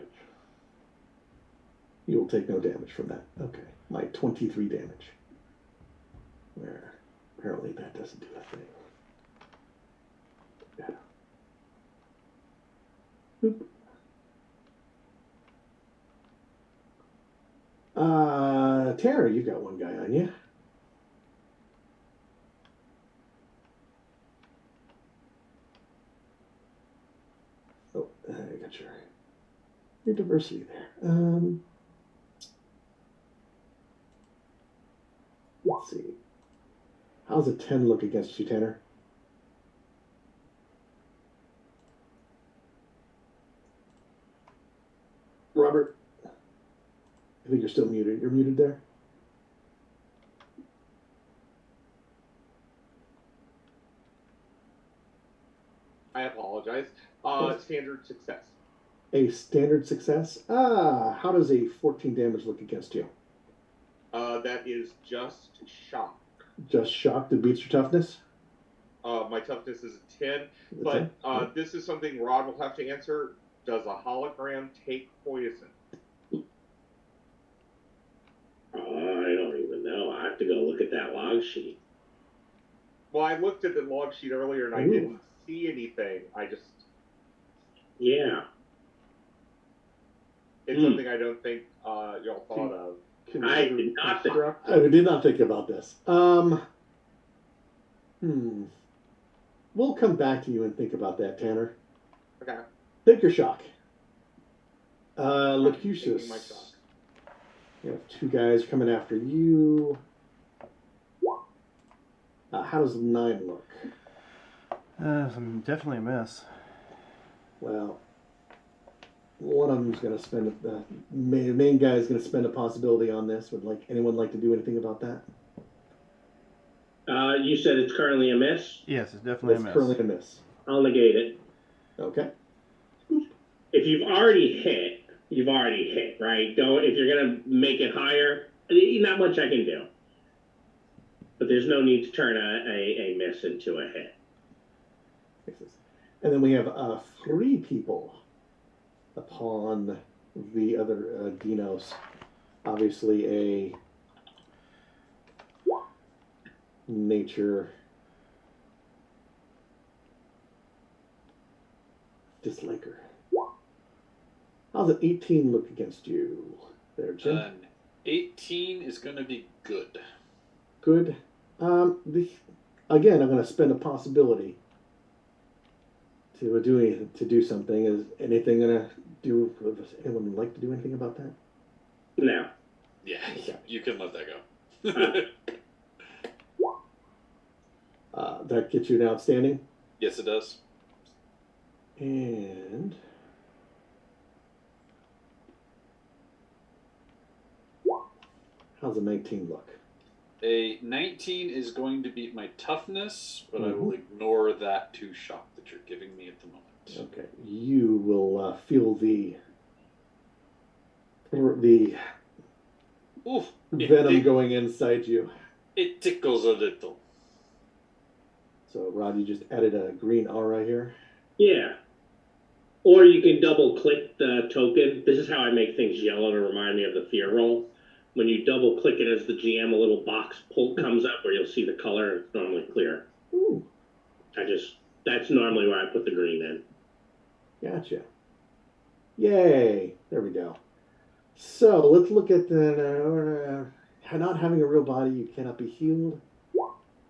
[SPEAKER 1] You will take no damage from that. Okay. My 23 damage. Where apparently that doesn't do a thing. Yeah. Oop. Tara, you got one guy on you. Oh, I got your diversity there. Let's see. How's a 10 look against you, Tanner? Robert, I think you're still muted. You're muted there?
[SPEAKER 2] I apologize. Standard success.
[SPEAKER 1] A standard success? How does a 14 damage look against you?
[SPEAKER 2] That is just shock.
[SPEAKER 1] Just shock that beats your toughness?
[SPEAKER 2] My toughness is a 10, but this is something Rod will have to answer. Does a hologram take poison?
[SPEAKER 3] I don't even know. I have to go look at that log sheet.
[SPEAKER 2] Well, I looked at the log sheet earlier and I didn't see anything.
[SPEAKER 3] Yeah.
[SPEAKER 1] Hmm.
[SPEAKER 2] It's something I don't think y'all thought of.
[SPEAKER 3] I did not think.
[SPEAKER 1] I did not think about this. We'll come back to you and think about that, Tanner.
[SPEAKER 2] Okay.
[SPEAKER 1] Take your shock.
[SPEAKER 2] Taking my
[SPEAKER 1] Locutus.
[SPEAKER 2] shock.
[SPEAKER 1] You have 2 guys coming after you. How does 9 look?
[SPEAKER 4] Definitely a miss.
[SPEAKER 1] Well, one of them's going to spend the main guy is going to spend a possibility on this. Would anyone like to do anything about that?
[SPEAKER 3] You said it's currently a miss?
[SPEAKER 4] Yes, it's definitely a
[SPEAKER 1] It's
[SPEAKER 4] miss.
[SPEAKER 1] currently a miss.
[SPEAKER 3] I'll negate it.
[SPEAKER 1] Okay.
[SPEAKER 3] If you've already hit, right? If you're gonna make it higher, not much I can do. But there's no need to turn a miss into a hit.
[SPEAKER 1] And then we have 3 people upon the other dinos. Obviously a nature disliker. How's an 18 look against you there, Jim?
[SPEAKER 6] 18 is going to be good.
[SPEAKER 1] Good. Again, I'm going to spend a possibility to do something. Is anything going to do? Does anyone like to do anything about that?
[SPEAKER 3] No.
[SPEAKER 6] Yeah, you can let that go.
[SPEAKER 1] That gets you an outstanding.
[SPEAKER 6] Yes, it does.
[SPEAKER 1] And how's a 19 look?
[SPEAKER 6] A 19 is going to beat my toughness, but I will ignore that 2 shock that you're giving me at the moment.
[SPEAKER 1] Okay, you will feel the
[SPEAKER 6] Oof,
[SPEAKER 1] venom going inside you.
[SPEAKER 6] It tickles a little.
[SPEAKER 1] So, Rod, you just added a green aura here.
[SPEAKER 3] Yeah. Or you can double click the token. This is how I make things yellow to remind me of the fear roll. When you double click it as the GM, a little box comes up where you'll see the color. It's normally clear.
[SPEAKER 1] Ooh.
[SPEAKER 3] That's normally where I put the green in.
[SPEAKER 1] Gotcha. Yay. There we go. So, let's look at the not having a real body, you cannot be healed.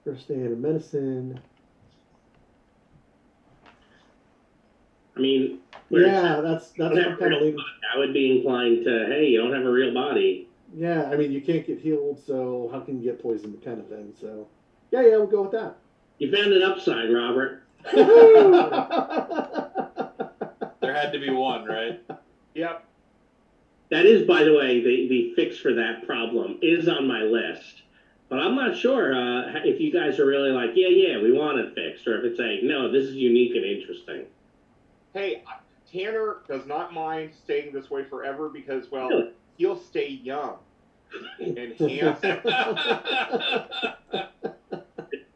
[SPEAKER 1] First aid and medicine.
[SPEAKER 3] I mean,
[SPEAKER 1] that's what I'm kind of leaning.
[SPEAKER 3] I would be inclined to, hey, you don't have a real body.
[SPEAKER 1] Yeah, I mean, you can't get healed, so how can you get poisoned, kind of thing. So, yeah, we'll go with that.
[SPEAKER 3] You found an upside, Robert.
[SPEAKER 6] There had to be one, right?
[SPEAKER 2] Yep.
[SPEAKER 3] That is, by the way, the fix for that problem is on my list. But I'm not sure if you guys are really like, yeah, we want it fixed, or if it's like, no, this is unique and interesting.
[SPEAKER 2] Hey, Tanner does not mind staying this way forever because, well,
[SPEAKER 3] Really?
[SPEAKER 2] he'll stay young and handsome.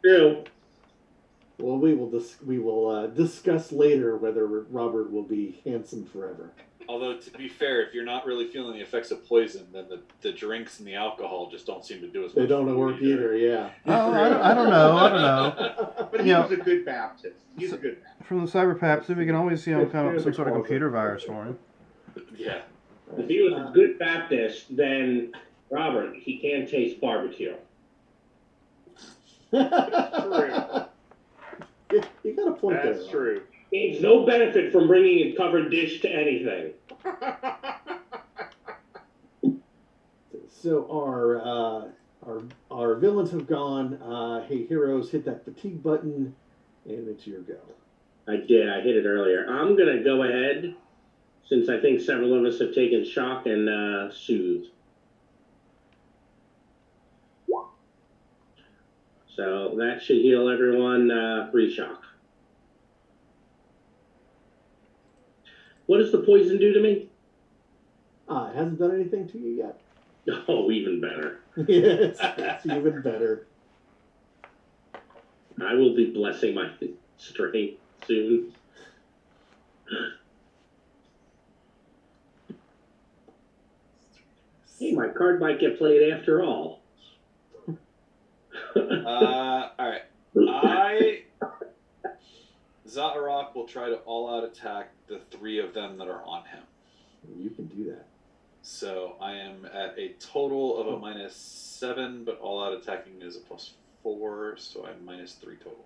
[SPEAKER 3] True.
[SPEAKER 1] Well, we will discuss later whether Robert will be handsome forever.
[SPEAKER 6] Although, to be fair, if you're not really feeling the effects of poison, then the drinks and the alcohol just don't seem to do as much.
[SPEAKER 1] They don't work either, yeah.
[SPEAKER 4] Oh, I don't know.
[SPEAKER 2] But he was a good Baptist. He's a good Baptist.
[SPEAKER 4] From the Cyberpaps, we can always see him come up with some sort of computer virus for him.
[SPEAKER 6] Yeah.
[SPEAKER 3] If he was a good Baptist, then, Robert, he can't taste barbecue.
[SPEAKER 2] True.
[SPEAKER 1] You got a point there.
[SPEAKER 2] That's true.
[SPEAKER 3] He needs no benefit from bringing a covered dish to anything.
[SPEAKER 1] So our villains have gone. Hey, heroes, hit that fatigue button, and it's your go.
[SPEAKER 3] I did. I hit it earlier. I'm going to go ahead, since I think several of us have taken shock, and soothe. So that should heal everyone 3 shock. What does the poison do to me?
[SPEAKER 1] It hasn't done anything to you yet.
[SPEAKER 3] Oh, even better.
[SPEAKER 1] Yes, it's even better.
[SPEAKER 3] I will be blessing my strength soon. Hey, my card might get played after all.
[SPEAKER 6] All right. Zaharak will try to all-out attack the 3 of them that are on him.
[SPEAKER 1] You can do that.
[SPEAKER 6] So I am at a total of a -7, but all-out attacking is a +4, so I'm -3 total.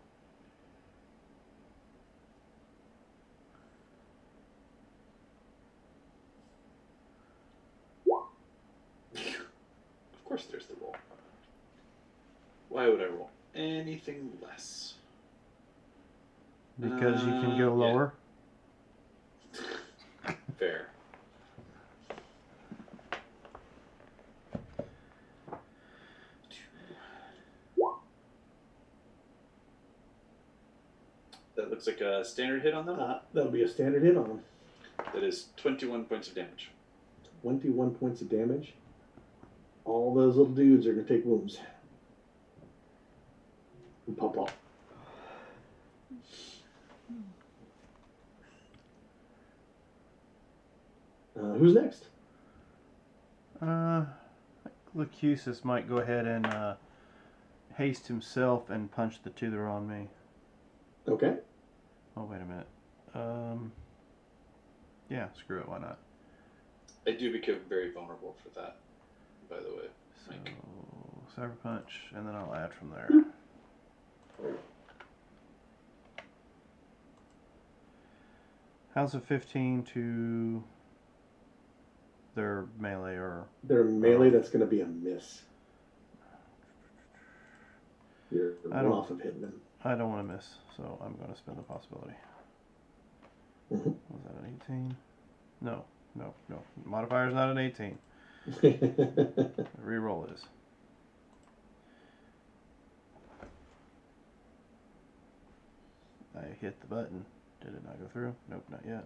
[SPEAKER 6] course, there's the roll. Why would I roll anything less?
[SPEAKER 4] Because you can go lower.
[SPEAKER 6] Yeah. Fair. That looks like a standard hit on them.
[SPEAKER 1] That'll be a standard hit on them.
[SPEAKER 6] That is 21 points of damage.
[SPEAKER 1] 21 points of damage. All those little dudes are going to take wounds. And pop off. Who's next?
[SPEAKER 4] Lucusus might go ahead and haste himself and punch the two that are on me.
[SPEAKER 1] Okay.
[SPEAKER 4] Oh, wait a minute. Yeah, screw it, why not?
[SPEAKER 6] I do become very vulnerable for that, by the way.
[SPEAKER 4] So, Cyber Punch, and then I'll add from there. How's a 15 to their melee or...
[SPEAKER 1] Their melee, that's going to be a miss. You're one off of hitting them.
[SPEAKER 4] I don't want to miss, so I'm going to spend the possibility.
[SPEAKER 1] Mm-hmm.
[SPEAKER 4] Was that an 18? No. Modifier's not an 18. Reroll is. I hit the button. Did it not go through? Nope, not yet.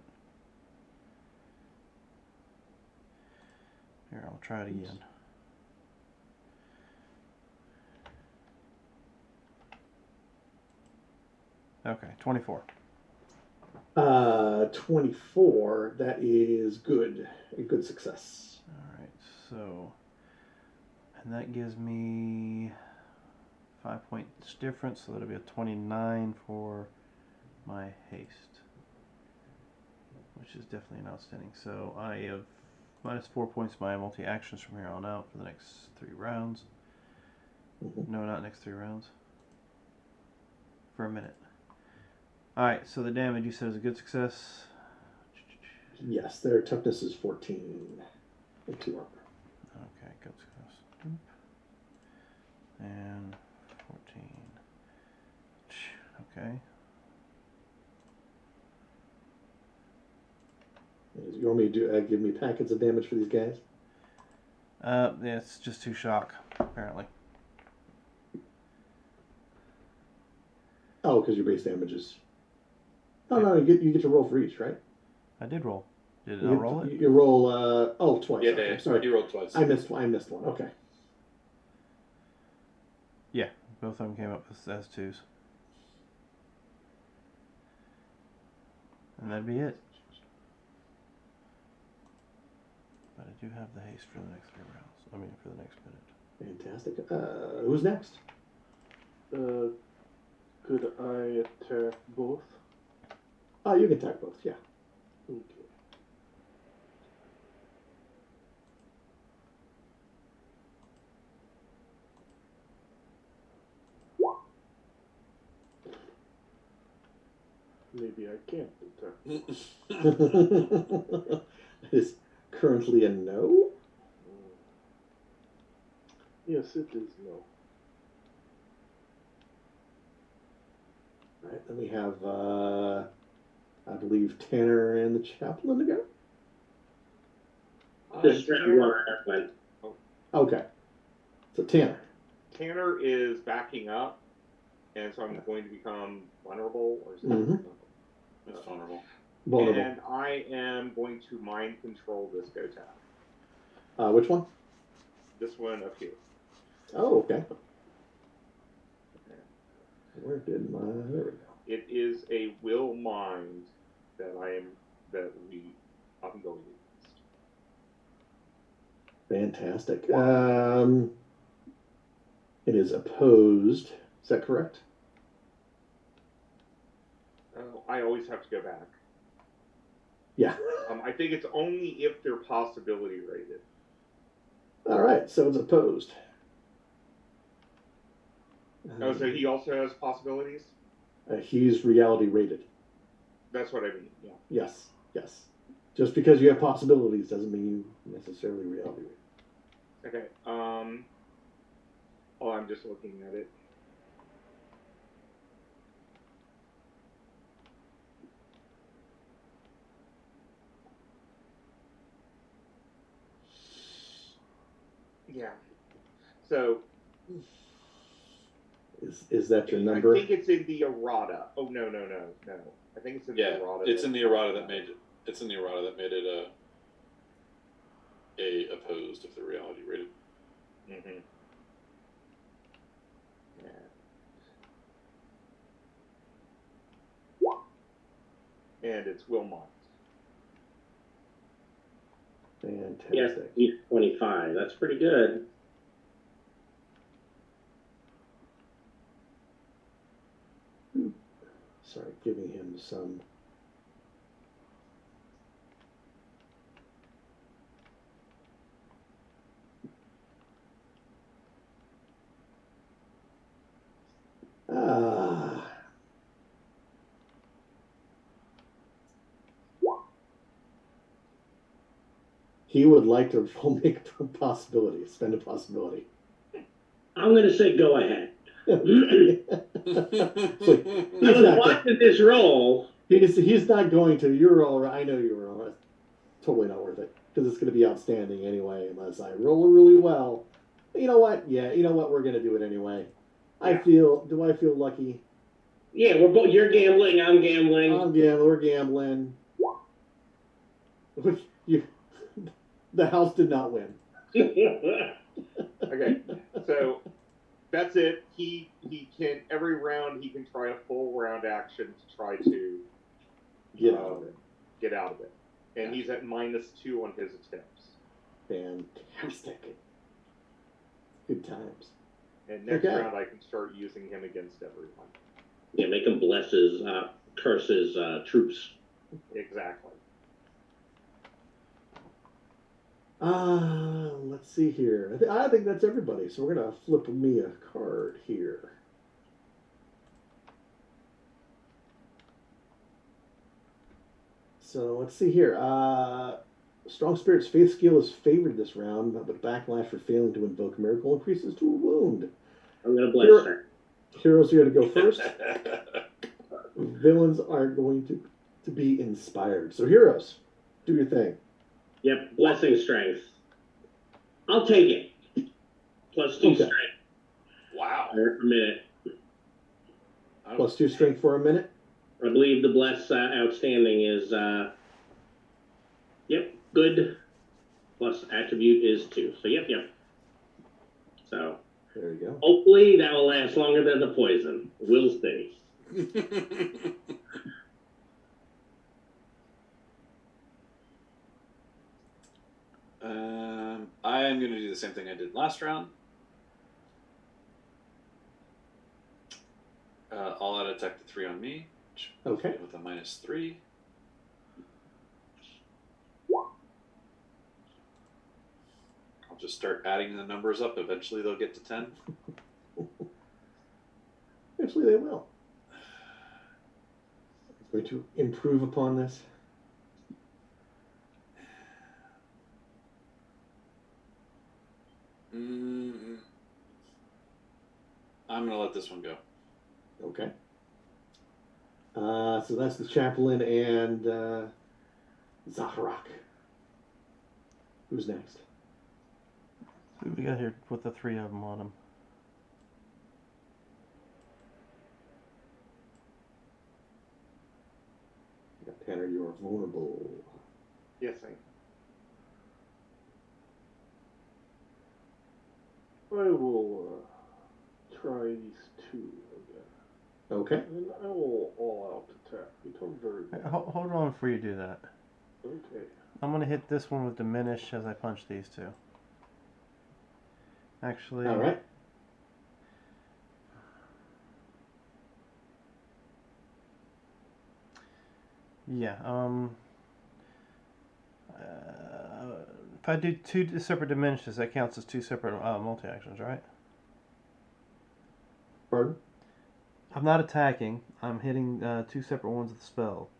[SPEAKER 4] Here, I'll try it again. Okay, 24.
[SPEAKER 1] 24. That is good. A good success.
[SPEAKER 4] Alright, so... And that gives me 5 points difference, so that'll be a 29 for my haste. Which is definitely an outstanding. So I have minus 4 points my multi-actions from here on out for the next 3 rounds.
[SPEAKER 1] Mm-hmm.
[SPEAKER 4] No, not next 3 rounds. For a minute. Alright, so the damage you said is a good success.
[SPEAKER 1] Yes, their toughness is 14. And 2 armor.
[SPEAKER 4] Okay, good success. And 14. Okay.
[SPEAKER 1] You want me to give me packets of damage for these guys?
[SPEAKER 4] Yeah, it's just 2 shock, apparently.
[SPEAKER 1] Oh, because your base damage is... Oh, no, you get to roll for each, right?
[SPEAKER 4] I did roll. Did it not roll it?
[SPEAKER 1] You roll, twice.
[SPEAKER 6] Yeah,
[SPEAKER 1] okay,
[SPEAKER 6] Dave,
[SPEAKER 1] sorry.
[SPEAKER 6] you rolled twice.
[SPEAKER 1] I missed one, okay.
[SPEAKER 4] Yeah, both of them came up as 2s. And that'd be it. But I do have the haste for the next 3 rounds. I mean, for the next minute.
[SPEAKER 1] Fantastic. Who's next?
[SPEAKER 5] Could I attack both?
[SPEAKER 1] Oh, you can attack both, yeah.
[SPEAKER 5] Okay. Maybe I can't attack.
[SPEAKER 1] Is currently a no?
[SPEAKER 5] Yes, it is no.
[SPEAKER 1] All right, then we have, I believe, Tanner and the chaplain to go.
[SPEAKER 3] This round one, went.
[SPEAKER 1] Okay. So Tanner.
[SPEAKER 2] Tanner is backing up, and so I'm going to become vulnerable, or something.
[SPEAKER 1] Mm-hmm.
[SPEAKER 6] It's vulnerable.
[SPEAKER 1] Vulnerable.
[SPEAKER 2] And I am going to mind control this Gotak.
[SPEAKER 1] Which one?
[SPEAKER 2] This one up here.
[SPEAKER 1] Oh, okay. Where did my... There we go.
[SPEAKER 2] It is a will mind that I'm going against.
[SPEAKER 1] Fantastic. It is opposed. Is that correct?
[SPEAKER 2] I always have to go back.
[SPEAKER 1] Yeah.
[SPEAKER 2] I think it's only if they're possibility rated.
[SPEAKER 1] All right, so it's opposed.
[SPEAKER 2] Oh, so he also has possibilities?
[SPEAKER 1] He's reality rated.
[SPEAKER 2] That's what I mean, yeah.
[SPEAKER 1] Yes, yes. Just because you have possibilities doesn't mean you necessarily reality rated.
[SPEAKER 2] Okay, Oh, I'm just looking at it. Yeah. So
[SPEAKER 1] Is that your number?
[SPEAKER 2] I think it's in the errata. Oh no. I think it's in the errata.
[SPEAKER 6] It's in the errata that made it. It's in the errata that made it a opposed of the reality rated.
[SPEAKER 2] Mm-hmm. Yeah. And it's Wilmot.
[SPEAKER 1] Fantastic.
[SPEAKER 3] Yes, he's 25. That's pretty good.
[SPEAKER 1] Sorry, giving him some. Ah. He would like to make a possibility, spend a possibility.
[SPEAKER 3] I'm going to say go ahead.
[SPEAKER 1] So
[SPEAKER 3] I was watching this roll.
[SPEAKER 1] he's not going to. You're all right. I know you're all right. Totally not worth it because it's going to be outstanding anyway unless I roll really well. But you know what? Yeah, you know what? We're going to do it anyway.
[SPEAKER 2] Yeah.
[SPEAKER 1] Do I feel lucky?
[SPEAKER 3] Yeah, we're both. You're gambling. I'm gambling.
[SPEAKER 1] We're gambling. The house did not win.
[SPEAKER 2] Okay, so that's it. He can every round he can try a full round action to try to
[SPEAKER 1] Get out of it.
[SPEAKER 2] Get out of it, and he's at -2 on his attempts.
[SPEAKER 1] Fantastic. Good times.
[SPEAKER 2] And next round I can start using him against everyone.
[SPEAKER 3] Yeah, make him bless his curse his troops.
[SPEAKER 2] Exactly.
[SPEAKER 1] Let's see here. I think that's everybody. So we're gonna flip me a card here. So let's see here. Strong Spirit's Faith skill is favored this round, but backlash for failing to invoke miracle increases to a wound.
[SPEAKER 3] I'm gonna bless her.
[SPEAKER 1] Heroes are going to go first. Villains are going to be inspired. So heroes, do your thing.
[SPEAKER 3] Yep, blessing strength. I'll take it. +2 strength.
[SPEAKER 6] Wow.
[SPEAKER 3] For a minute.
[SPEAKER 1] +2 strength for a minute.
[SPEAKER 3] I believe the bless outstanding is yep, good. Plus attribute is 2. So yep. So
[SPEAKER 1] there you go.
[SPEAKER 3] Hopefully that will last longer than the poison. We'll see.
[SPEAKER 6] I am going to do the same thing I did last round. All out attack the 3 on me.
[SPEAKER 1] Okay.
[SPEAKER 6] With a -3. I'll just start adding the numbers up. Eventually they'll get to 10.
[SPEAKER 1] Eventually they will. I'm going to improve upon this.
[SPEAKER 6] I'm going to let this one go.
[SPEAKER 1] Okay. So that's the chaplain and Zaharak. Who's next?
[SPEAKER 4] Who we got here with the 3 of them on them?
[SPEAKER 1] Tanner, you are vulnerable.
[SPEAKER 2] Yes, I am.
[SPEAKER 5] I will try these 2 again.
[SPEAKER 1] Okay.
[SPEAKER 5] And I will all-out attack. Become very good.
[SPEAKER 4] Hold on before you do that.
[SPEAKER 5] Okay.
[SPEAKER 4] I'm going to hit this one with diminish as I punch these 2. Actually...
[SPEAKER 1] All right.
[SPEAKER 4] Yeah, if I do 2 separate diminishes, that counts as 2 separate multi-actions, right?
[SPEAKER 1] Pardon?
[SPEAKER 4] I'm not attacking. I'm hitting 2 separate ones with the spell.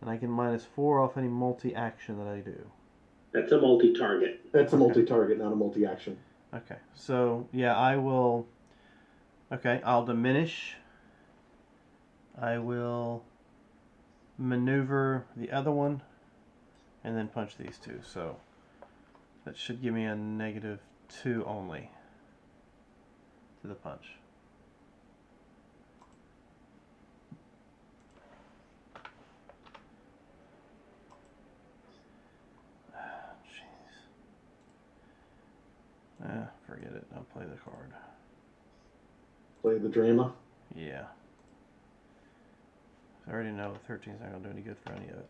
[SPEAKER 4] And I can -4 off any multi-action that I do.
[SPEAKER 3] That's a multi-target.
[SPEAKER 1] That's a multi-target, not a multi-action.
[SPEAKER 4] Okay, so yeah, I will. Okay, I'll diminish. I will maneuver the other one, and then punch these two. So that should give me a -2 only to the punch. Jeez. Forget it. I'll play the card.
[SPEAKER 1] Play the drama.
[SPEAKER 4] Yeah. I already know 13's not going to do any good for any of it.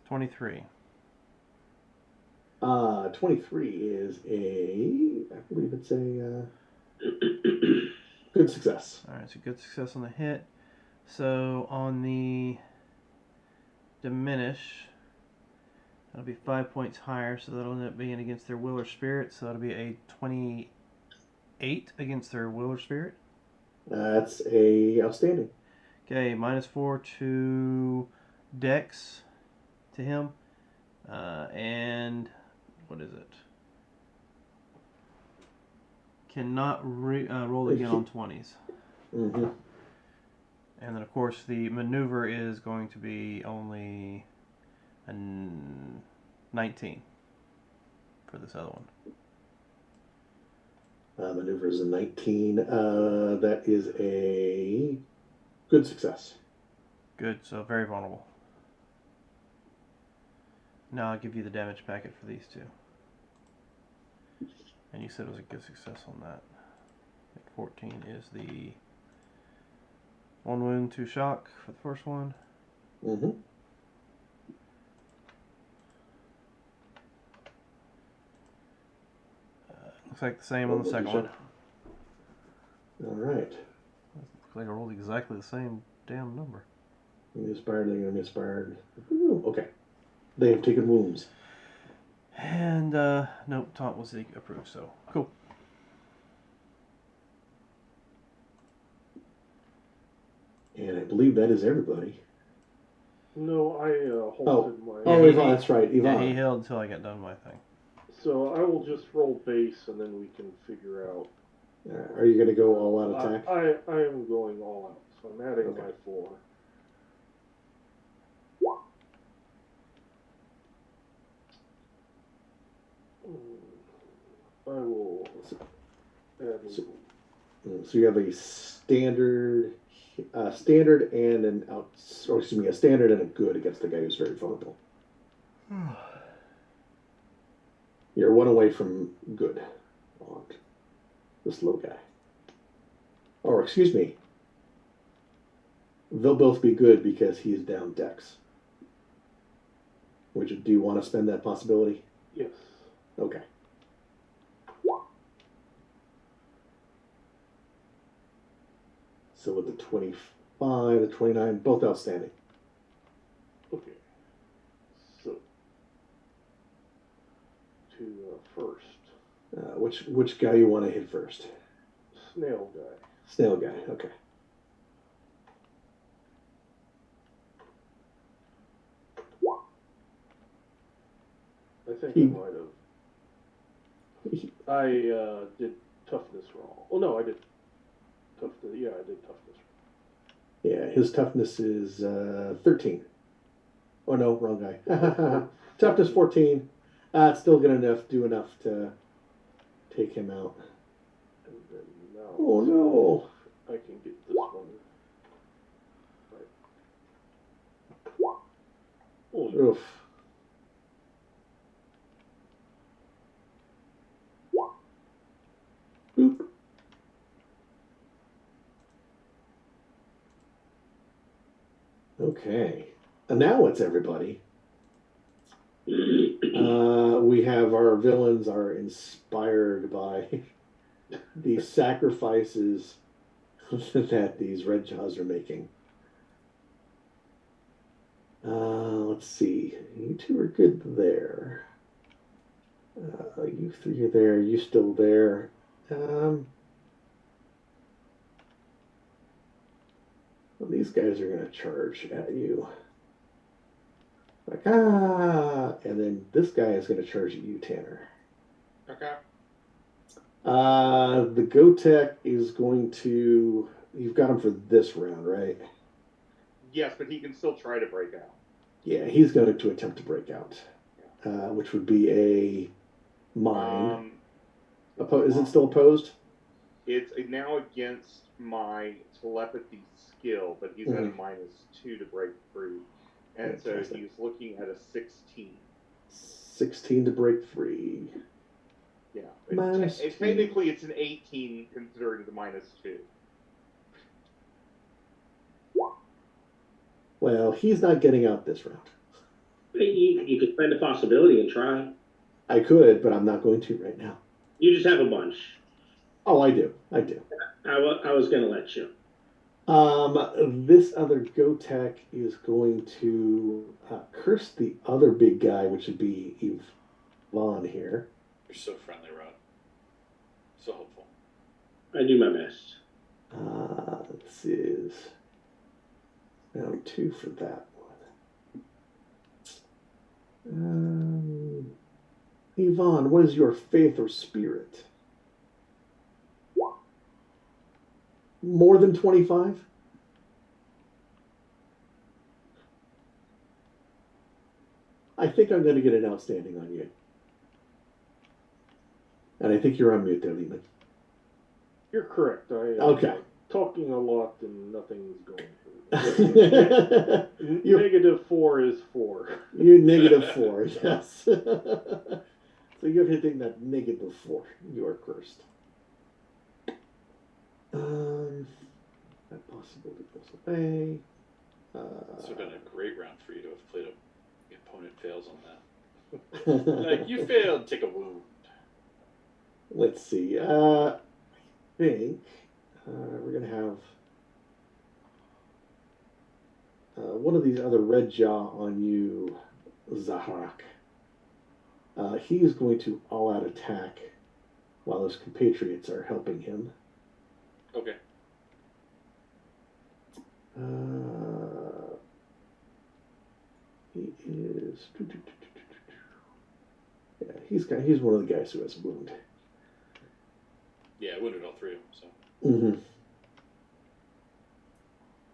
[SPEAKER 4] 23.
[SPEAKER 1] 23 is I believe it's a good success.
[SPEAKER 4] Alright, so good success on the hit. So on the diminish, that'll be 5 points higher, so that'll end up being against their will or spirit, so that'll be a 28 against their will or spirit.
[SPEAKER 1] That's a outstanding.
[SPEAKER 4] Okay, -4 to Dex to him. And what is it? Cannot roll again on 20s.
[SPEAKER 1] Mm-hmm.
[SPEAKER 4] And then, of course, the maneuver is going to be only a 19 for this other one.
[SPEAKER 1] Maneuver is a 19. That is a good success.
[SPEAKER 4] Good, so very vulnerable. Now I'll give you the damage packet for these two. And you said it was a good success on that. 14 is the 1 wound, 2 shock for the first one.
[SPEAKER 1] Mm-hmm.
[SPEAKER 4] Looks like the same on the second one.
[SPEAKER 1] All right.
[SPEAKER 4] Looks like I rolled exactly the same damn number.
[SPEAKER 1] Inspired, they're inspired. Ooh, okay. They have taken wounds.
[SPEAKER 4] And, nope, taunt was approved, so cool.
[SPEAKER 1] And I believe that is everybody.
[SPEAKER 5] No, I halted my.
[SPEAKER 1] Oh, Yvonne, that's right. Yvonne.
[SPEAKER 4] Yeah, he held until I got done my thing.
[SPEAKER 5] So I will just roll base, and then we can figure out.
[SPEAKER 1] Are you going to go all out attack?
[SPEAKER 5] I am going all out, so I'm adding
[SPEAKER 1] Okay.
[SPEAKER 5] my 4. I will add.
[SPEAKER 1] So you have a standard and an a standard and a good against the guy who's very vulnerable. You're 1 away from good on this low guy. Or excuse me, they'll both be good because he's down Dex. Do you want to spend that possibility?
[SPEAKER 5] Yes.
[SPEAKER 1] Okay. So with the 25, the 29, both outstanding.
[SPEAKER 5] Okay. So to first.
[SPEAKER 1] Which guy you want to hit first?
[SPEAKER 5] Snail guy.
[SPEAKER 1] Snail guy. Okay.
[SPEAKER 5] I think I might have. I did toughness wrong. Oh no, I did toughness. Yeah, I did toughness wrong.
[SPEAKER 1] Yeah, his toughness is 13. Oh no, wrong guy. Toughness 14. It's still good enough, do enough to take him out.
[SPEAKER 5] And then now.
[SPEAKER 1] Oh no!
[SPEAKER 5] I can get this one. Right. Oh,
[SPEAKER 1] Oof. Boop. Okay. And now it's everybody. We have our villains are inspired by the sacrifices that these red jaws are making. Let's see. You two are good there. You three are there. You still there. Well, these guys are going to charge at you. Like, and then this guy is going to charge at you, Tanner.
[SPEAKER 2] Okay.
[SPEAKER 1] The Gotek is going to. You've got him for this round, right?
[SPEAKER 2] Yes, but he can still try to break out.
[SPEAKER 1] Yeah, he's going to attempt to break out, which would be a mine. Is it still opposed?
[SPEAKER 2] It's now against my telepathy skill, but he's at a -2 to break free. And so he's looking at a 16.
[SPEAKER 1] 16 to break free.
[SPEAKER 2] Yeah.
[SPEAKER 1] Technically,
[SPEAKER 2] it's an 18 considering the -2.
[SPEAKER 1] Well, he's not getting out this round.
[SPEAKER 3] You could spend a possibility and try.
[SPEAKER 1] I could, but I'm not going to right now.
[SPEAKER 3] You just have a bunch.
[SPEAKER 1] Oh, I do. I
[SPEAKER 3] was going to let you.
[SPEAKER 1] This other Gotek is going to curse the other big guy, which would be Yvonne here.
[SPEAKER 6] You're so friendly, Rod. So hopeful.
[SPEAKER 3] I do my best.
[SPEAKER 1] This is round 2 for that one. Yvonne, what is your faith or spirit? More than 25? I think I'm going to get an outstanding on you. And I think you're on mute there, Lehman.
[SPEAKER 5] You're correct.
[SPEAKER 1] Okay.
[SPEAKER 5] Talking a lot and nothing's going through. -4 is 4.
[SPEAKER 1] You're -4, yes. So you're hitting that -4. You are cursed. That possibility goes away.
[SPEAKER 6] This would have been a great round for you to have played the opponent fails on that. Like, you failed, take a wound.
[SPEAKER 1] Let's see. I think we're going to have one of these other red jaw on you, Zaharak. He's going to all-out attack while his compatriots are helping him.
[SPEAKER 6] Okay.
[SPEAKER 1] He is. Yeah, he's one of the guys who has a wound.
[SPEAKER 6] Yeah, I wounded all 3 of them, so.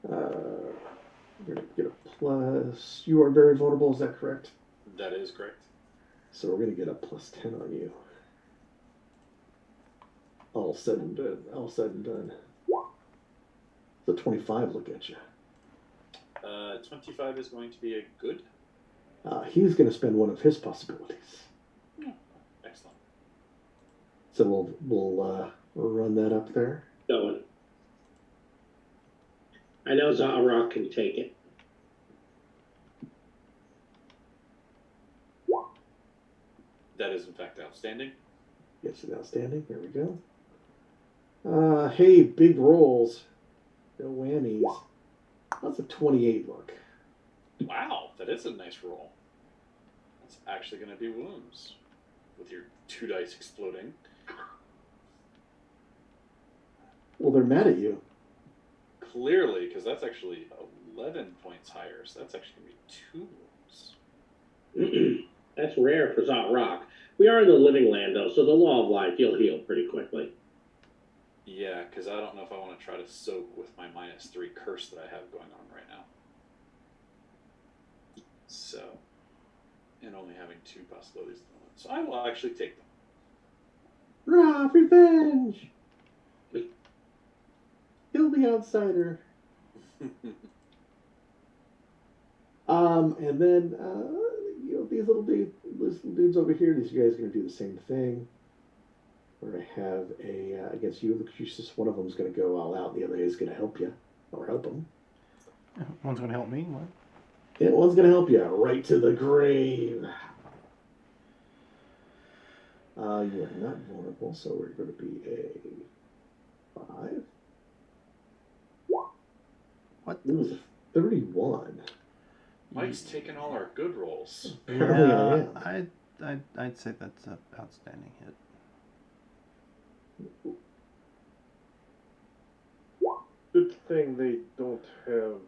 [SPEAKER 1] We're going to get a plus. You are very vulnerable, is that correct?
[SPEAKER 6] That is correct.
[SPEAKER 1] So we're going to get a +10 on you. All said and done. The 25 look at you.
[SPEAKER 6] 25 is going to be a good.
[SPEAKER 1] He's going to spend one of his possibilities.
[SPEAKER 6] Excellent.
[SPEAKER 1] So we'll run that up there.
[SPEAKER 3] Going. I know Zaharak can take it.
[SPEAKER 6] That is, in fact, outstanding.
[SPEAKER 1] Yes, an outstanding. There we go. Hey, big rolls. No whammies. That's a 28 look.
[SPEAKER 6] Wow, that is a nice roll. That's actually going to be wounds. With your 2 dice exploding.
[SPEAKER 1] Well, they're mad at you.
[SPEAKER 6] Clearly, because that's actually 11 points higher, so that's actually going to be 2 wounds.
[SPEAKER 3] That's rare for Zaharak. We are in the living land, though, so the law of life, you'll heal pretty quickly.
[SPEAKER 6] Yeah, because I don't know if I want to try to soak with my -3 curse that I have going on right now. So, and only having 2 possibilities at the moment. So I will actually take them.
[SPEAKER 1] Rah, revenge! Kill the outsider. And then, these little dudes over here, these guys are going to do the same thing. We're going to have against you, Lucusius, one of them is going to go all out, and the other is going to help you, or help them.
[SPEAKER 4] One's going to help me? What?
[SPEAKER 1] Yeah, one's going to help you right to the grave. You are not vulnerable, so we're going to be a 5.
[SPEAKER 4] What?
[SPEAKER 1] It was a 31.
[SPEAKER 6] Mike's taking all our good rolls.
[SPEAKER 1] Apparently I am.
[SPEAKER 4] I'd say that's an outstanding hit.
[SPEAKER 5] Good thing they don't have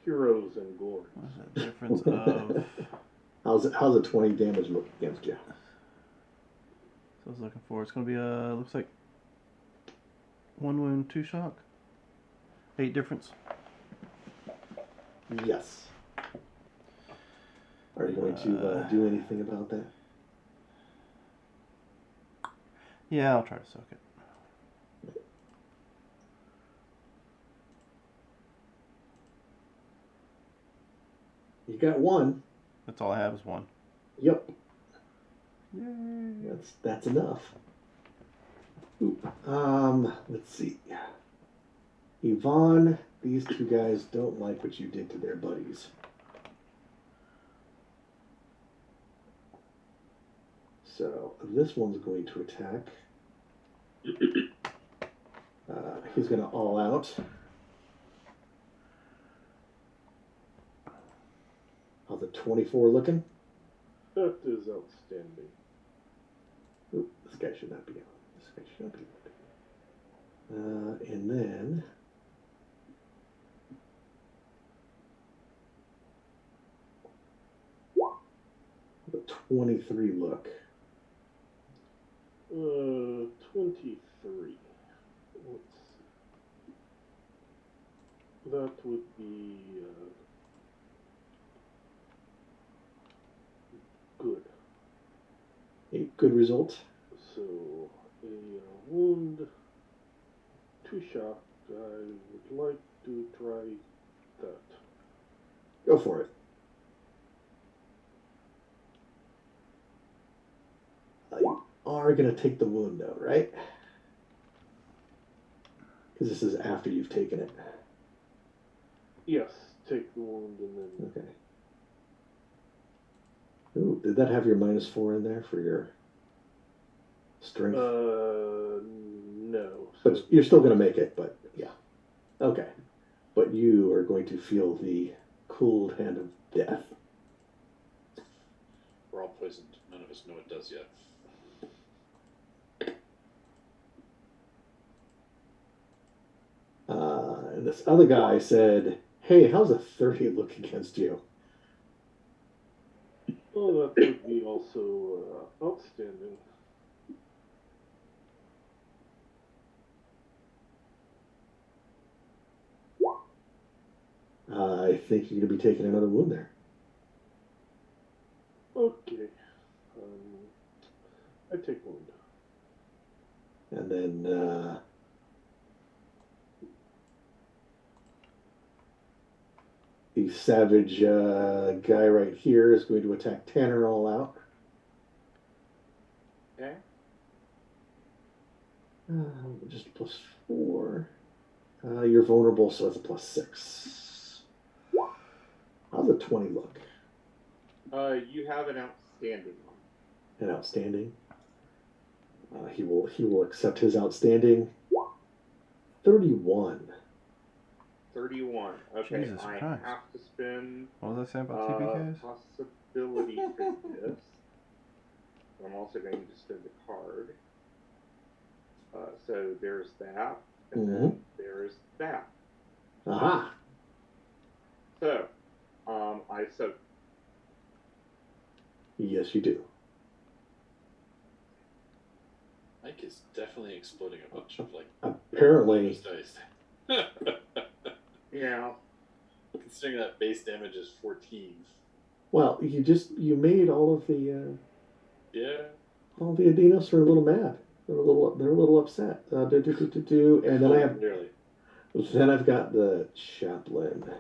[SPEAKER 5] heroes and glory.
[SPEAKER 4] What's that difference of?
[SPEAKER 1] How's a 20 damage look against you?
[SPEAKER 4] So I was looking for. It's gonna be looks like 1 wound, 2 shock. 8 difference.
[SPEAKER 1] Yes. Are you going to do anything about that?
[SPEAKER 4] Yeah, I'll try to soak it.
[SPEAKER 1] You got 1.
[SPEAKER 4] That's all I have is 1.
[SPEAKER 1] Yep.
[SPEAKER 4] Yay.
[SPEAKER 1] That's enough. Oop. Let's see. Yvonne, these 2 guys don't like what you did to their buddies. So this one's going to attack. He's going to all out. How's the 24 looking?
[SPEAKER 5] That is outstanding.
[SPEAKER 1] Oop, this guy should not be on. This guy should not be on. And then the 23 look.
[SPEAKER 5] 23. Let's see. That would be good.
[SPEAKER 1] A good result.
[SPEAKER 5] So a wound, 2 shock. I would like to try that.
[SPEAKER 1] Go for it. You are going to take the wound though, right? Because this is after you've taken it.
[SPEAKER 5] Yes, take the wound and then.
[SPEAKER 1] Okay. Ooh, did that have your -4 in there for your strength?
[SPEAKER 5] No.
[SPEAKER 1] But you're still going to make it, but yeah. Okay. But you are going to feel the cold hand of death.
[SPEAKER 6] We're all poisoned. None of us know it does yet.
[SPEAKER 1] And this other guy said, hey, how's a 30 look against you?
[SPEAKER 5] Well, that would be also outstanding.
[SPEAKER 1] I think you're going to be taking another wound there.
[SPEAKER 5] Okay. I take wound.
[SPEAKER 1] And then the savage guy right here is going to attack Tanner all out.
[SPEAKER 2] Okay.
[SPEAKER 1] Just +4. You're vulnerable, so that's a +6. How's a 20 look?
[SPEAKER 2] You have an outstanding one.
[SPEAKER 1] An outstanding. He will accept his outstanding. 31.
[SPEAKER 2] 31. Okay,
[SPEAKER 4] Jesus
[SPEAKER 2] I
[SPEAKER 4] Christ.
[SPEAKER 2] have to spend
[SPEAKER 4] What was I saying about TPKs?
[SPEAKER 2] possibility for this. I'm also going to spend a card. So there's that, and then there's that.
[SPEAKER 1] Aha!
[SPEAKER 2] So, I soak.
[SPEAKER 1] Yes, you do.
[SPEAKER 6] Mike is definitely exploding a bunch of like
[SPEAKER 1] Apparently,
[SPEAKER 6] dice.
[SPEAKER 2] Yeah.
[SPEAKER 6] Considering that base damage is 14.
[SPEAKER 1] well, you made all of the Adinos are a little mad. They're a little upset. And then
[SPEAKER 6] Clearly.
[SPEAKER 1] I've got the chaplain,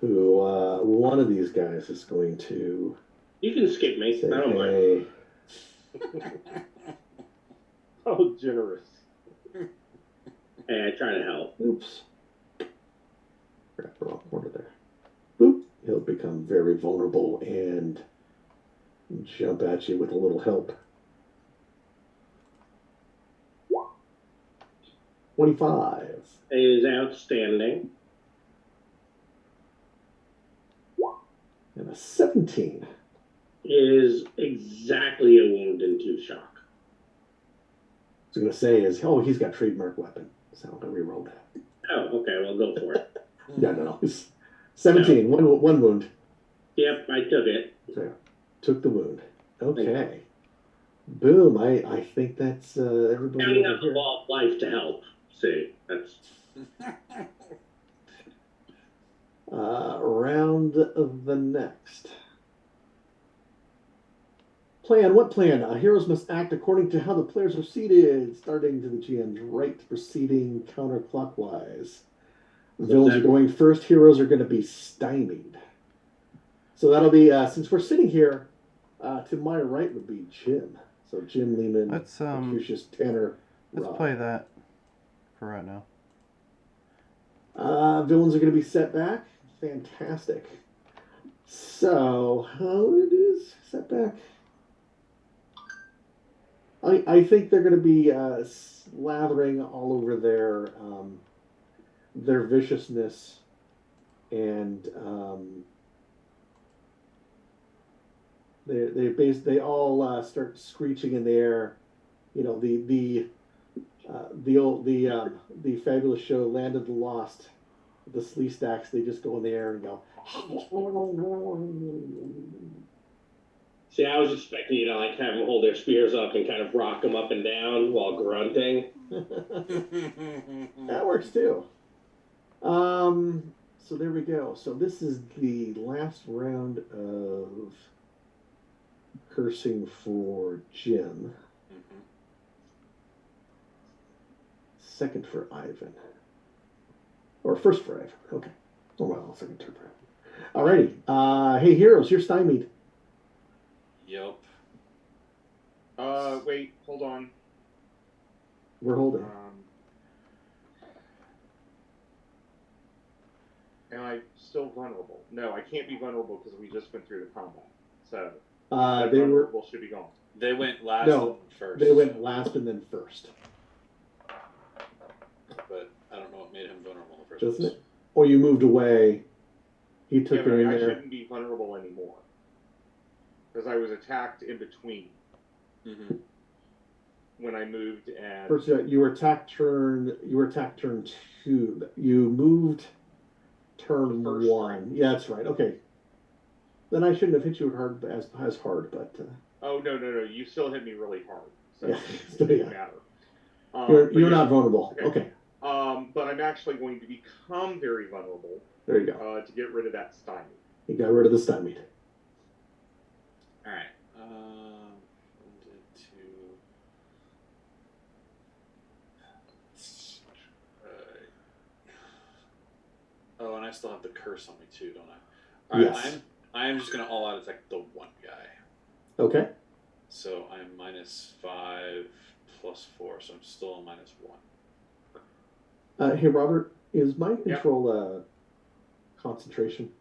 [SPEAKER 1] who one of these guys is going to
[SPEAKER 3] You can skip me.
[SPEAKER 1] say,
[SPEAKER 3] I don't mind.
[SPEAKER 1] hey,
[SPEAKER 5] How generous.
[SPEAKER 3] Hey, I try to help.
[SPEAKER 1] oops, wrap the wrong corner there. Boop. He'll become very vulnerable and jump at you with a little help. 25.
[SPEAKER 3] It is outstanding.
[SPEAKER 1] And a 17.
[SPEAKER 3] It is exactly a wound and 2 shock.
[SPEAKER 1] I was going to say is, oh, he's got trademark weapon. So I'm going to reroll that.
[SPEAKER 3] Oh, okay. Well, go for it.
[SPEAKER 1] Yeah, no. 17. One wound.
[SPEAKER 3] Yep, I took it.
[SPEAKER 1] So, took the wound. Okay. Boom. I think that's everybody
[SPEAKER 3] Counting
[SPEAKER 1] over
[SPEAKER 3] on the
[SPEAKER 1] here.
[SPEAKER 3] law of life to help. See, that's
[SPEAKER 1] Round of the next. Plan. What plan? Heroes must act according to how the players are seated, starting to the GM's right, proceeding counterclockwise. Villains are going first. Heroes are going to be stymied. So that'll be, since we're sitting here, to my right would be Jim. So Jim Lehman, Mercutius, Tanner,
[SPEAKER 4] let's
[SPEAKER 1] Rob.
[SPEAKER 4] play that for right now.
[SPEAKER 1] Villains are going to be set back. Fantastic. So, how it is set back? I think they're going to be slathering all over their viciousness and they all start screeching in the air. You know, the fabulous show Land of the Lost, the Slee Stacks, they just go in the air and go.
[SPEAKER 3] See, I was expecting you to like have them hold their spears up and kind of rock them up and down while grunting.
[SPEAKER 1] That works too. So there we go. So this is the last round of cursing for Jim. Second for Ivan. Or first for Ivan. Okay. Oh well, second turn for Ivan. Alrighty. Hey heroes, you're stymied.
[SPEAKER 6] Yep.
[SPEAKER 2] Wait, hold on.
[SPEAKER 1] We're holding.
[SPEAKER 2] Am I still vulnerable? No, I can't be vulnerable because we just went through the combat. So
[SPEAKER 1] They were.
[SPEAKER 2] should be gone.
[SPEAKER 6] They went last
[SPEAKER 1] No,
[SPEAKER 6] and first.
[SPEAKER 1] They went last and then first.
[SPEAKER 6] But I don't know what made him vulnerable in the first
[SPEAKER 1] Doesn't
[SPEAKER 6] place.
[SPEAKER 1] it? Or you moved away. He took
[SPEAKER 2] Yeah,
[SPEAKER 1] her in
[SPEAKER 2] I
[SPEAKER 1] there.
[SPEAKER 2] shouldn't be vulnerable anymore because I was attacked in between when I moved and.
[SPEAKER 1] First, you were attacked turn. You were attacked turn 2. You moved turn 1. Yeah, that's right. Okay. Then I shouldn't have hit you as hard, but.
[SPEAKER 2] Oh no! You still hit me really hard. So
[SPEAKER 1] Yeah,
[SPEAKER 2] it doesn't matter.
[SPEAKER 1] You're not vulnerable. Okay.
[SPEAKER 2] But I'm actually going to become very vulnerable.
[SPEAKER 1] There you go.
[SPEAKER 2] To get rid of that stymie.
[SPEAKER 1] You got rid of the stymied.
[SPEAKER 6] All right. Oh, and I still have the curse on me too, don't I? All right.
[SPEAKER 1] Yes.
[SPEAKER 6] I am just gonna all out attack the one guy.
[SPEAKER 1] Okay.
[SPEAKER 6] So I'm -5 + 4, so I'm still on -1.
[SPEAKER 1] Hey Robert, is mind control concentration?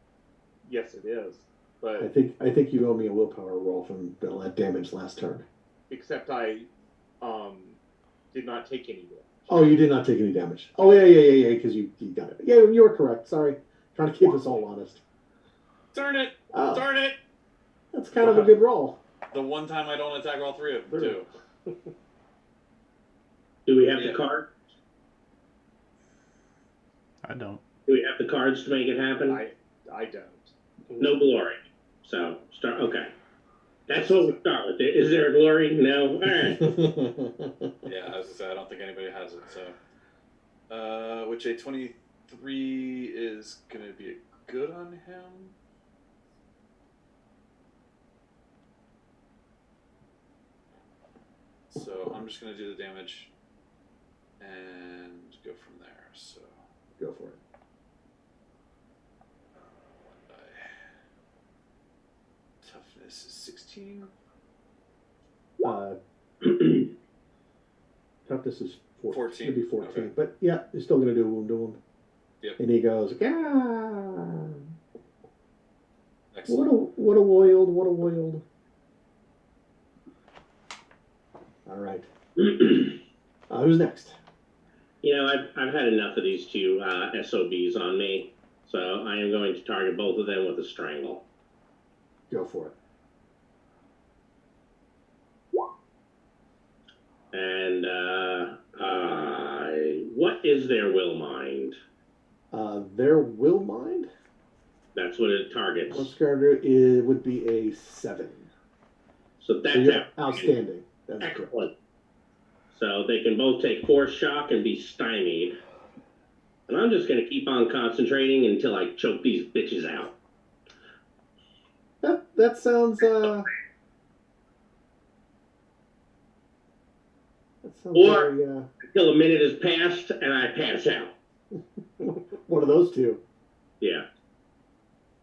[SPEAKER 2] Yes, it is. But
[SPEAKER 1] I think you owe me a willpower roll from that damage last turn.
[SPEAKER 2] Except I did not take any damage.
[SPEAKER 1] Oh, you did not take any damage. Oh yeah, because you got it. Yeah, you were correct. Sorry, trying to keep us all honest.
[SPEAKER 6] Darn it!
[SPEAKER 1] Oh,
[SPEAKER 6] Darn it!
[SPEAKER 1] That's kind of a good roll.
[SPEAKER 6] The one time I don't attack all 3 of them too.
[SPEAKER 3] Do we have the card?
[SPEAKER 4] I don't.
[SPEAKER 3] Do we have the cards to make it happen?
[SPEAKER 2] I don't.
[SPEAKER 3] No glory. So start. Okay. That's what we start with. Is there a glory? No. All right.
[SPEAKER 6] Yeah, as I said, I don't think anybody has it. So, which a 23 is gonna be good on him. So I'm just gonna do the damage and go from there. So
[SPEAKER 1] Go for it.
[SPEAKER 6] Toughness is 16.
[SPEAKER 1] Toughness is
[SPEAKER 6] 14.
[SPEAKER 1] It'd be 14.
[SPEAKER 6] Okay.
[SPEAKER 1] But yeah, you're still gonna do a wound to him.
[SPEAKER 6] Yep.
[SPEAKER 1] And he goes, yeah.
[SPEAKER 6] Excellent.
[SPEAKER 1] What a wild. All right. Who's next?
[SPEAKER 3] You know, I've had enough of these two SOBs on me, so I am going to target both of them with a strangle.
[SPEAKER 1] Go for it.
[SPEAKER 3] And what is their will mind?
[SPEAKER 1] Their will mind?
[SPEAKER 3] That's what it targets.
[SPEAKER 1] Force Guarder would be a 7.
[SPEAKER 3] So that's
[SPEAKER 1] So you're outstanding. That's correct.
[SPEAKER 3] excellent. So they can both take force shock and be stymied. And I'm just going to keep on concentrating until I choke these bitches out.
[SPEAKER 1] That sounds That sounds
[SPEAKER 3] Or-
[SPEAKER 1] very,
[SPEAKER 3] Until a minute has passed and I pass out.
[SPEAKER 1] one of those two.
[SPEAKER 3] Yeah.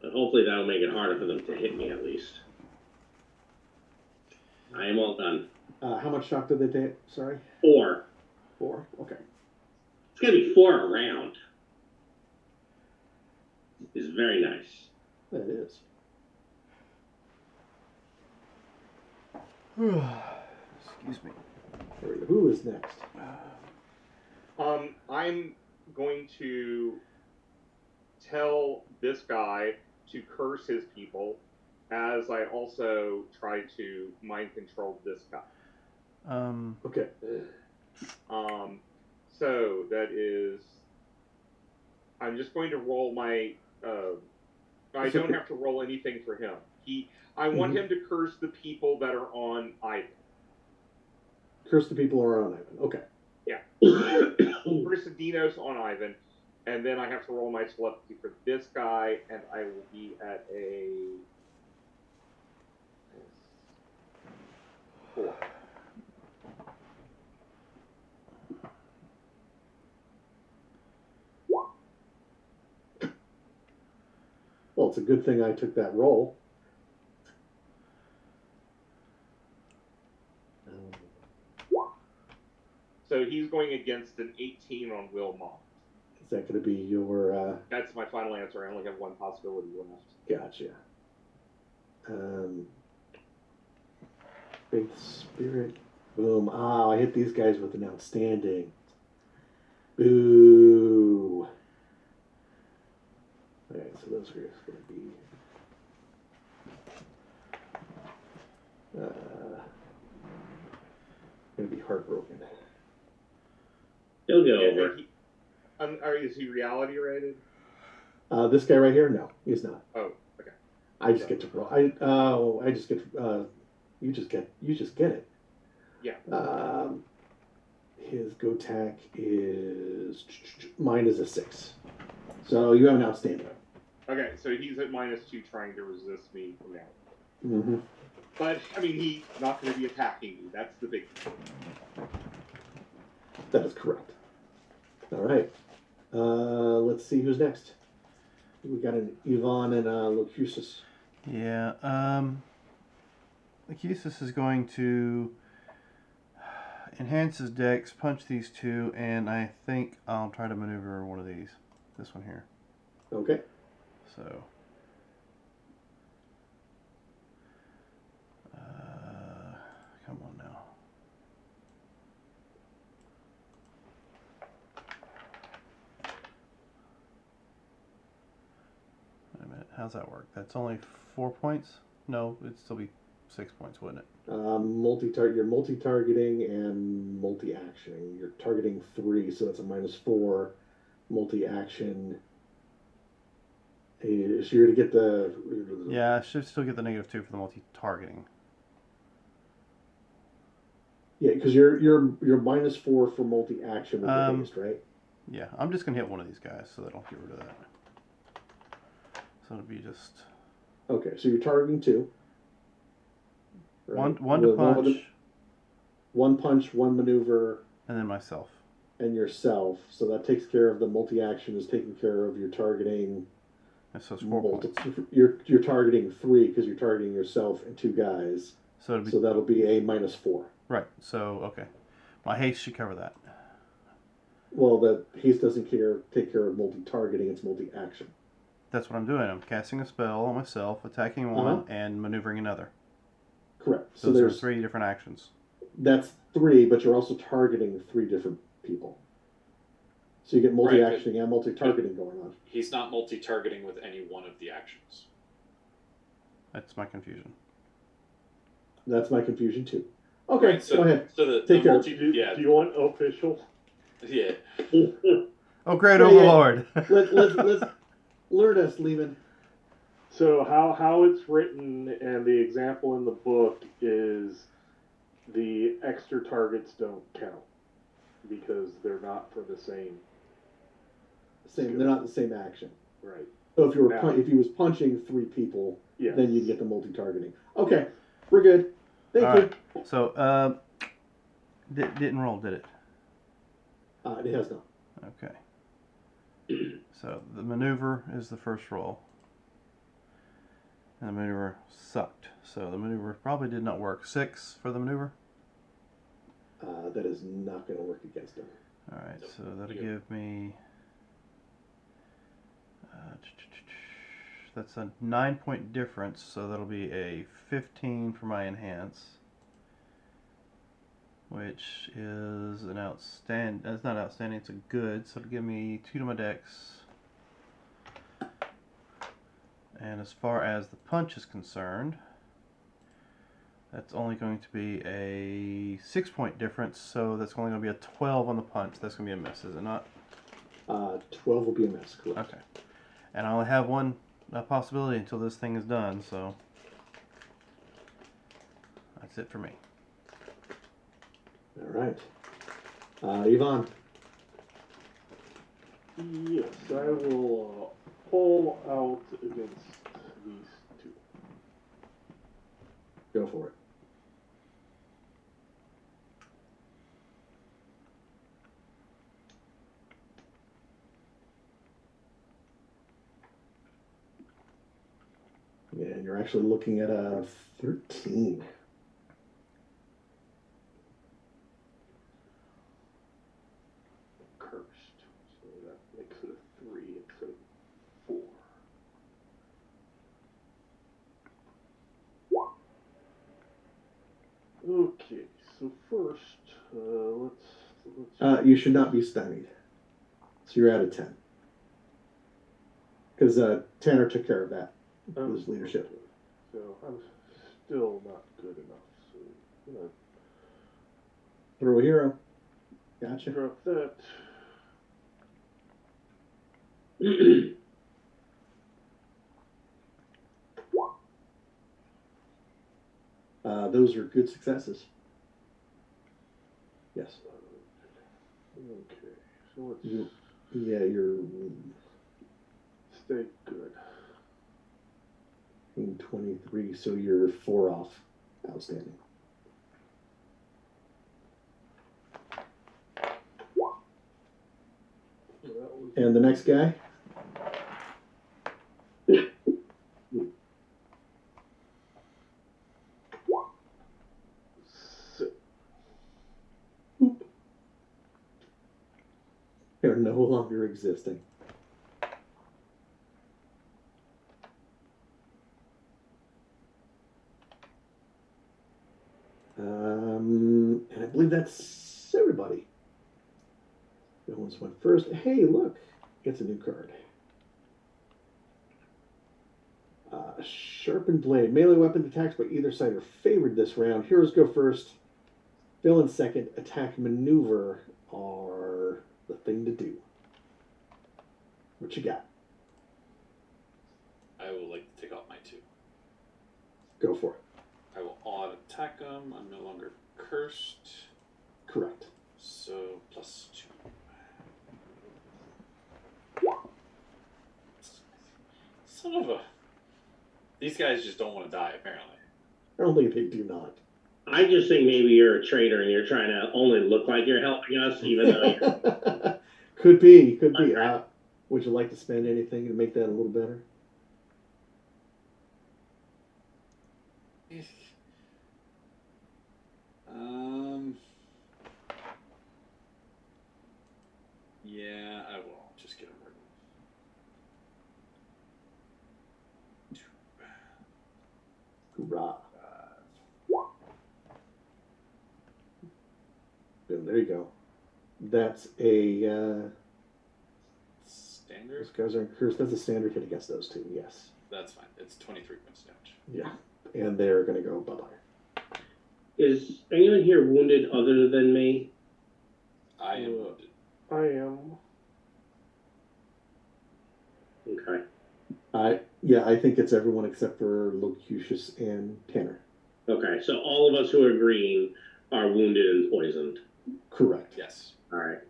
[SPEAKER 3] But hopefully that'll make it harder for them to hit me at least. I am all done.
[SPEAKER 1] How much shock did they take? Sorry?
[SPEAKER 3] 4.
[SPEAKER 1] 4? Okay.
[SPEAKER 3] It's going to be 4 a round. It's very nice.
[SPEAKER 1] That is.
[SPEAKER 4] Excuse me.
[SPEAKER 1] Who is next?
[SPEAKER 2] I'm going to tell this guy to curse his people, as I also try to mind control this guy.
[SPEAKER 1] Okay.
[SPEAKER 2] So that is. I'm just going to roll my. I don't have to roll anything for him. I want him to curse the people that are on Ivan.
[SPEAKER 1] Curse the people around Ivan. Okay.
[SPEAKER 2] Yeah. Curse the Dinos on Ivan, and then I have to roll my telepathy for this guy, and I will be at a 4.
[SPEAKER 1] Well, it's a good thing I took that roll.
[SPEAKER 2] So he's going against an 18 on Will Mom.
[SPEAKER 1] Is that going to be your...
[SPEAKER 2] That's my final answer. I only have one possibility left.
[SPEAKER 1] Gotcha. Faith Spirit. Boom. Oh, I hit these guys with an outstanding. Boo. Alright, so those are going to be... going to be heartbroken.
[SPEAKER 3] He'll go over.
[SPEAKER 2] Is he reality rated?
[SPEAKER 1] This guy right here? No, he's not.
[SPEAKER 2] Oh, okay.
[SPEAKER 1] I just get to roll. I just get. You just get it.
[SPEAKER 2] Yeah.
[SPEAKER 1] His go tack is mine is a 6. So you have an outstanding.
[SPEAKER 2] Okay, so he's at -2 trying to resist me from now.
[SPEAKER 1] Mm-hmm.
[SPEAKER 2] But, I mean, he's not going to be attacking me. That's the big thing.
[SPEAKER 1] That is correct. All right. Let's see who's next. We got an Yvonne and Locutus.
[SPEAKER 4] Yeah. Locutus is going to enhance his dex, punch these two, and I think I'll try to maneuver one of these. This one here.
[SPEAKER 1] Okay.
[SPEAKER 4] So. Come on now. Wait a minute. How's that work? That's only 4 points? No, it'd still be 6 points, wouldn't it?
[SPEAKER 1] You're multi-targeting and multi-actioning. You're targeting 3, so that's a -4. Multi-action. So you're going to get the...
[SPEAKER 4] Yeah, I should still get the -2 for the multi-targeting.
[SPEAKER 1] Yeah, because you're -4 for multi-action with the haste, right?
[SPEAKER 4] Yeah, I'm just going to hit one of these guys so that I'll get rid of that. So it'll be just...
[SPEAKER 1] Okay, so you're targeting 2. Right?
[SPEAKER 4] One to punch.
[SPEAKER 1] One punch, one maneuver,
[SPEAKER 4] And then myself.
[SPEAKER 1] and yourself. So that takes care of the multi-action is taking care of your targeting.
[SPEAKER 4] And so it's 4 points.
[SPEAKER 1] You're targeting 3 because you're targeting yourself and 2 guys.
[SPEAKER 4] So it'll be...
[SPEAKER 1] So that'll be a -4.
[SPEAKER 4] Right, so, okay. My haste should cover that.
[SPEAKER 1] Well, the haste doesn't take care of multi-targeting, it's multi-action.
[SPEAKER 4] That's what I'm doing. I'm casting a spell on myself, attacking one, and maneuvering another.
[SPEAKER 1] Correct.
[SPEAKER 4] So there's 3 different actions.
[SPEAKER 1] That's 3, but you're also targeting 3 different people. So you get multi-actioning and multi-targeting going on.
[SPEAKER 6] He's not multi-targeting with any one of the actions.
[SPEAKER 4] That's my confusion.
[SPEAKER 1] That's my confusion too. Okay,
[SPEAKER 6] Right, so,
[SPEAKER 1] go ahead.
[SPEAKER 6] So the
[SPEAKER 1] Take care.
[SPEAKER 6] multi,
[SPEAKER 5] Do
[SPEAKER 6] yeah,
[SPEAKER 5] you want official?
[SPEAKER 6] yeah.
[SPEAKER 4] Oh, great
[SPEAKER 1] Yeah,
[SPEAKER 4] overlord!
[SPEAKER 1] Let's learn us, Lehman.
[SPEAKER 5] So how it's written and the example in the book is the extra targets don't count because they're not for the same.
[SPEAKER 1] They're not the same action.
[SPEAKER 5] Right.
[SPEAKER 1] So if you were
[SPEAKER 5] Now-
[SPEAKER 1] if he was punching 3 people,
[SPEAKER 5] Yes.
[SPEAKER 1] then you'd get the multi-targeting. Okay, we're good. Thank
[SPEAKER 4] All
[SPEAKER 1] you.
[SPEAKER 4] right. So, didn't roll, did it?
[SPEAKER 1] It has not.
[SPEAKER 4] Okay. So the maneuver is the first roll. And the maneuver sucked. So the maneuver probably did not work. 6 for the maneuver.
[SPEAKER 1] That is not going to work against him.
[SPEAKER 4] All right. So that'll give me. That's a 9-point difference. So that'll be a 15 for my enhance. Which is an outstanding. That's not outstanding. It's a good. So it'll give me 2 to my dex. And as far as the punch is concerned, that's only going to be a 6-point difference. So that's only going to be a 12 on the punch. That's going to be a miss, is it not?
[SPEAKER 1] 12 will be a miss, correct?
[SPEAKER 4] Okay. And I only have one possibility until this thing is done. So that's it for me.
[SPEAKER 1] All right. Yvonne.
[SPEAKER 5] Yes, I will pull out against these 2.
[SPEAKER 1] Go for it. And you're actually looking at a 13.
[SPEAKER 5] Cursed. So that makes it a 3 instead of 4. Okay, so first, let's.
[SPEAKER 1] You should not be stymied. So you're at a 10. Because Tanner took care of that with his leadership.
[SPEAKER 5] So I'm still not good enough. So I'm gonna
[SPEAKER 1] Throw a hero. Gotcha.
[SPEAKER 5] drop that.
[SPEAKER 1] Those are good successes. Yes.
[SPEAKER 5] Okay, so let's
[SPEAKER 1] Yeah, you're
[SPEAKER 5] stay good.
[SPEAKER 1] 23, so you're 4 off. Outstanding.
[SPEAKER 5] So that was
[SPEAKER 1] And the next guy?
[SPEAKER 5] six.
[SPEAKER 1] They're no longer existing. And I believe that's everybody. No one's went first. Hey, look, gets a new card. Sharpened blade. Melee weapon attacks by either side are favored this round. Heroes go first. Villain second. Attack maneuver are the thing to do. What you got?
[SPEAKER 6] I will like to take off my 2.
[SPEAKER 1] Go for it.
[SPEAKER 6] I will odd attack them. I'm no longer cursed.
[SPEAKER 1] Correct.
[SPEAKER 6] So +2. Son of a. These guys just don't want to die, apparently.
[SPEAKER 1] I don't think they do not.
[SPEAKER 3] I just think maybe you're a traitor and you're trying to only look like you're helping us, even though you're.
[SPEAKER 1] Could be. Would you like to spend anything to make that a little better?
[SPEAKER 6] Yeah, I will. Just get a word.
[SPEAKER 1] Hoorah. Boom, there you go. That's a
[SPEAKER 6] Standard?
[SPEAKER 1] those guys aren't cursed. That's a standard hit against those 2, yes.
[SPEAKER 6] That's fine. It's 23 points damage.
[SPEAKER 1] Yeah. And they're gonna go bye-bye.
[SPEAKER 3] Is anyone here wounded other than me?
[SPEAKER 6] I am wounded.
[SPEAKER 5] I am.
[SPEAKER 3] Okay.
[SPEAKER 1] Yeah, I think it's everyone except for Locutus and Tanner.
[SPEAKER 3] Okay, so all of us who are green are wounded and poisoned.
[SPEAKER 1] Correct.
[SPEAKER 6] Yes.
[SPEAKER 3] All right.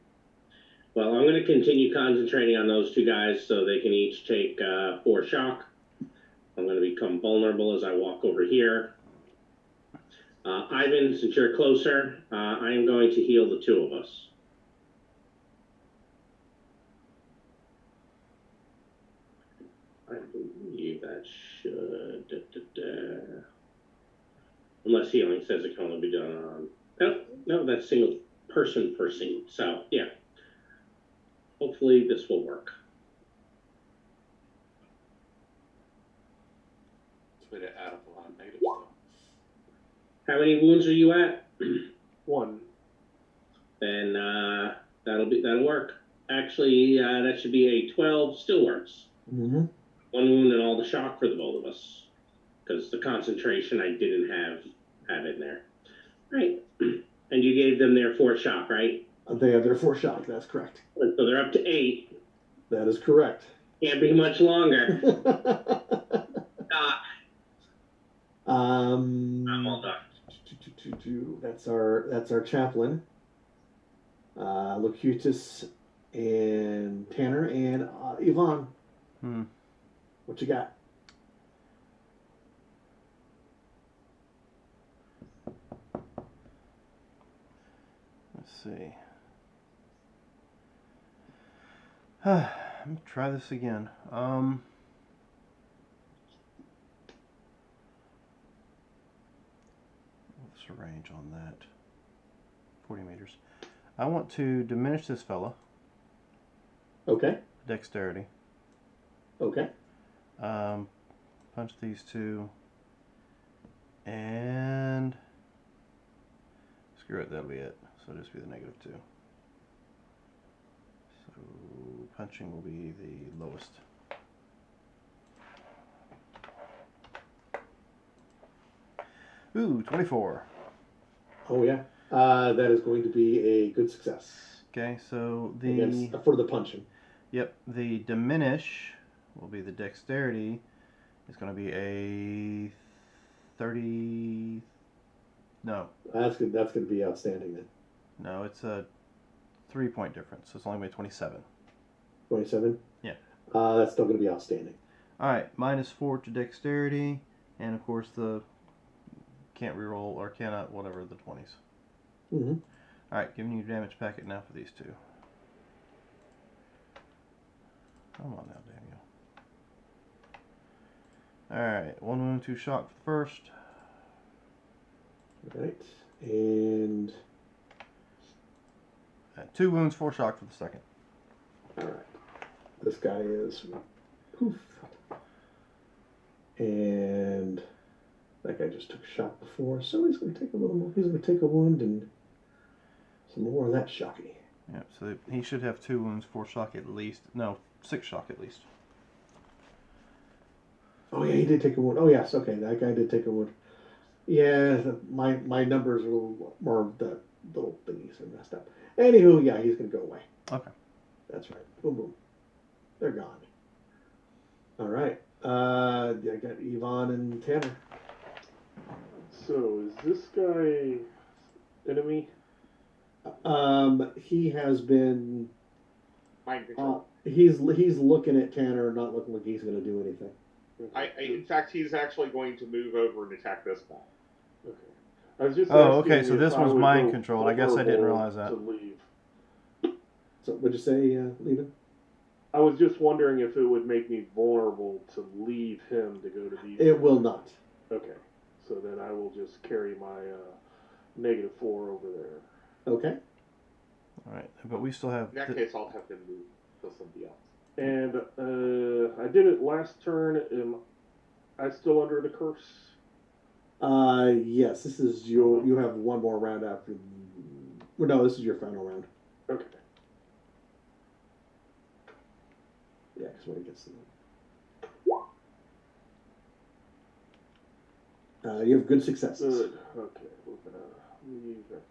[SPEAKER 3] Well, I'm going to continue concentrating on those two guys so they can each take 4 shock. I'm going to become vulnerable as I walk over here. Ivan, since you're closer, I am going to heal the 2 of us. I believe that should... Unless healing says it can only be done on... No, that's single person per scene. So, yeah. Hopefully this will work.
[SPEAKER 6] It's a way to add up a lot of negatives, though.
[SPEAKER 3] How many wounds are you at?
[SPEAKER 5] 1.
[SPEAKER 3] Then that'll work. Actually, that should be a 12. Still works.
[SPEAKER 1] Mm-hmm.
[SPEAKER 3] 1 wound and all the shock for the both of us, because the concentration I didn't have in there. Right. And you gave them their 4 shock, right?
[SPEAKER 1] They have their 4 shock. That's correct.
[SPEAKER 3] So they're up to 8.
[SPEAKER 1] That is correct.
[SPEAKER 3] Can't be much longer. I'm all done.
[SPEAKER 1] That's our chaplain. Locutus and Tanner and Yvonne. What you got?
[SPEAKER 4] Let's see. Let me try this again. What's the range on that? 40 meters. I want to diminish this fella.
[SPEAKER 1] Okay.
[SPEAKER 4] Dexterity.
[SPEAKER 1] Okay.
[SPEAKER 4] Punch these 2. And screw it, that'll be it. So it'll just be the -2. So punching will be the lowest. Ooh, 24.
[SPEAKER 1] Oh yeah. That is going to be a good success.
[SPEAKER 4] Okay, so
[SPEAKER 1] for the punching.
[SPEAKER 4] Yep, the diminish will be the dexterity. It's going to be a 30. No.
[SPEAKER 1] That's good. That's going to be outstanding then.
[SPEAKER 4] No, it's a 3-point difference. So it's only going to be 27.
[SPEAKER 1] 27.
[SPEAKER 4] Yeah.
[SPEAKER 1] That's still going to be outstanding.
[SPEAKER 4] All right, -4 to dexterity, and of course the can't reroll or cannot whatever the 20s.
[SPEAKER 1] Mm-hmm.
[SPEAKER 4] All right, giving you damage packet now for these 2. Come on now, Daniel. All right, 1 wound, 2 shock for the first.
[SPEAKER 1] All right, and
[SPEAKER 4] 2 wounds, 4 shock for the second.
[SPEAKER 1] all right. This guy is poof, and that guy just took a shot before, so he's going to take a little more. He's going to take a wound and some more of that shocky.
[SPEAKER 4] Yep, so he should have 2 wounds, 4 shock at least. No, 6 shock at least.
[SPEAKER 1] Oh yeah, he did take a wound. Oh yes, okay, that guy did take a wound. Yeah, my numbers are a little more, the little thingies are messed up. Anywho, yeah, he's going to go away.
[SPEAKER 4] Okay.
[SPEAKER 1] That's right. Boom, boom. They're gone. All right. I got Yvonne and Tanner.
[SPEAKER 5] So, is this guy enemy?
[SPEAKER 1] He has been.
[SPEAKER 2] Mind control.
[SPEAKER 1] He's looking at Tanner, not looking like he's going to do anything.
[SPEAKER 2] In fact, he's actually going to move over and attack this guy.
[SPEAKER 5] Okay. I was just
[SPEAKER 4] Oh, okay,
[SPEAKER 5] asking
[SPEAKER 4] so
[SPEAKER 5] if
[SPEAKER 4] this
[SPEAKER 5] I
[SPEAKER 4] was
[SPEAKER 5] would
[SPEAKER 4] mind
[SPEAKER 5] go
[SPEAKER 4] controlled. I guess I didn't
[SPEAKER 5] vulnerable
[SPEAKER 4] realize that.
[SPEAKER 5] to leave.
[SPEAKER 1] So, what'd you say, Leavin?
[SPEAKER 5] I was just wondering if it would make me vulnerable to leave him to go to these.
[SPEAKER 1] It will not.
[SPEAKER 5] Okay. So then I will just carry my -4 over there.
[SPEAKER 1] Okay.
[SPEAKER 4] All right, but we still have.
[SPEAKER 2] In that case, I'll have him move to somebody else.
[SPEAKER 5] And I did it last turn. Am I still under the curse?
[SPEAKER 1] Yes. This is you have one more round after. Well, no, this is your final round.
[SPEAKER 5] Okay.
[SPEAKER 1] Yeah, because when it gets to you have good successes.
[SPEAKER 5] Good. Okay. We're gonna leave that.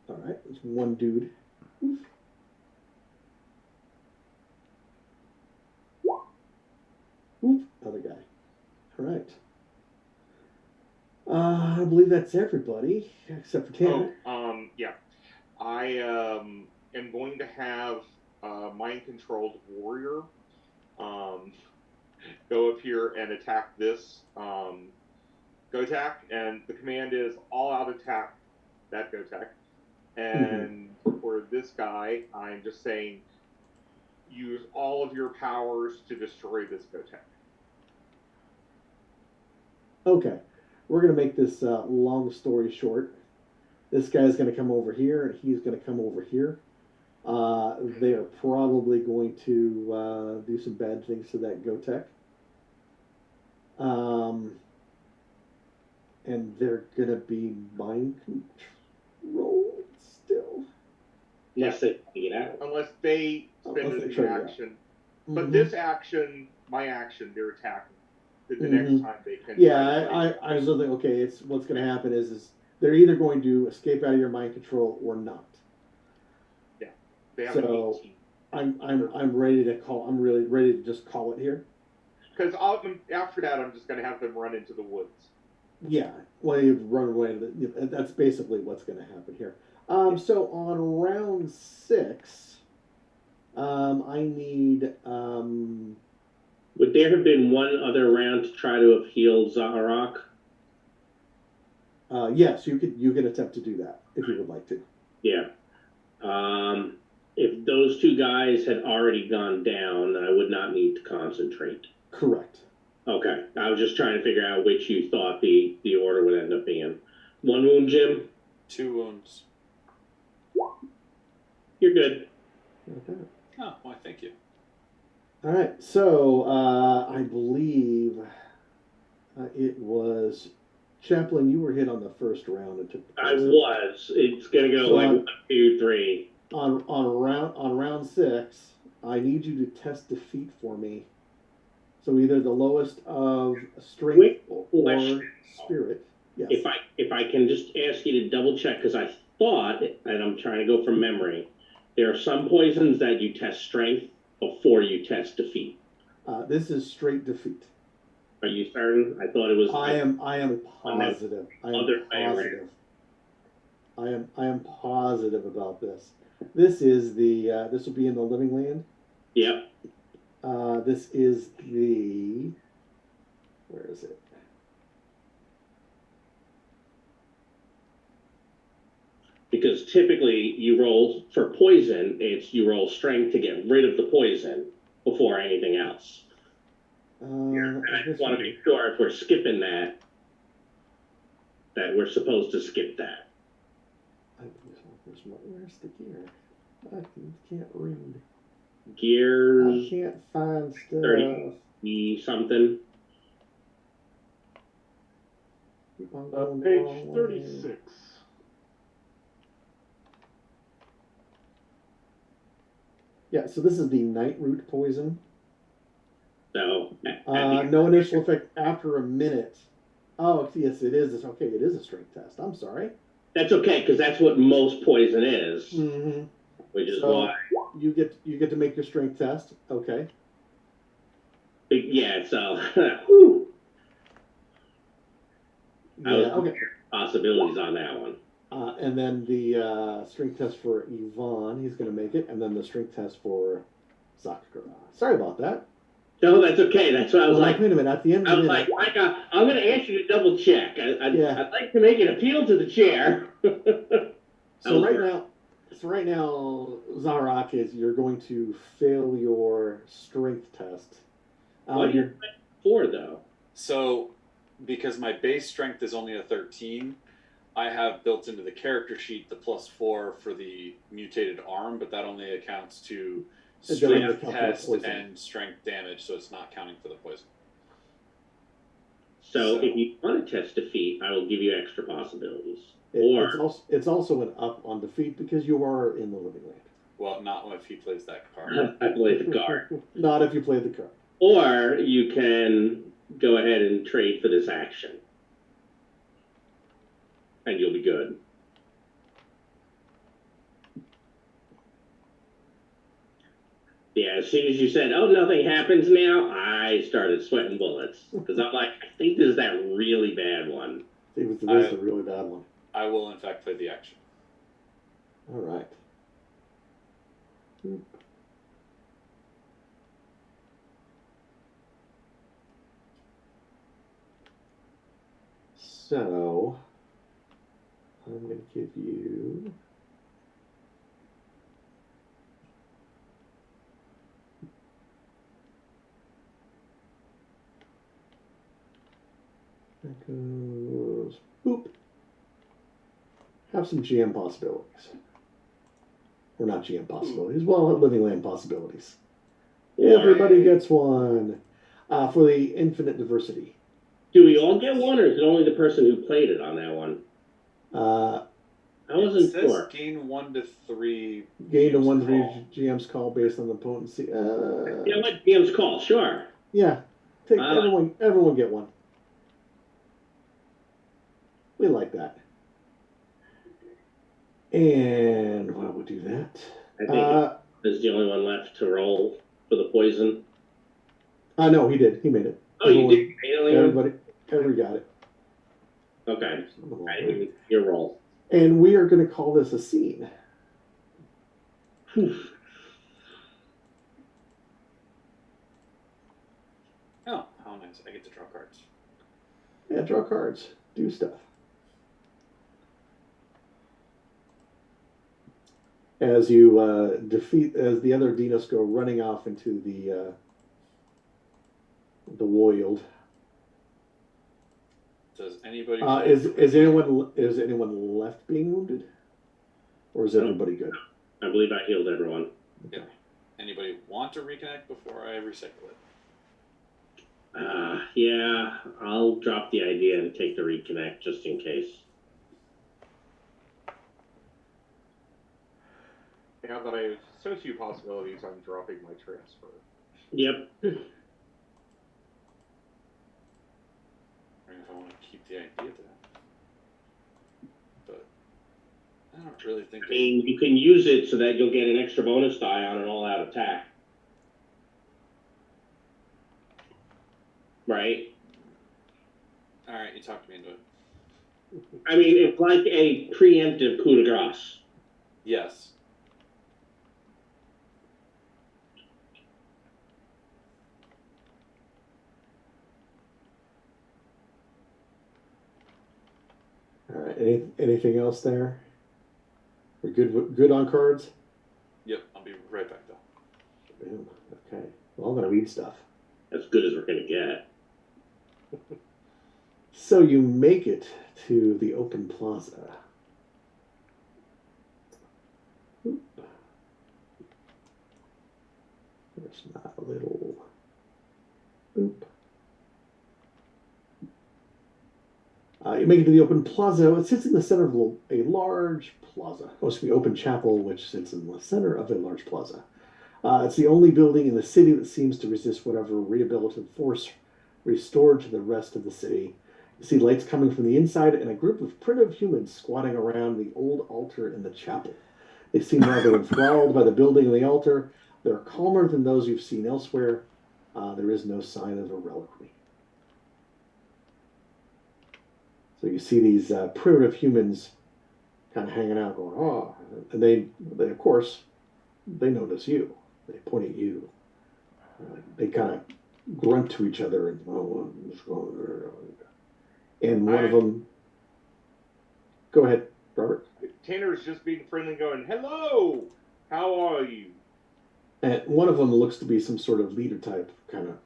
[SPEAKER 1] All right, it's one dude. Oof. Oof, other guy. All right. I believe that's everybody except for Tanner.
[SPEAKER 2] Yeah. I am going to have mind-controlled warrior go up here and attack this Gotak, and the command is all-out attack that Gotak. And for this guy, I'm just saying, use all of your powers to destroy this Gotak.
[SPEAKER 1] Okay, we're gonna make this long story short. This guy's gonna come over here, and he's gonna come over here. They are probably going to do some bad things to that Gotek. And they're gonna be mind controlled still.
[SPEAKER 3] Unless they get out.
[SPEAKER 2] Unless they spend
[SPEAKER 1] Unless they
[SPEAKER 2] the
[SPEAKER 1] try to
[SPEAKER 2] action. But this action, my action, they're attacking. The next time they can.
[SPEAKER 1] Yeah, I was thinking, okay, it's what's going to happen is they're either going to escape out of your mind control or not.
[SPEAKER 2] Yeah, they have
[SPEAKER 1] so
[SPEAKER 2] an 18.
[SPEAKER 1] I'm ready to call. I'm really ready to just call it here.
[SPEAKER 2] Because after that, I'm just going to have them run into the woods.
[SPEAKER 1] Yeah, well, you run away. That's basically what's going to happen here. So on round 6, I need.
[SPEAKER 3] Would there have been one other round to try to have healed Zaharak?
[SPEAKER 1] Yes, you could attempt to do that if you would like to.
[SPEAKER 3] Yeah. If those two guys had already gone down, I would not need to concentrate.
[SPEAKER 1] Correct.
[SPEAKER 3] Okay. I was just trying to figure out which you thought the order would end up being. 1 wound, Jim?
[SPEAKER 6] 2 wounds.
[SPEAKER 3] You're good.
[SPEAKER 1] Okay.
[SPEAKER 6] Oh, why, thank you.
[SPEAKER 1] All right, so I believe it was Chaplain. You were hit on the first round. It took.
[SPEAKER 3] I was. It's gonna go
[SPEAKER 1] So
[SPEAKER 3] like 1, 2, 3.
[SPEAKER 1] On round 6, I need you to test defeat for me. So either the lowest of strength or spirit. Yes.
[SPEAKER 3] If I can just ask you to double check, because I thought, and I'm trying to go from memory, there are some poisons that you test strength before you test defeat.
[SPEAKER 1] This is straight defeat.
[SPEAKER 3] Are you certain? I thought it was.
[SPEAKER 1] I am positive. I am positive about this. This is the this will be in the Living Land.
[SPEAKER 3] Yep.
[SPEAKER 1] This is the, where is it?
[SPEAKER 3] Because typically you roll for poison, you roll strength to get rid of the poison before anything else. I just want to be sure if we're skipping that we're supposed to skip that.
[SPEAKER 1] Where's the gear? I can't read.
[SPEAKER 3] Gears.
[SPEAKER 1] I can't find stuff.
[SPEAKER 3] 30 something.
[SPEAKER 5] Page 36.
[SPEAKER 1] Yeah, so this is the night root poison.
[SPEAKER 3] So
[SPEAKER 1] no initial effect after a minute. Oh, yes, it is. Okay, it is a strength test. I'm sorry.
[SPEAKER 3] That's okay, because that's what most poison is.
[SPEAKER 1] Mm-hmm.
[SPEAKER 3] Which is why
[SPEAKER 1] you get to make your strength test. Okay.
[SPEAKER 3] Yeah. So. Whew.
[SPEAKER 1] Yeah. Okay.
[SPEAKER 3] Possibilities on that one.
[SPEAKER 1] And then the strength test for Yvonne, he's going to make it, and then the strength test for Sakura. Sorry about that.
[SPEAKER 3] No, that's okay. That's what I was like.
[SPEAKER 1] Wait a minute. At the end of the minute,
[SPEAKER 3] like, I'm going to ask you to double check. I'd like to make an appeal to the chair.
[SPEAKER 1] So right now, Zaharak, you're going to fail your strength test.
[SPEAKER 3] What are you 4 though?
[SPEAKER 6] So, because my base strength is only a 13, I have built into the character sheet the +4 for the mutated arm, but that only accounts to strength test and strength damage, so it's not counting for the poison.
[SPEAKER 3] So if you want to test defeat, I will give you extra possibilities.
[SPEAKER 1] It's also an up on defeat because you are in the Living Land.
[SPEAKER 6] Well, not if he plays that card.
[SPEAKER 3] I play the card.
[SPEAKER 1] Not if you play the card.
[SPEAKER 3] Or you can go ahead and trade for this action. And you'll be good. Yeah, as soon as you said, "Oh, nothing happens now," I started sweating bullets because I'm like, I think this is that really bad one.
[SPEAKER 1] It was the really bad one.
[SPEAKER 6] I will, in fact, play the action.
[SPEAKER 1] All right. So, I'm going to give you. That goes. Boop. Have some GM possibilities. Or not GM possibilities. Well, living land possibilities. Everybody gets one. For the infinite diversity.
[SPEAKER 3] Do we all get one, or is it only the person who played it on that one? I wasn't sure.
[SPEAKER 6] Gain 1 to 3.
[SPEAKER 1] Gain to 1 to 3 GM's call based on the potency.
[SPEAKER 3] You know what? GM's call, sure.
[SPEAKER 1] Yeah. Take everyone get one. We like that. And why would do that?
[SPEAKER 3] I think is the only one left to roll for the poison.
[SPEAKER 1] No, he did. He made it.
[SPEAKER 3] Oh, you did?
[SPEAKER 1] Everybody got it.
[SPEAKER 3] Okay. Your roll.
[SPEAKER 1] And we are going to call this a scene.
[SPEAKER 6] Oh, how nice. I get to draw cards.
[SPEAKER 1] Yeah, draw cards. Do stuff. As you as the other dinos go running off into the wild.
[SPEAKER 6] Does anybody?
[SPEAKER 1] Is anyone left being wounded, or is everybody good?
[SPEAKER 3] I believe I healed everyone.
[SPEAKER 6] Yeah. Anybody want to reconnect before I recycle it?
[SPEAKER 3] Yeah, I'll drop the idea and take the reconnect just in case.
[SPEAKER 2] Now that I have so few possibilities, I'm dropping my transfer.
[SPEAKER 3] Yep.
[SPEAKER 6] If I want to keep the idea there. But I don't really think.
[SPEAKER 3] I mean, you can use it so that you'll get an extra bonus die on an all-out attack. Right?
[SPEAKER 6] All right, you talked me into it.
[SPEAKER 3] I mean, it's like a preemptive coup de grace.
[SPEAKER 6] Yes.
[SPEAKER 1] All right. Anything else there? We're good on cards?
[SPEAKER 6] Yep, I'll be right back though.
[SPEAKER 1] Boom. Okay. Well, I'm gonna read stuff.
[SPEAKER 3] As good as we're gonna get.
[SPEAKER 1] So you make it to the open plaza. Oop. There's not a little. Oop. You make it to the open plaza. It sits in the center of a large plaza. Oh, excuse me, open chapel, which sits in the center of a large plaza. It's the only building in the city that seems to resist whatever rehabilitative force restored to the rest of the city. You see lights coming from the inside and a group of primitive humans squatting around the old altar in the chapel. They seem rather enthralled by the building and the altar. They're calmer than those you've seen elsewhere. There is no sign of a reliquary. So you see these primitive humans kind of hanging out going, oh, and they of course, they notice you. They point at you. They kind of grunt to each other and, oh, what's going on? And one of them, go ahead, Robert.
[SPEAKER 2] Tanner's just being friendly, going, "Hello, how are you?"
[SPEAKER 1] And one of them looks to be some sort of leader type, kind of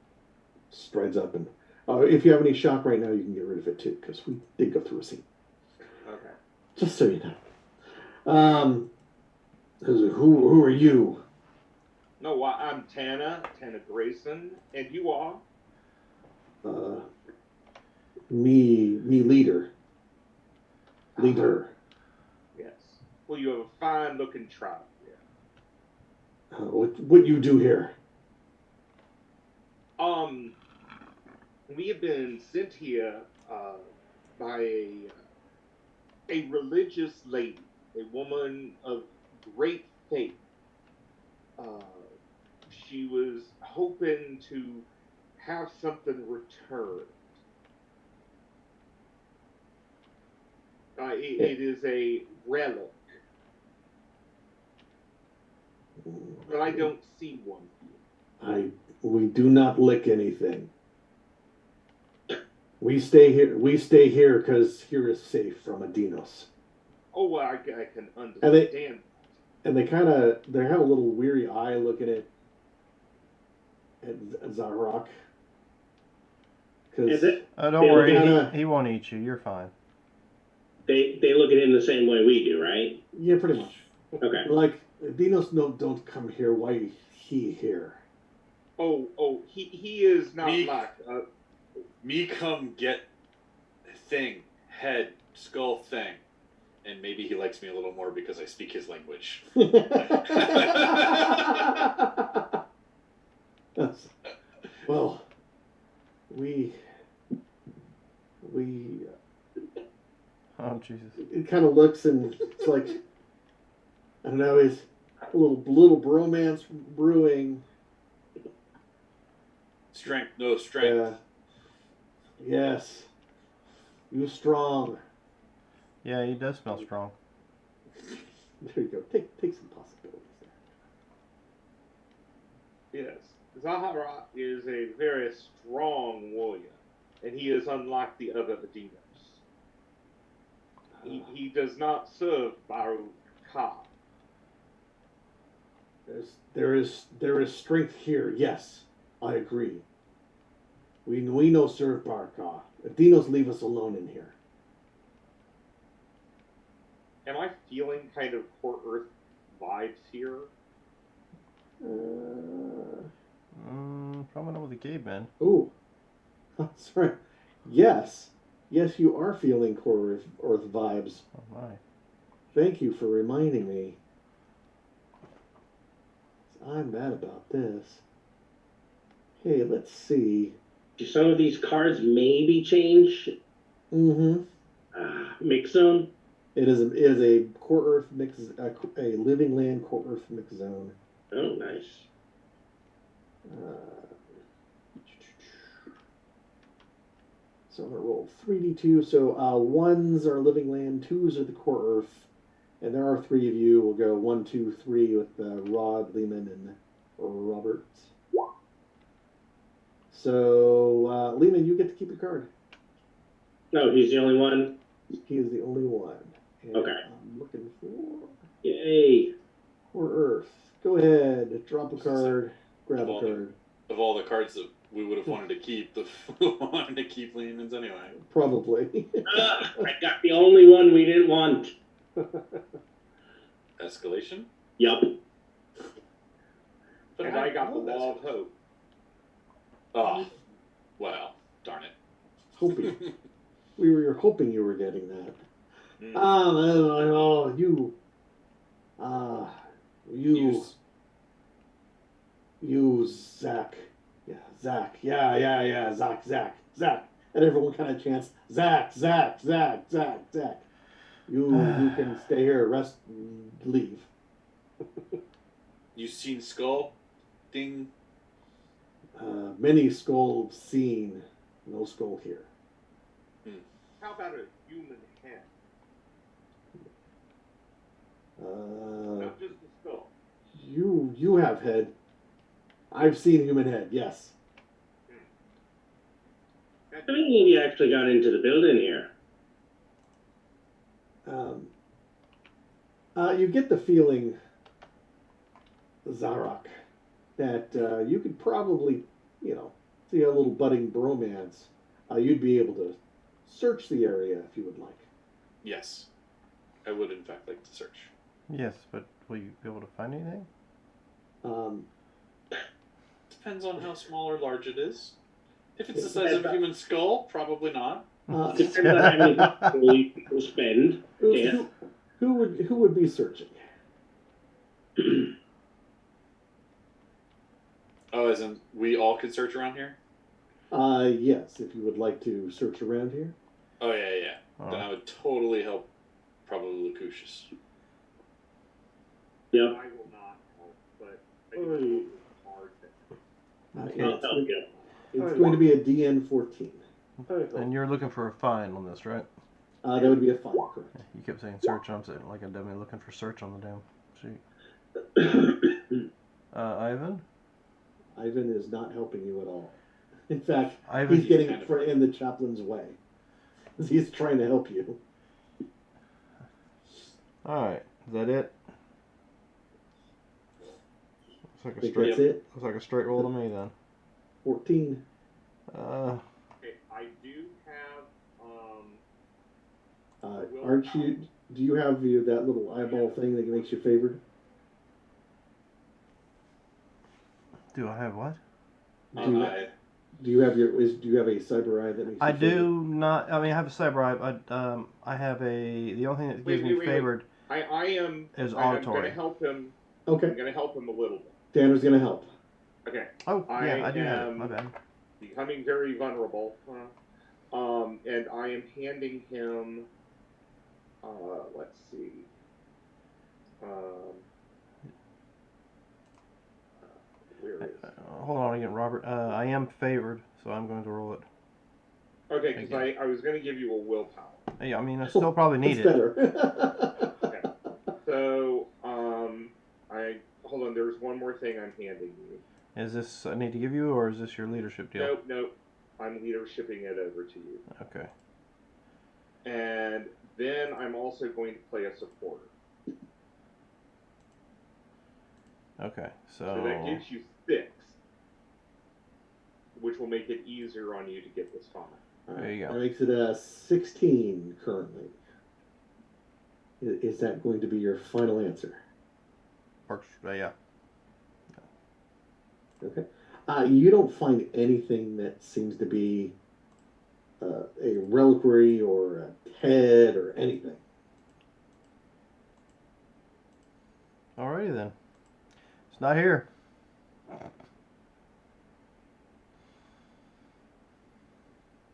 [SPEAKER 1] strides up and, if you have any shock right now, you can get rid of it too, because we did go through a scene.
[SPEAKER 2] Okay.
[SPEAKER 1] Just so you know. Who are you?
[SPEAKER 2] No, I'm Tanner Grayson, and you are?
[SPEAKER 1] Me leader. Leader.
[SPEAKER 2] Yes. Well, you have a fine-looking tribe here.
[SPEAKER 1] What you do here?
[SPEAKER 2] We have been sent here by a religious lady, a woman of great faith. she was hoping to have something returned. It is a relic, but I don't see one.
[SPEAKER 1] We do not lick anything. We stay here. We stay here because here is safe from Adinos.
[SPEAKER 2] Oh, well, I can understand.
[SPEAKER 1] And they have a little weary eye looking at Zarok.
[SPEAKER 4] Don't worry, he won't eat you. You're fine.
[SPEAKER 3] They look at him the same way we do, right?
[SPEAKER 1] Yeah, pretty much.
[SPEAKER 3] Okay.
[SPEAKER 1] Like Dinos, don't come here. Why he here?
[SPEAKER 2] He is not like
[SPEAKER 6] me. Come get thing, head, skull thing, and maybe he likes me a little more because I speak his language.
[SPEAKER 1] Well, we.
[SPEAKER 4] Oh Jesus!
[SPEAKER 1] It kind of looks and it's like, I don't know. Is a little bromance brewing.
[SPEAKER 6] Strength, no strength.
[SPEAKER 1] Yes. You strong.
[SPEAKER 4] Yeah, he does smell strong.
[SPEAKER 1] There you go. Take some possibilities there.
[SPEAKER 2] Yes. Zaharak is a very strong warrior, and he is unlike the other Adinos. He does not serve Baru Kha.
[SPEAKER 1] There is strength here. Yes, I agree. We know serve Barakah. Adinos, leave us alone in here.
[SPEAKER 2] Am I feeling kind of Core Earth vibes here?
[SPEAKER 4] Probably not with the caveman.
[SPEAKER 1] Ooh, sorry. Yes, you are feeling Core Earth vibes.
[SPEAKER 4] Oh my!
[SPEAKER 1] Thank you for reminding me. I'm mad about this. Hey, let's see.
[SPEAKER 3] Do some of these cards maybe change?
[SPEAKER 1] Mm-hmm.
[SPEAKER 3] Mix zone?
[SPEAKER 1] It is a Core Earth mix, a living land Core Earth mix zone.
[SPEAKER 3] Oh, nice.
[SPEAKER 1] So I'm gonna roll 3d2. So 1s are living land, 2s are the Core Earth, and there are 3 of you. We'll go 1, 2, 3 with Rod, Lehman, and Roberts. So Lehman, you get to keep your card.
[SPEAKER 3] No, he's the only one.
[SPEAKER 1] He is the only one. And
[SPEAKER 3] okay.
[SPEAKER 1] I'm looking for.
[SPEAKER 3] Yay.
[SPEAKER 1] Core Earth. Go ahead. Drop a card. Grab a card.
[SPEAKER 6] Of all the cards that we would have wanted to keep, wanted to keep Lehman's anyway.
[SPEAKER 1] Probably.
[SPEAKER 3] I got the only one we didn't want.
[SPEAKER 6] Escalation?
[SPEAKER 3] Yup.
[SPEAKER 2] But I got the Wall of Hope.
[SPEAKER 6] Oh, well, darn it.
[SPEAKER 1] Hoping. We were hoping you were getting that. You, Zach. Yeah, Zach. Yeah, Zach. And everyone kind of chants, Zach. You can stay here, rest, leave.
[SPEAKER 6] You seen Skull? Ding.
[SPEAKER 1] Many skulls seen, no skull here.
[SPEAKER 2] How about a human head? Not just the skull.
[SPEAKER 1] You have head. I've seen human head, yes.
[SPEAKER 3] How many of you actually got into the building here?
[SPEAKER 1] You get the feeling, Zarok, that you could probably, see a little budding bromance. You'd be able to search the area if you would like.
[SPEAKER 6] Yes. I would, in fact, like to search.
[SPEAKER 4] Yes, but will you be able to find anything?
[SPEAKER 6] Depends on how small or large it is. If it's the size of a human skull, probably not.
[SPEAKER 3] Depends on how many people spend.
[SPEAKER 1] Who would be searching?
[SPEAKER 6] Oh, as in we all could search around here?
[SPEAKER 1] Yes, if you would like to search around here.
[SPEAKER 6] Oh, yeah. Then I would totally help, probably Lucucius.
[SPEAKER 3] Yep.
[SPEAKER 2] I will not help, but I do it's hard to
[SPEAKER 1] Yeah,
[SPEAKER 3] I'll help you.
[SPEAKER 1] it's going to be a DN14.
[SPEAKER 4] And you're looking for a find on this, right?
[SPEAKER 1] That would be a fine, correct.
[SPEAKER 4] You kept saying search. I'm saying like a dummy looking for search on the damn sheet. Ivan?
[SPEAKER 1] Ivan is not helping you at all. In fact,
[SPEAKER 4] Ivan,
[SPEAKER 1] he's getting in the chaplain's way. He's trying to help you.
[SPEAKER 4] Alright, is that it? Looks like
[SPEAKER 1] I
[SPEAKER 4] a
[SPEAKER 1] think
[SPEAKER 4] straight.
[SPEAKER 1] that's it.
[SPEAKER 4] Looks like a straight roll to me then.
[SPEAKER 1] 14.
[SPEAKER 2] Okay, I do have
[SPEAKER 1] Aren't you? Do you have that little eyeball thing that makes you favored?
[SPEAKER 4] Do I have what?
[SPEAKER 1] Do you have do you have a cyber eye that makes you
[SPEAKER 4] I
[SPEAKER 1] favored?
[SPEAKER 4] do not. I mean, I have a cyber eye. I have a. The only thing that gives me favored
[SPEAKER 2] I am
[SPEAKER 4] is
[SPEAKER 2] I'm
[SPEAKER 4] auditory.
[SPEAKER 2] going to help him.
[SPEAKER 1] Okay.
[SPEAKER 2] I'm going to help him a little bit.
[SPEAKER 1] Tanner's going to help.
[SPEAKER 2] Okay.
[SPEAKER 4] Oh, yeah, I do have it. My bad.
[SPEAKER 2] Becoming very vulnerable. And I am handing him. Let's see. Where is?
[SPEAKER 4] Hold on again, Robert. I am favored, so I'm going to roll it.
[SPEAKER 2] Okay, because I was going to give you a willpower.
[SPEAKER 4] Yeah, I mean, I still probably need
[SPEAKER 1] It's
[SPEAKER 4] it.
[SPEAKER 1] better.
[SPEAKER 2] Okay. So, hold on. There's one more thing I'm handing you.
[SPEAKER 4] Is this I need to give you, or is this your leadership deal?
[SPEAKER 2] Nope. I'm leadershiping it over to you.
[SPEAKER 4] Okay.
[SPEAKER 2] And then I'm also going to play a supporter.
[SPEAKER 4] Okay,
[SPEAKER 2] So that gives you 6, which will make it easier on you to get this fine.
[SPEAKER 4] There you go.
[SPEAKER 1] That makes it a 16 currently. Is that going to be your final answer?
[SPEAKER 4] Works. Yeah.
[SPEAKER 1] Okay. You don't find anything that seems to be a reliquary or a head or anything.
[SPEAKER 4] Alrighty then. It's not here.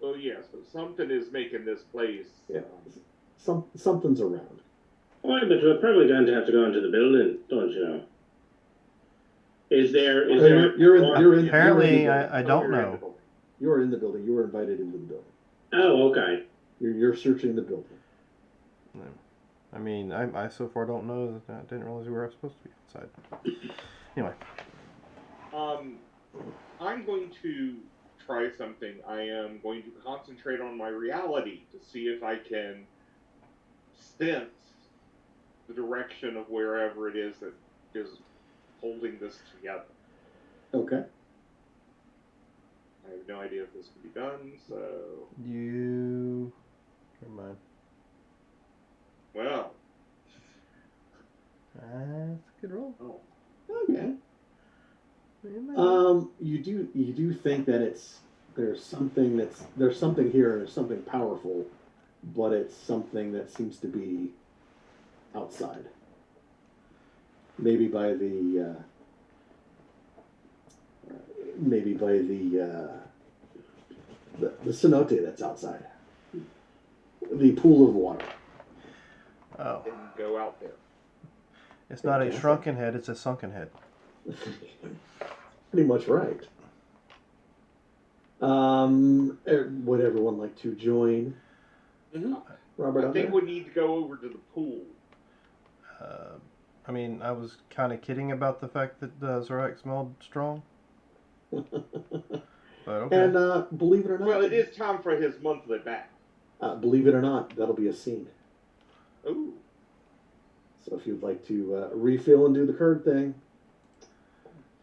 [SPEAKER 2] Oh yes, but something is making this place.
[SPEAKER 1] Yeah. Something's around.
[SPEAKER 3] Why, but we're probably going to have to go into the building, don't you know? Is there?
[SPEAKER 1] You're in.
[SPEAKER 4] Apparently,
[SPEAKER 1] you're in the
[SPEAKER 4] I don't know.
[SPEAKER 1] You're in the building. You were invited into the building.
[SPEAKER 3] Oh, okay.
[SPEAKER 1] You're searching the building.
[SPEAKER 4] I mean, I so far don't know that I didn't realize we were supposed to be outside. Anyway.
[SPEAKER 2] I'm going to try something. I am going to concentrate on my reality to see if I can sense the direction of wherever it is that is holding this together.
[SPEAKER 1] Okay.
[SPEAKER 2] I have no idea if this can be done, so...
[SPEAKER 4] Never mind.
[SPEAKER 2] Well.
[SPEAKER 4] That's a good roll.
[SPEAKER 2] Oh.
[SPEAKER 1] Okay. You do think that there's something here, there's something powerful, but it's something that seems to be outside. Maybe by the cenote that's outside. The pool of water.
[SPEAKER 4] Oh.
[SPEAKER 2] And go out there.
[SPEAKER 4] It's not a shrunken head, it's a sunken head.
[SPEAKER 1] Pretty much right. Would everyone like to join?
[SPEAKER 2] Mm-hmm.
[SPEAKER 1] Robert,
[SPEAKER 2] I think we need to go over to the pool.
[SPEAKER 4] I mean, I was kind of kidding about the fact that Zorak smelled strong. But okay.
[SPEAKER 1] And believe it or not...
[SPEAKER 2] Well, it is time for his monthly bath.
[SPEAKER 1] Believe it or not, that'll be a scene.
[SPEAKER 2] Ooh.
[SPEAKER 1] So if you'd like to refill and do the curd thing...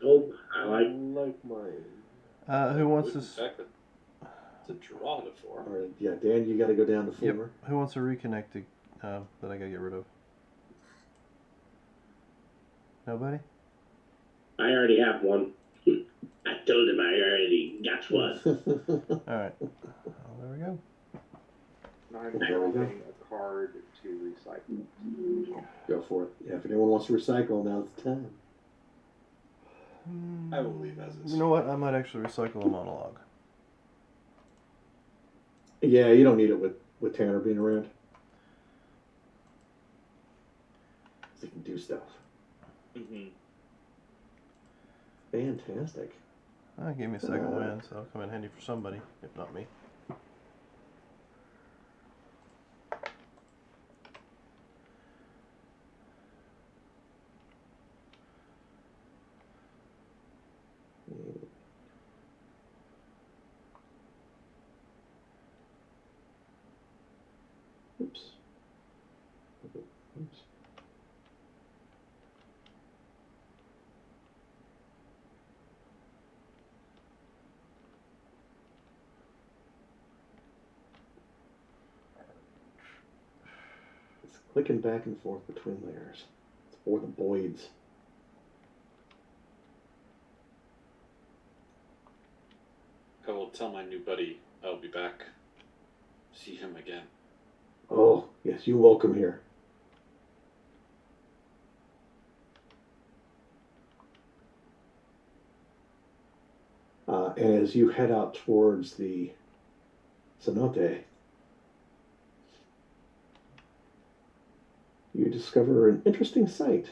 [SPEAKER 3] Oh, I like
[SPEAKER 5] mine.
[SPEAKER 4] Who wants this?
[SPEAKER 6] It's a draw to 4.
[SPEAKER 1] Or, yeah, Dan, you got to go down to 4.
[SPEAKER 4] Yep. Who wants to reconnect that I gotta get rid of? Nobody?
[SPEAKER 3] I already have one. I told him I already got one.
[SPEAKER 4] Alright. Well, there we go.
[SPEAKER 2] I'm drawing a card to recycle.
[SPEAKER 1] Go for it. Yeah, if anyone wants to recycle, now's the time.
[SPEAKER 6] I will leave as is.
[SPEAKER 4] You know what? I might actually recycle a monologue.
[SPEAKER 1] Yeah, you don't need it with Tanner being around. He can do stuff.
[SPEAKER 2] Mm-hmm.
[SPEAKER 1] Fantastic.
[SPEAKER 4] Gave me a second wind, so it'll come in handy for somebody, if not me.
[SPEAKER 1] Oops. Oops. It's clicking back and forth between layers. It's for the voids.
[SPEAKER 6] I will tell my new buddy I'll be back. See him again.
[SPEAKER 1] Oh, yes, you're welcome here. And as you head out towards the cenote, you discover an interesting sight.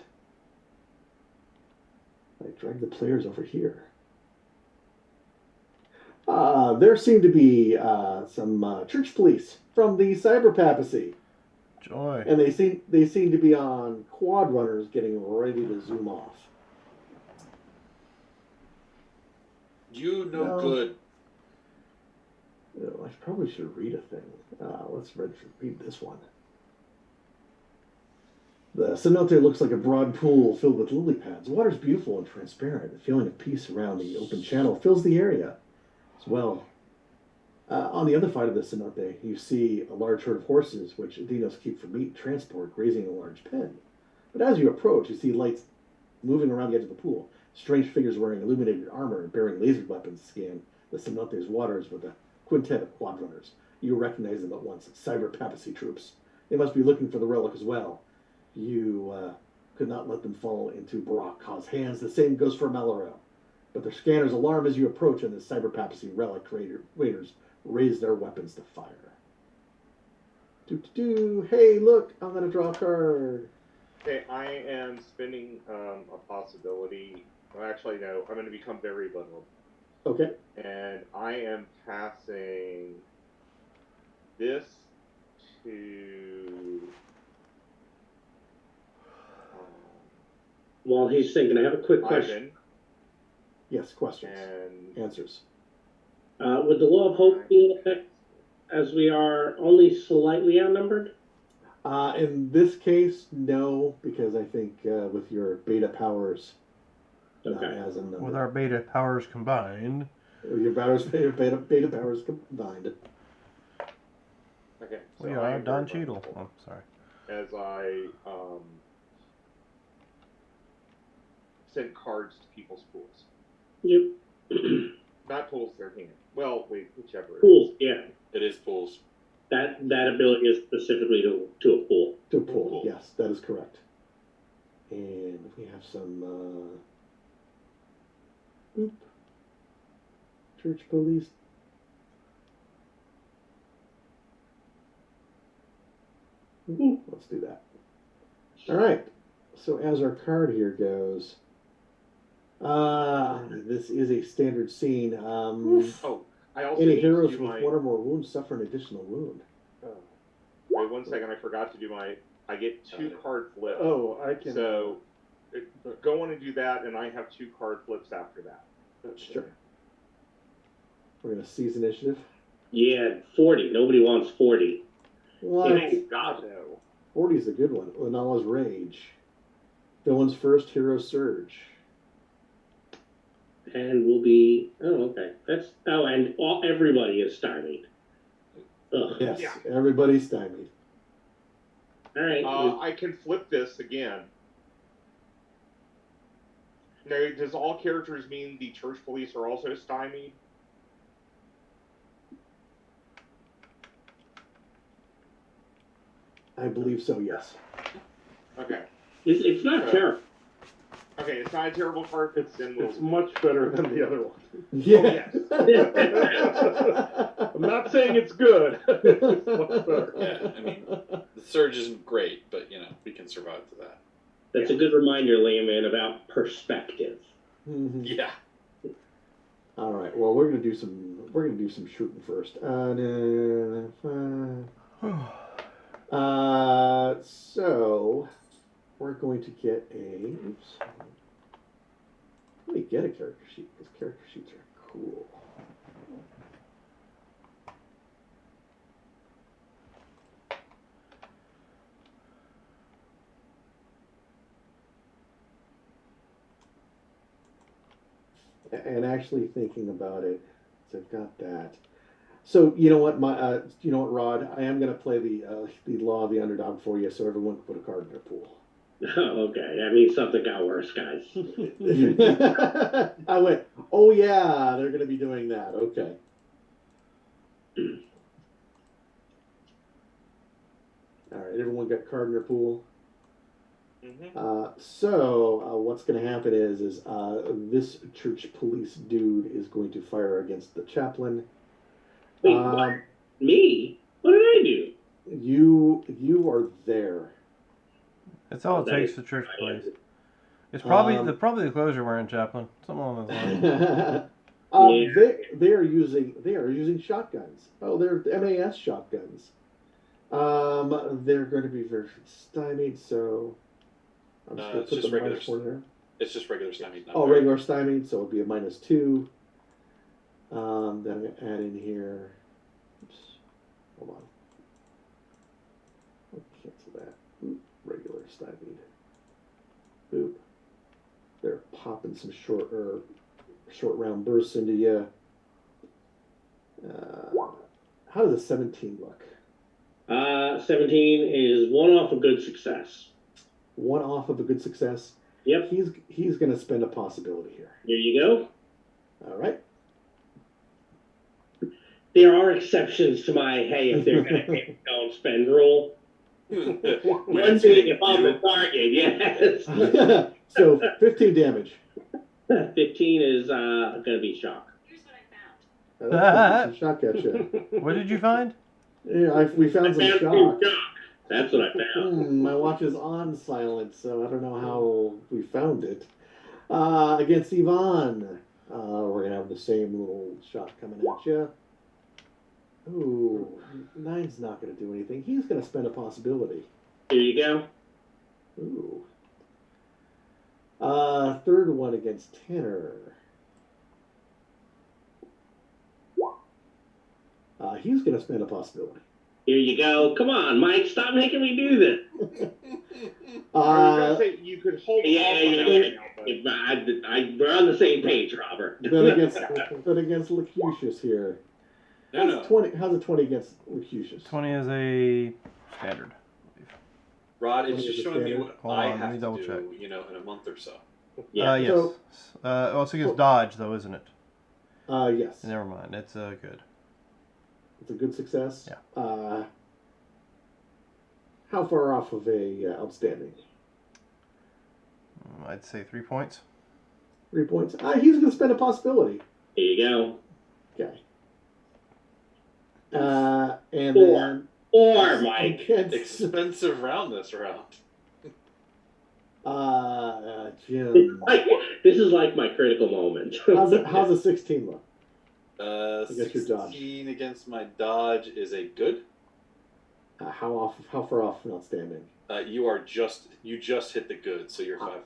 [SPEAKER 1] I drag the players over here. There seem to be some church police from the cyber papacy.
[SPEAKER 4] Joy.
[SPEAKER 1] And they seem to be on quad runners getting ready to zoom off.
[SPEAKER 6] You no
[SPEAKER 1] No.
[SPEAKER 6] good.
[SPEAKER 1] I probably should read a thing. Let's read this one. The cenote looks like a broad pool filled with lily pads. The water's beautiful and transparent. The feeling of peace around the open channel fills the area as well. On the other side of the cenote, you see a large herd of horses, which dinos keep for meat transport, grazing in a large pen. But as you approach, you see lights moving around the edge of the pool. Strange figures wearing illuminated armor and bearing laser weapons scan the cenote's waters with a quintet of quad runners. You recognize them at once, cyber papacy troops. They must be looking for the relic as well. You could not let them fall into Barak's hands. The same goes for Malorel. But their scanners alarm as you approach, and the cyber papacy relic raiders raise their weapons to fire. Hey, look, I'm going to draw a card.
[SPEAKER 2] Okay, I am spending a possibility. Well, actually, no. I'm going to become very vulnerable.
[SPEAKER 1] Okay.
[SPEAKER 2] And I am passing this to.
[SPEAKER 3] While he's thinking, I have a quick question.
[SPEAKER 2] Ivan.
[SPEAKER 1] Yes, questions.
[SPEAKER 2] And
[SPEAKER 1] Answers.
[SPEAKER 3] Would the law of hope be in effect as we are only slightly outnumbered?
[SPEAKER 1] In this case, no, because I think with your beta powers, not as in
[SPEAKER 4] With our beta powers combined.
[SPEAKER 1] With your beta powers combined.
[SPEAKER 2] okay, so
[SPEAKER 4] We
[SPEAKER 2] I
[SPEAKER 4] are
[SPEAKER 2] am
[SPEAKER 4] Don
[SPEAKER 2] very
[SPEAKER 4] Cheadle.
[SPEAKER 2] vulnerable
[SPEAKER 4] Oh, sorry.
[SPEAKER 2] As I send cards to people's pools.
[SPEAKER 3] Yep.
[SPEAKER 2] Not pools, their hand. Well, wait, whichever.
[SPEAKER 3] Pools, yeah.
[SPEAKER 6] It is pools.
[SPEAKER 3] That ability is specifically to a pool.
[SPEAKER 1] To pull, yes, that is correct. And we have some church police. Let's do that. All right. So as our card here goes, this is a standard scene.
[SPEAKER 2] Oh, I also
[SPEAKER 1] Any
[SPEAKER 2] need to
[SPEAKER 1] heroes
[SPEAKER 2] do
[SPEAKER 1] with
[SPEAKER 2] my.
[SPEAKER 1] one or more wounds suffer an additional wound.
[SPEAKER 2] Wait 1 second, I forgot to do my. I get 2 card flips.
[SPEAKER 5] Oh, I can.
[SPEAKER 2] So go on and do that, and I have 2 card flips after that.
[SPEAKER 1] Sure. We're gonna seize initiative.
[SPEAKER 3] Yeah, 40. Nobody wants 40.
[SPEAKER 1] What?
[SPEAKER 2] Oh, God, no.
[SPEAKER 1] 40 is a good one. Lanala's Rage. Villains first, hero surge.
[SPEAKER 3] And we'll be. Oh, okay. And everybody is stymied. Ugh.
[SPEAKER 1] Yes,
[SPEAKER 2] Yeah.
[SPEAKER 1] everybody's stymied.
[SPEAKER 3] All right.
[SPEAKER 2] I can flip this again. Now, does all characters mean the church police are also stymied?
[SPEAKER 1] I believe so, yes.
[SPEAKER 2] Okay.
[SPEAKER 3] It's not terrible.
[SPEAKER 2] Okay, it's not a terrible card.
[SPEAKER 5] It's much better than the other one.
[SPEAKER 1] Yeah.
[SPEAKER 5] I'm not saying it's good. It's much better.
[SPEAKER 6] Yeah, I mean, the surge isn't great, but, we can survive to that.
[SPEAKER 3] That's a good reminder, Layman, about perspective.
[SPEAKER 1] Mhm.
[SPEAKER 6] Yeah.
[SPEAKER 1] All right. Well, we're gonna do some shooting first. So we're going to get a. Oops. Let me get a character sheet because character sheets are cool. And actually thinking about it, so I've got that. So you know what, Rod? I am going to play the law of the underdog for you, so everyone can put a card in their pool.
[SPEAKER 3] Oh, okay, that means something got worse, guys.
[SPEAKER 1] I went, oh yeah, they're going to be doing that. Okay. All right, everyone got a card in their pool. So what's going to happen is this church police dude is going to fire against the chaplain.
[SPEAKER 3] Wait, what? Me? What did I do?
[SPEAKER 1] You are there.
[SPEAKER 4] That's all it takes for church police. It's probably the clothes you're wearing, Chaplain. Something along those lines.
[SPEAKER 1] They are using shotguns. Oh, they're MAS shotguns. They're going to be very stymied, so I'm just going to put the -4 there.
[SPEAKER 6] It's just regular stymied.
[SPEAKER 1] Regular stymied, so it'll be a -2. Then I'm going to add in here. Oops. Hold on. I'll cancel that. Oop, regular stymied. Boop. They're popping some short round bursts into you. How does a 17 look?
[SPEAKER 3] 17 is one off a good success.
[SPEAKER 1] One off of a good success.
[SPEAKER 3] Yep.
[SPEAKER 1] He's going to spend a possibility here.
[SPEAKER 3] Here you go.
[SPEAKER 1] All right.
[SPEAKER 3] There are exceptions to my hey, if they're going to hit, don't spend rule. One thing if I'm the target, yes.
[SPEAKER 1] So 15 damage.
[SPEAKER 3] 15 is going to be shock.
[SPEAKER 7] Here's what I found.
[SPEAKER 1] Some shock at you.
[SPEAKER 4] What did you find?
[SPEAKER 1] Yeah, we found some shock.
[SPEAKER 3] That's what I found.
[SPEAKER 1] My watch is on silent, so I don't know how we found it. Against Yvonne, we're going to have the same little shot coming at you. Ooh, 9's not going to do anything. He's going to spend a possibility.
[SPEAKER 3] Here you go.
[SPEAKER 1] Ooh. Third one against Tanner. He's going to spend a possibility.
[SPEAKER 3] Here you go. Come on, Mike. Stop making me do this.
[SPEAKER 2] I was going to say you could hold
[SPEAKER 3] Yeah. We're on the same page, Robert.
[SPEAKER 1] Then against Lucucius here. How's 20 against Lucucius?
[SPEAKER 4] 20 is a standard.
[SPEAKER 6] Rod, it's just showing me what
[SPEAKER 4] Hold
[SPEAKER 6] I
[SPEAKER 4] on, let
[SPEAKER 6] have
[SPEAKER 4] me
[SPEAKER 6] to
[SPEAKER 4] double
[SPEAKER 6] do,
[SPEAKER 4] check.
[SPEAKER 6] in a month or so.
[SPEAKER 3] Yeah.
[SPEAKER 4] Yes. It's against dodge, though, isn't it?
[SPEAKER 1] Yes.
[SPEAKER 4] Never mind. It's good.
[SPEAKER 1] It's a good success.
[SPEAKER 4] Yeah.
[SPEAKER 1] How far off of a outstanding?
[SPEAKER 4] I'd say 3 points.
[SPEAKER 1] 3 points. He's going to spend a possibility.
[SPEAKER 3] Here you go.
[SPEAKER 1] Okay. And
[SPEAKER 3] Four.
[SPEAKER 1] then
[SPEAKER 3] 4, Mike.
[SPEAKER 6] Expensive round this round.
[SPEAKER 1] Jim.
[SPEAKER 3] This is like my critical moment.
[SPEAKER 1] How's a 16 look? Against your dodge.
[SPEAKER 6] 16 against my dodge is a good.
[SPEAKER 1] How far off from outstanding?
[SPEAKER 6] You just hit the good, so you're five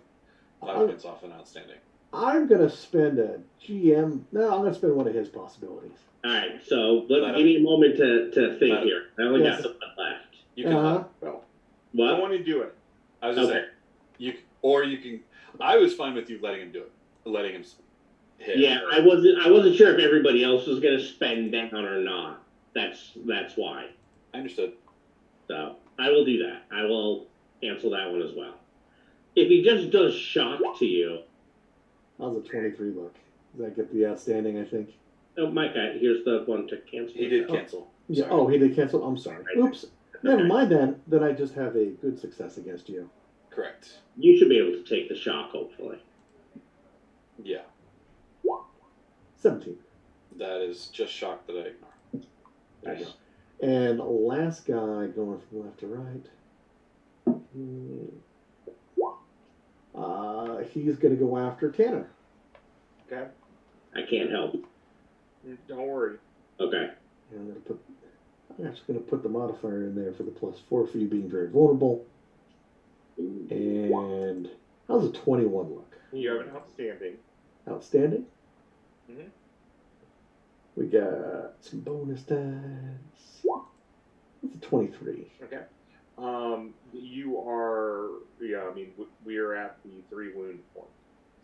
[SPEAKER 6] points off an outstanding.
[SPEAKER 1] I'm gonna spend a GM. No, I'm gonna spend one of his possibilities.
[SPEAKER 3] All right, so give me a moment to think here. I only got something left.
[SPEAKER 6] You can
[SPEAKER 2] Well,
[SPEAKER 3] What?
[SPEAKER 2] I want to do it.
[SPEAKER 6] I was just saying, you can. I was fine with you letting him do it, letting him hit.
[SPEAKER 3] Yeah, I wasn't sure if everybody else was going to spend down or not. That's why.
[SPEAKER 6] I understood.
[SPEAKER 3] So I will do that. I will cancel that one as well. If he just does shock to you,
[SPEAKER 1] How's a 23 look? Does that get the outstanding? I think.
[SPEAKER 3] oh, Mike, here's the one to cancel.
[SPEAKER 6] He did cancel.
[SPEAKER 1] Yeah.
[SPEAKER 6] Sorry.
[SPEAKER 1] Oh, he did cancel. I'm sorry. Oops. Never mind then. Then I just have a good success against you.
[SPEAKER 6] Correct.
[SPEAKER 3] You should be able to take the shock, hopefully.
[SPEAKER 6] Yeah.
[SPEAKER 1] 17.
[SPEAKER 6] That is just shock that I ignore.
[SPEAKER 1] There you go. And last guy going from left to right. He's going to go after Tanner.
[SPEAKER 2] Okay.
[SPEAKER 3] I can't help.
[SPEAKER 2] Don't worry.
[SPEAKER 3] Okay.
[SPEAKER 1] And I'm actually going to put the modifier in there for the +4 for you being very vulnerable. And how's a 21 look?
[SPEAKER 2] You have an outstanding.
[SPEAKER 1] Outstanding.
[SPEAKER 2] Mhm.
[SPEAKER 1] We got some bonus dice. It's a 23.
[SPEAKER 2] Okay. You are. Yeah. I mean, we are at the 3 wound point.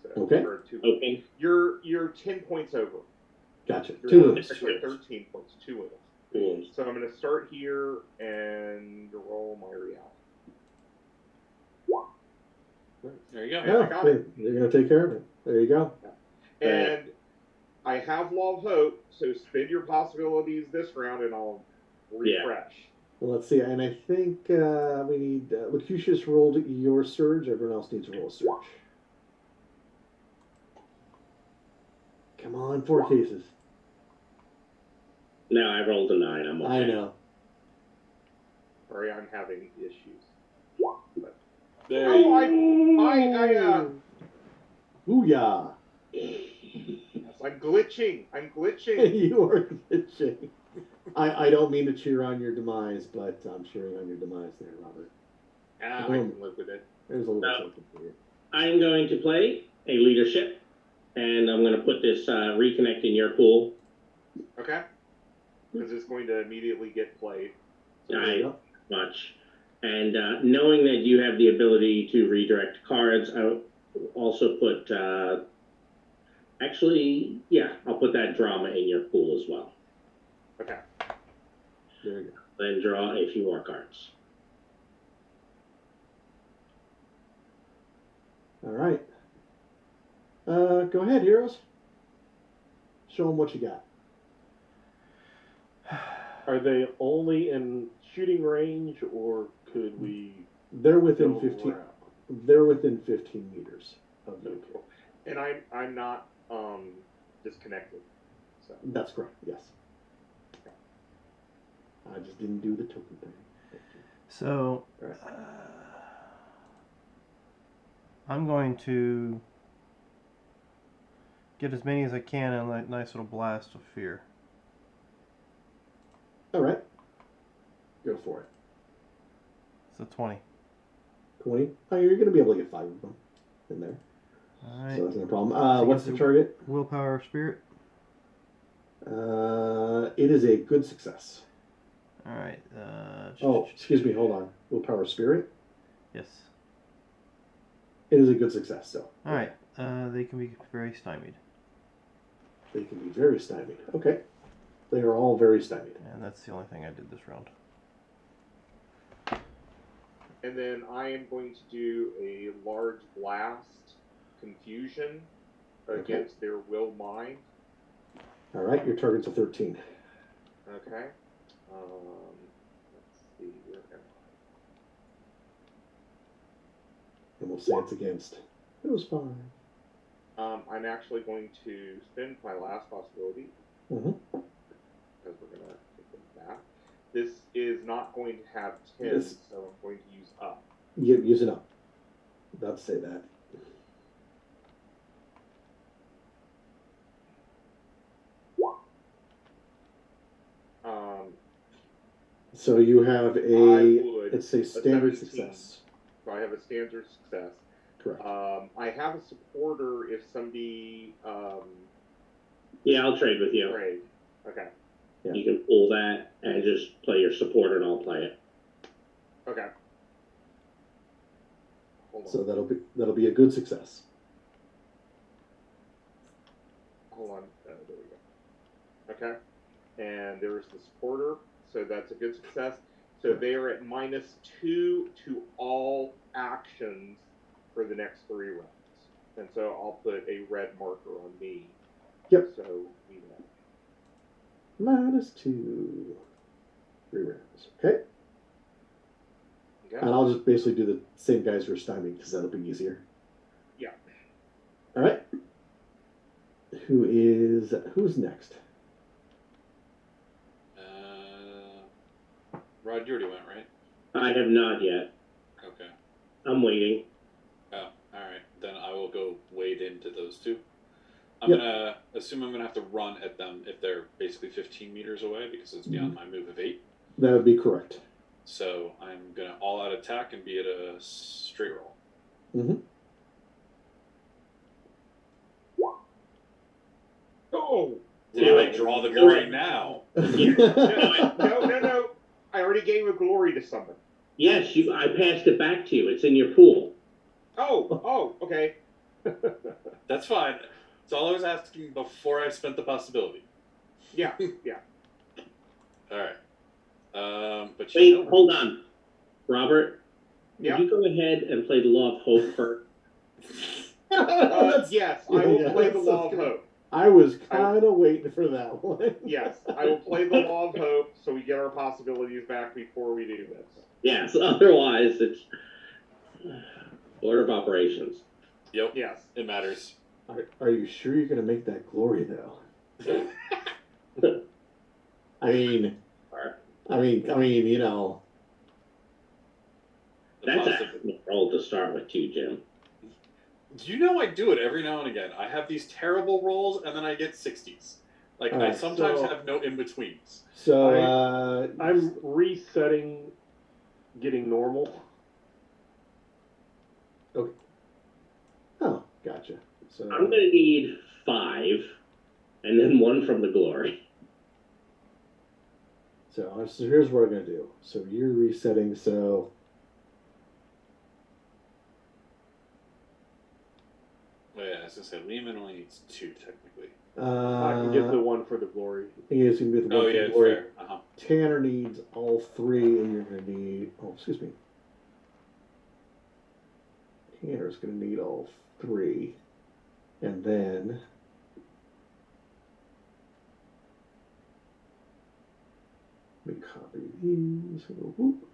[SPEAKER 2] So,
[SPEAKER 1] Okay.
[SPEAKER 2] or 2.
[SPEAKER 3] Okay.
[SPEAKER 2] You're 10 points over.
[SPEAKER 1] Gotcha.
[SPEAKER 2] You're
[SPEAKER 1] 2
[SPEAKER 2] at
[SPEAKER 1] wounds.
[SPEAKER 2] actually 13 points. 2 wounds.
[SPEAKER 3] Cool.
[SPEAKER 2] So I'm going to start here and roll my reality.
[SPEAKER 6] There you go.
[SPEAKER 2] Yeah, I got it.
[SPEAKER 1] You're going to take care of it. There you go.
[SPEAKER 2] And I have Law of Hope, so spend your possibilities this round and I'll refresh.
[SPEAKER 1] Well, let's see. And I think we need Lucucius rolled your surge. Everyone else needs to roll a surge. Come on, 4 cases.
[SPEAKER 3] No, I rolled a 9. I'm okay.
[SPEAKER 1] I know.
[SPEAKER 2] Sorry, I'm having issues.
[SPEAKER 6] There you
[SPEAKER 2] I
[SPEAKER 1] Booyah!
[SPEAKER 2] I'm glitching. I'm glitching.
[SPEAKER 1] You are glitching. I don't mean to cheer on your demise, but I'm cheering on your demise there, Robert.
[SPEAKER 2] I can live with it.
[SPEAKER 1] There's a little something for you.
[SPEAKER 3] I'm going to play a leadership, and I'm going to put this reconnect in your pool.
[SPEAKER 2] Okay. Because it's going to immediately get played.
[SPEAKER 3] Much. And knowing that you have the ability to redirect cards, I'll also put, I'll put that drama in your pool as well.
[SPEAKER 2] Okay.
[SPEAKER 1] There you go.
[SPEAKER 3] Then draw a few more cards.
[SPEAKER 1] All right. Go ahead, heroes. Show them what you got.
[SPEAKER 5] Are they only in shooting range, or could we?
[SPEAKER 1] They're within
[SPEAKER 5] go
[SPEAKER 1] 15.
[SPEAKER 5] around?
[SPEAKER 1] They're within 15 meters of you.
[SPEAKER 2] And I'm not disconnected. So
[SPEAKER 1] That's correct. Yes. I just didn't do the token thing.
[SPEAKER 4] So,
[SPEAKER 1] Right.
[SPEAKER 4] I'm going to get as many as I can in that nice little blast of fear.
[SPEAKER 1] All right. Go for it.
[SPEAKER 4] It's a 20.
[SPEAKER 1] 20. Oh, you're going to be able to get 5 of them in there.
[SPEAKER 4] All right.
[SPEAKER 1] So that's no problem.
[SPEAKER 4] So
[SPEAKER 1] What's the
[SPEAKER 4] it's
[SPEAKER 1] target?
[SPEAKER 4] Willpower of spirit.
[SPEAKER 1] It is a good success.
[SPEAKER 4] All right.
[SPEAKER 1] Oh, excuse me. Hold on. Willpower of spirit.
[SPEAKER 4] Yes.
[SPEAKER 1] It is a good success. So.
[SPEAKER 4] All right. They can be very stymied.
[SPEAKER 1] They can be very stymied. Okay. They are all very stymied.
[SPEAKER 4] And that's the only thing I did this round.
[SPEAKER 2] and then I am going to do a large blast confusion against their will mind.
[SPEAKER 1] All right, your target's a 13.
[SPEAKER 2] Okay. Let's see. Where am
[SPEAKER 1] And we'll say it's against. It was fine.
[SPEAKER 2] I? I'm actually going to spend my last possibility.
[SPEAKER 1] Mm-hmm.
[SPEAKER 2] Because we're going to take them back. This is not going to have 10,
[SPEAKER 1] Yes.
[SPEAKER 2] so I'm going to use up.
[SPEAKER 1] Use it up. About to say that. So you have it's a standard
[SPEAKER 2] 17.
[SPEAKER 1] success.
[SPEAKER 2] So I have a standard success.
[SPEAKER 1] Correct.
[SPEAKER 2] I have a supporter if somebody
[SPEAKER 3] Yeah, I'll trade with you.
[SPEAKER 2] trade. Okay.
[SPEAKER 1] Yeah.
[SPEAKER 3] You can pull that and just play your supporter, and I'll play it.
[SPEAKER 2] Okay. Hold on.
[SPEAKER 1] So that'll be a good success.
[SPEAKER 2] Hold on. There we go. Okay. And there's the supporter. So that's a good success. So they are at -2 to all actions for the next 3 rounds. And so I'll put a red marker on me.
[SPEAKER 1] Yep.
[SPEAKER 2] So we know.
[SPEAKER 1] -2. 3 rounds. Okay.
[SPEAKER 2] Okay.
[SPEAKER 1] And I'll just basically do the same guys who are stymied because that'll be easier.
[SPEAKER 2] Yeah.
[SPEAKER 1] All right. Who's next?
[SPEAKER 6] Rod, you already went, right?
[SPEAKER 3] I have not yet.
[SPEAKER 6] Okay.
[SPEAKER 3] I'm waiting.
[SPEAKER 6] Oh, all right. Then I will go wade into those two. I'm
[SPEAKER 1] Yep.
[SPEAKER 6] gonna assume I'm gonna have to run at them if they're basically 15 meters away because it's beyond my move of 8.
[SPEAKER 1] That would be correct.
[SPEAKER 6] So I'm gonna all out attack and be at a straight roll.
[SPEAKER 1] Mm-hmm.
[SPEAKER 2] Oh,
[SPEAKER 6] Damn, I draw the glory now.
[SPEAKER 2] no. I already gave a glory to someone.
[SPEAKER 3] Yes, I passed it back to you. It's in your pool.
[SPEAKER 2] Oh, okay.
[SPEAKER 6] That's fine. That's all I was asking before I spent the possibility.
[SPEAKER 2] Yeah.
[SPEAKER 6] All right. But
[SPEAKER 3] Wait, hold on. Robert,
[SPEAKER 2] Yeah.
[SPEAKER 3] would you go ahead and play the Law of Hope first?
[SPEAKER 2] Yes, I will play the Law of Hope.
[SPEAKER 1] I was kind of waiting for that one.
[SPEAKER 2] Yes, I will play the Law of Hope so we get our possibilities back before we do this.
[SPEAKER 3] Yes, otherwise it's order of operations.
[SPEAKER 6] Yep.
[SPEAKER 2] Yes.
[SPEAKER 6] It matters.
[SPEAKER 1] Are you sure you're going to make that glory, though? I mean, you know.
[SPEAKER 3] That's a roll to start with, too, Jim.
[SPEAKER 6] You know I do it every now and again. I have these terrible rolls, and then I get 60s. Like, I
[SPEAKER 1] Alright,
[SPEAKER 6] sometimes have no in-betweens.
[SPEAKER 1] So,
[SPEAKER 5] I'm resetting, getting normal.
[SPEAKER 1] Okay. Oh, gotcha. So
[SPEAKER 3] I'm going to need 5, and then 1 from the glory.
[SPEAKER 1] So here's what I'm going to do. So you're resetting, so...
[SPEAKER 6] Well, yeah, I was going to say, Lehman only needs 2, technically.
[SPEAKER 5] I can get the 1 for the glory.
[SPEAKER 1] He is going to be the one
[SPEAKER 6] Oh,
[SPEAKER 1] for
[SPEAKER 6] yeah,
[SPEAKER 1] glory.
[SPEAKER 6] fair. Uh-huh.
[SPEAKER 1] Tanner needs all 3, and you're going to need... Oh, excuse me. Tanner's going to need all 3. And then... Let me copy these. Whoop.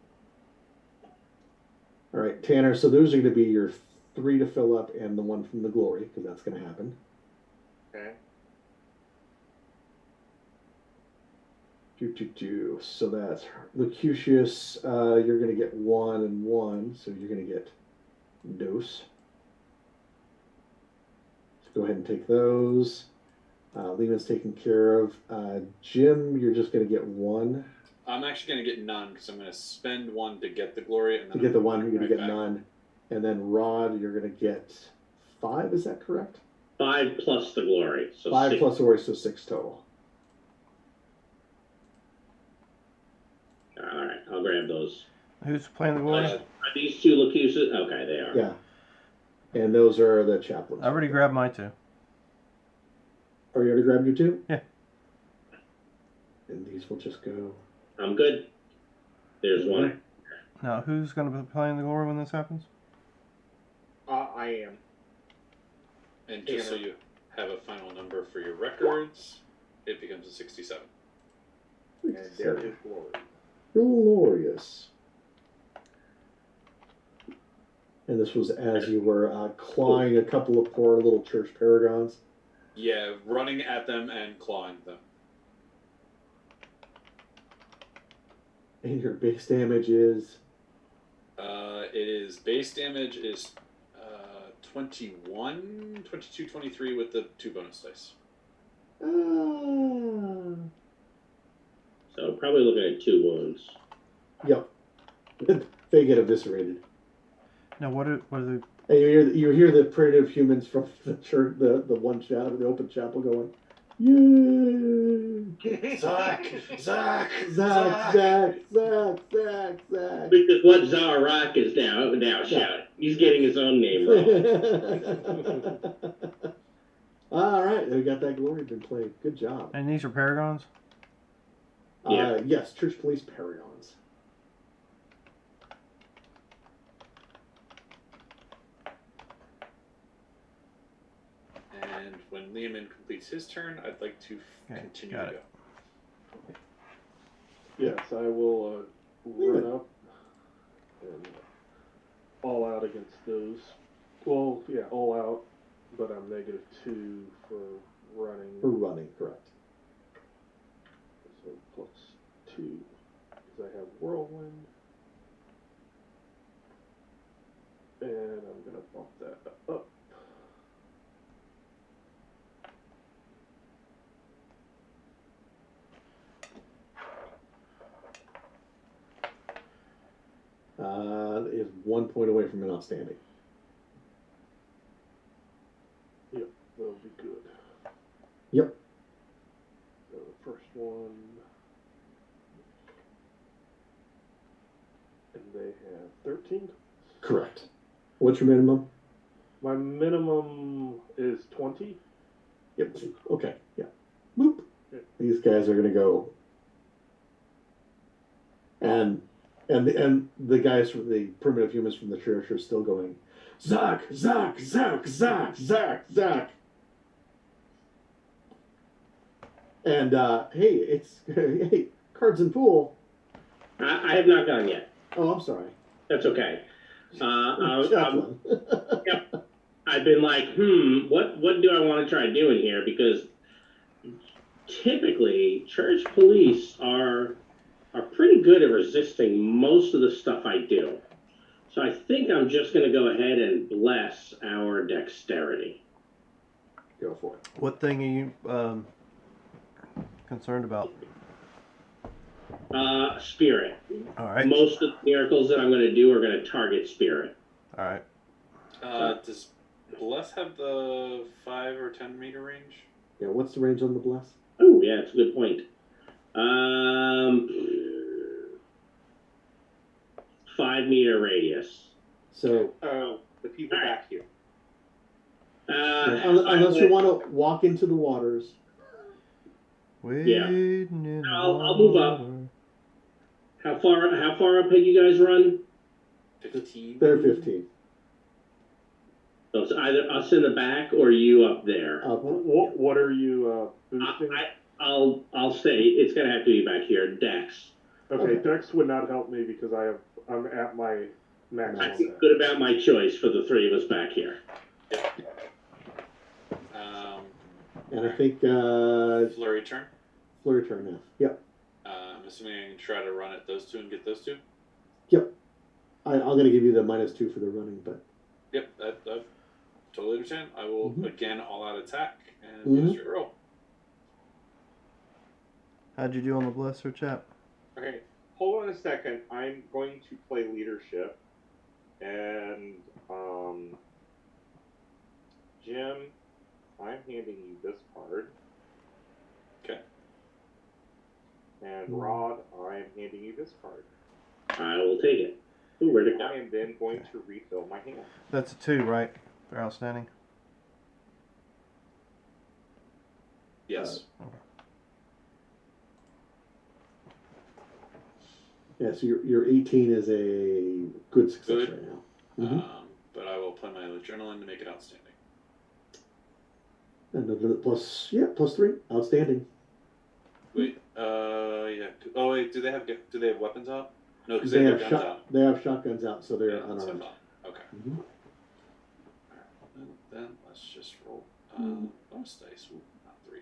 [SPEAKER 1] All right, Tanner, so those are going to be your 3 to fill up and the 1 from the glory, because that's going to happen.
[SPEAKER 2] Okay.
[SPEAKER 1] So that's Lucucius. You're going to get 1 and 1, so you're going to get dose. So go ahead and take those. Lehman's taken care of. Jim, you're just going to get 1.
[SPEAKER 6] I'm actually going to get none because I'm going to spend 1 to get the glory. And then
[SPEAKER 1] To get the
[SPEAKER 6] I'm
[SPEAKER 1] 1, you're going to get
[SPEAKER 6] back.
[SPEAKER 1] none. And then Rod, you're going to get 5, is that correct?
[SPEAKER 3] 5 plus the glory. So
[SPEAKER 1] 5
[SPEAKER 3] 6.
[SPEAKER 1] plus the glory, so 6 total.
[SPEAKER 3] All right, I'll grab those.
[SPEAKER 4] Who's playing the glory?
[SPEAKER 3] Are these 2 Lucuses? Okay, they are.
[SPEAKER 1] Yeah. And those are the chaplains.
[SPEAKER 4] I already grabbed my 2.
[SPEAKER 1] Are you already grabbed your 2?
[SPEAKER 4] Yeah.
[SPEAKER 1] And these will just go.
[SPEAKER 3] I'm good. There's 1.
[SPEAKER 4] Now, who's going to be playing the glory when this happens?
[SPEAKER 2] I am.
[SPEAKER 6] And just so you have a final number for your records, it becomes a 67.
[SPEAKER 2] And there is glory.
[SPEAKER 1] Glorious. And this was as you were clawing a couple of poor little church paragons.
[SPEAKER 6] Yeah, running at them and clawing them.
[SPEAKER 1] And your base damage is?
[SPEAKER 6] It is base damage is 21, 22, 23 with the 2 bonus dice.
[SPEAKER 3] So probably looking at 2 wounds.
[SPEAKER 1] Yep. They get eviscerated.
[SPEAKER 4] Now, what are the...
[SPEAKER 1] And you hear the primitive humans from the church, the one chapel, the open chapel going, yay!
[SPEAKER 6] Zach!
[SPEAKER 1] Zach!
[SPEAKER 3] Which is what Zarak is now shouting. He's getting his own name wrong.
[SPEAKER 1] All right, we got that glory been played. Good job.
[SPEAKER 4] And these are paragons?
[SPEAKER 3] Yeah.
[SPEAKER 1] Yes, church police paragons.
[SPEAKER 6] And when Lehman completes his turn, I'd like to continue to
[SPEAKER 4] got
[SPEAKER 6] go.
[SPEAKER 4] it.
[SPEAKER 5] Yes, I will run up and all out against those. Well, yeah, all out, but I'm -2 for running.
[SPEAKER 1] For running, correct.
[SPEAKER 5] So +2, because I have whirlwind. And I'm going to bump that up.
[SPEAKER 1] 1 point away from an outstanding.
[SPEAKER 5] Yep, that'll be good.
[SPEAKER 1] Yep.
[SPEAKER 5] So the first one, and they have 13.
[SPEAKER 1] Correct. What's your minimum?
[SPEAKER 5] My minimum is 20.
[SPEAKER 1] Yep. Okay. Yeah. Boop. These guys are gonna go. And the guys from the primitive humans from the church are still going, Zach, Zach, Zach, Zach, Zach, Zach. And hey, it's hey, cards and pool.
[SPEAKER 3] I have not gone yet.
[SPEAKER 1] Oh, I'm sorry.
[SPEAKER 3] That's okay.
[SPEAKER 1] Chaplain.
[SPEAKER 3] Yep. I've been like, what do I want to try doing here? Because typically, church police are pretty good at resisting most of the stuff I do. So I think I'm just going to go ahead and bless our dexterity.
[SPEAKER 1] Go for it.
[SPEAKER 4] What thing are you concerned about?
[SPEAKER 3] Spirit.
[SPEAKER 4] All right.
[SPEAKER 3] Most of the miracles that I'm going to do are going to target spirit.
[SPEAKER 4] All right.
[SPEAKER 6] Does Bless have the 5 or 10 meter range?
[SPEAKER 1] Yeah, what's the range on the bless?
[SPEAKER 3] Oh, yeah, it's a good point. 5-meter radius.
[SPEAKER 1] So
[SPEAKER 2] The people back here.
[SPEAKER 1] unless you want to walk into the waters.
[SPEAKER 4] Wading in
[SPEAKER 3] I'll move up.
[SPEAKER 4] water.
[SPEAKER 3] How far up have you guys run?
[SPEAKER 6] 15.
[SPEAKER 1] They're 15.
[SPEAKER 3] So it's either us in the back or you up there.
[SPEAKER 5] What are you boosting?
[SPEAKER 3] I'll say it's gonna have to be back here. Dex.
[SPEAKER 5] Okay, Dex would not help me because I'm at my
[SPEAKER 3] I
[SPEAKER 5] maximum.
[SPEAKER 3] feel good about my choice for the three of us back here.
[SPEAKER 1] And I think
[SPEAKER 6] Flurry turn.
[SPEAKER 1] flurry turn now. Yep.
[SPEAKER 6] I'm assuming I can try to run at those two and get those two.
[SPEAKER 1] Yep. I'm going to give you the -2 for the running, but.
[SPEAKER 6] Yep, I totally understand. I will again all out attack and use your roll.
[SPEAKER 4] How'd you do on the blesser, chap?
[SPEAKER 2] Okay, hold on a second. I'm going to play leadership, and Jim, I'm handing you this card.
[SPEAKER 6] Okay.
[SPEAKER 2] And Rod, I am handing you this card.
[SPEAKER 3] I will take it. Ooh, where'd it go?
[SPEAKER 2] I am then going to refill my hand.
[SPEAKER 4] That's a 2, right? For outstanding.
[SPEAKER 6] Yes.
[SPEAKER 1] Yeah, so your 18 is a good success
[SPEAKER 6] Good.
[SPEAKER 1] right now.
[SPEAKER 6] But I will play my adrenaline to make it outstanding.
[SPEAKER 1] And the +3, outstanding.
[SPEAKER 6] Wait, yeah. Oh wait, do they have weapons out? No, because
[SPEAKER 1] They
[SPEAKER 6] they
[SPEAKER 1] have
[SPEAKER 6] have guns out.
[SPEAKER 1] They have shotguns out, so they're
[SPEAKER 6] Yeah, that's what I
[SPEAKER 1] unarmed.
[SPEAKER 6] thought. Okay.
[SPEAKER 1] Mhm.
[SPEAKER 6] Alright, then let's just roll bonus dice. Ooh, not 3.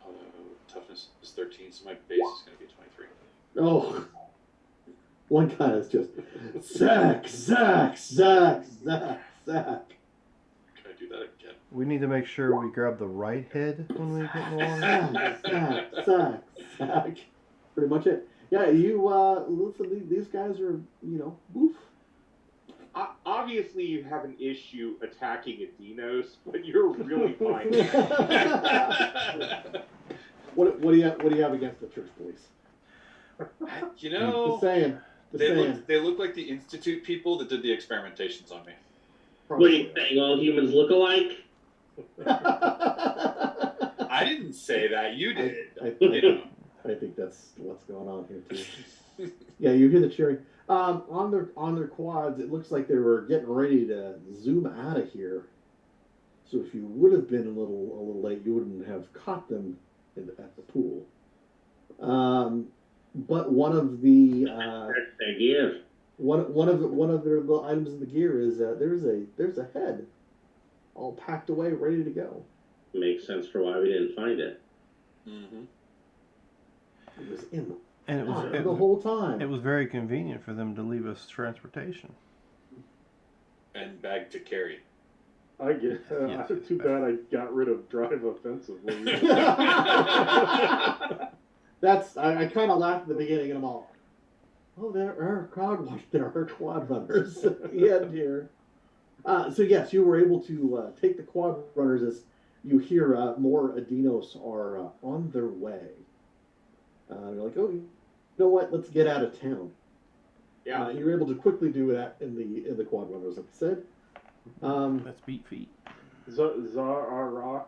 [SPEAKER 6] Although toughness is 13, so my base is going to be 23.
[SPEAKER 1] Oh, one guy is just Zach, Zach, Zach, Zach, Zach.
[SPEAKER 6] Can I do that again?
[SPEAKER 4] We need to make sure we grab the right head when we get in the water.
[SPEAKER 1] Zach, Zach, Zach. Pretty much it. Yeah, you listen. These guys are, woof.
[SPEAKER 2] Obviously, you have an issue attacking a Dinos, but you're really fine.
[SPEAKER 1] What do you have against the church police?
[SPEAKER 6] You know,
[SPEAKER 1] Just saying.
[SPEAKER 6] they look like the Institute people that did the experimentations on me.
[SPEAKER 3] What are you saying? All humans look alike?
[SPEAKER 6] I didn't say that. You did.
[SPEAKER 1] I think that's what's going on here too. Yeah, you hear the cheering. On their quads, it looks like they were getting ready to zoom out of here. So if you would have been a little late, you wouldn't have caught them at the pool. But one of the one of their little items in the gear is there's a head, all packed away, ready to go.
[SPEAKER 3] Makes sense for why we didn't find it.
[SPEAKER 6] Mm-hmm.
[SPEAKER 1] It was in the
[SPEAKER 4] And it was
[SPEAKER 1] the whole time.
[SPEAKER 4] It was very convenient for them to leave us transportation.
[SPEAKER 6] And bag to carry.
[SPEAKER 5] I get.
[SPEAKER 4] Yeah.
[SPEAKER 5] Too bad I got rid of drive offensively.
[SPEAKER 1] That's I kind of laughed at the beginning of them all. Oh, there are quad runners at the end here. So yes, you were able to take the quad runners as you hear more Adinos are on their way. You're like, oh, you know what? Let's get out of town.
[SPEAKER 2] Yeah.
[SPEAKER 1] You're able to quickly do that in the quad runners, like I said.
[SPEAKER 4] Let's beat feet.
[SPEAKER 5] Zarak,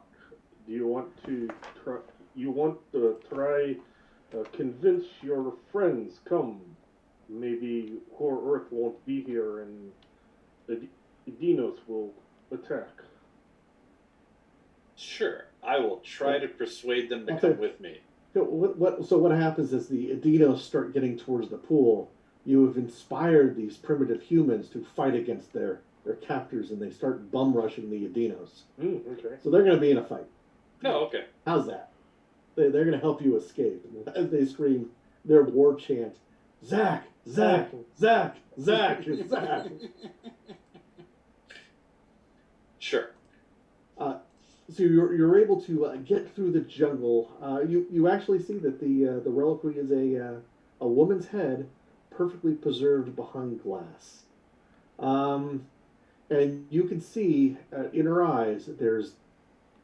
[SPEAKER 5] do you want to try? You want to try convince your friends come? Maybe Core Earth won't be here, and the Dinos will attack.
[SPEAKER 6] Sure, I will try to persuade them to
[SPEAKER 1] Okay.
[SPEAKER 6] come with me.
[SPEAKER 1] So what happens is the Adinos start getting towards the pool. You have inspired these primitive humans to fight against their captors, and they start bum rushing the Adinos.
[SPEAKER 5] Okay.
[SPEAKER 1] So they're going to be in a fight.
[SPEAKER 6] No, okay.
[SPEAKER 1] How's that? They're going to help you escape. As they scream their war chant, Zach, Zach, Zach, Zach, Zach.
[SPEAKER 6] Sure.
[SPEAKER 1] So you're able to get through the jungle. You actually see that the reliquary is a woman's head, perfectly preserved behind glass. And you can see in her eyes there's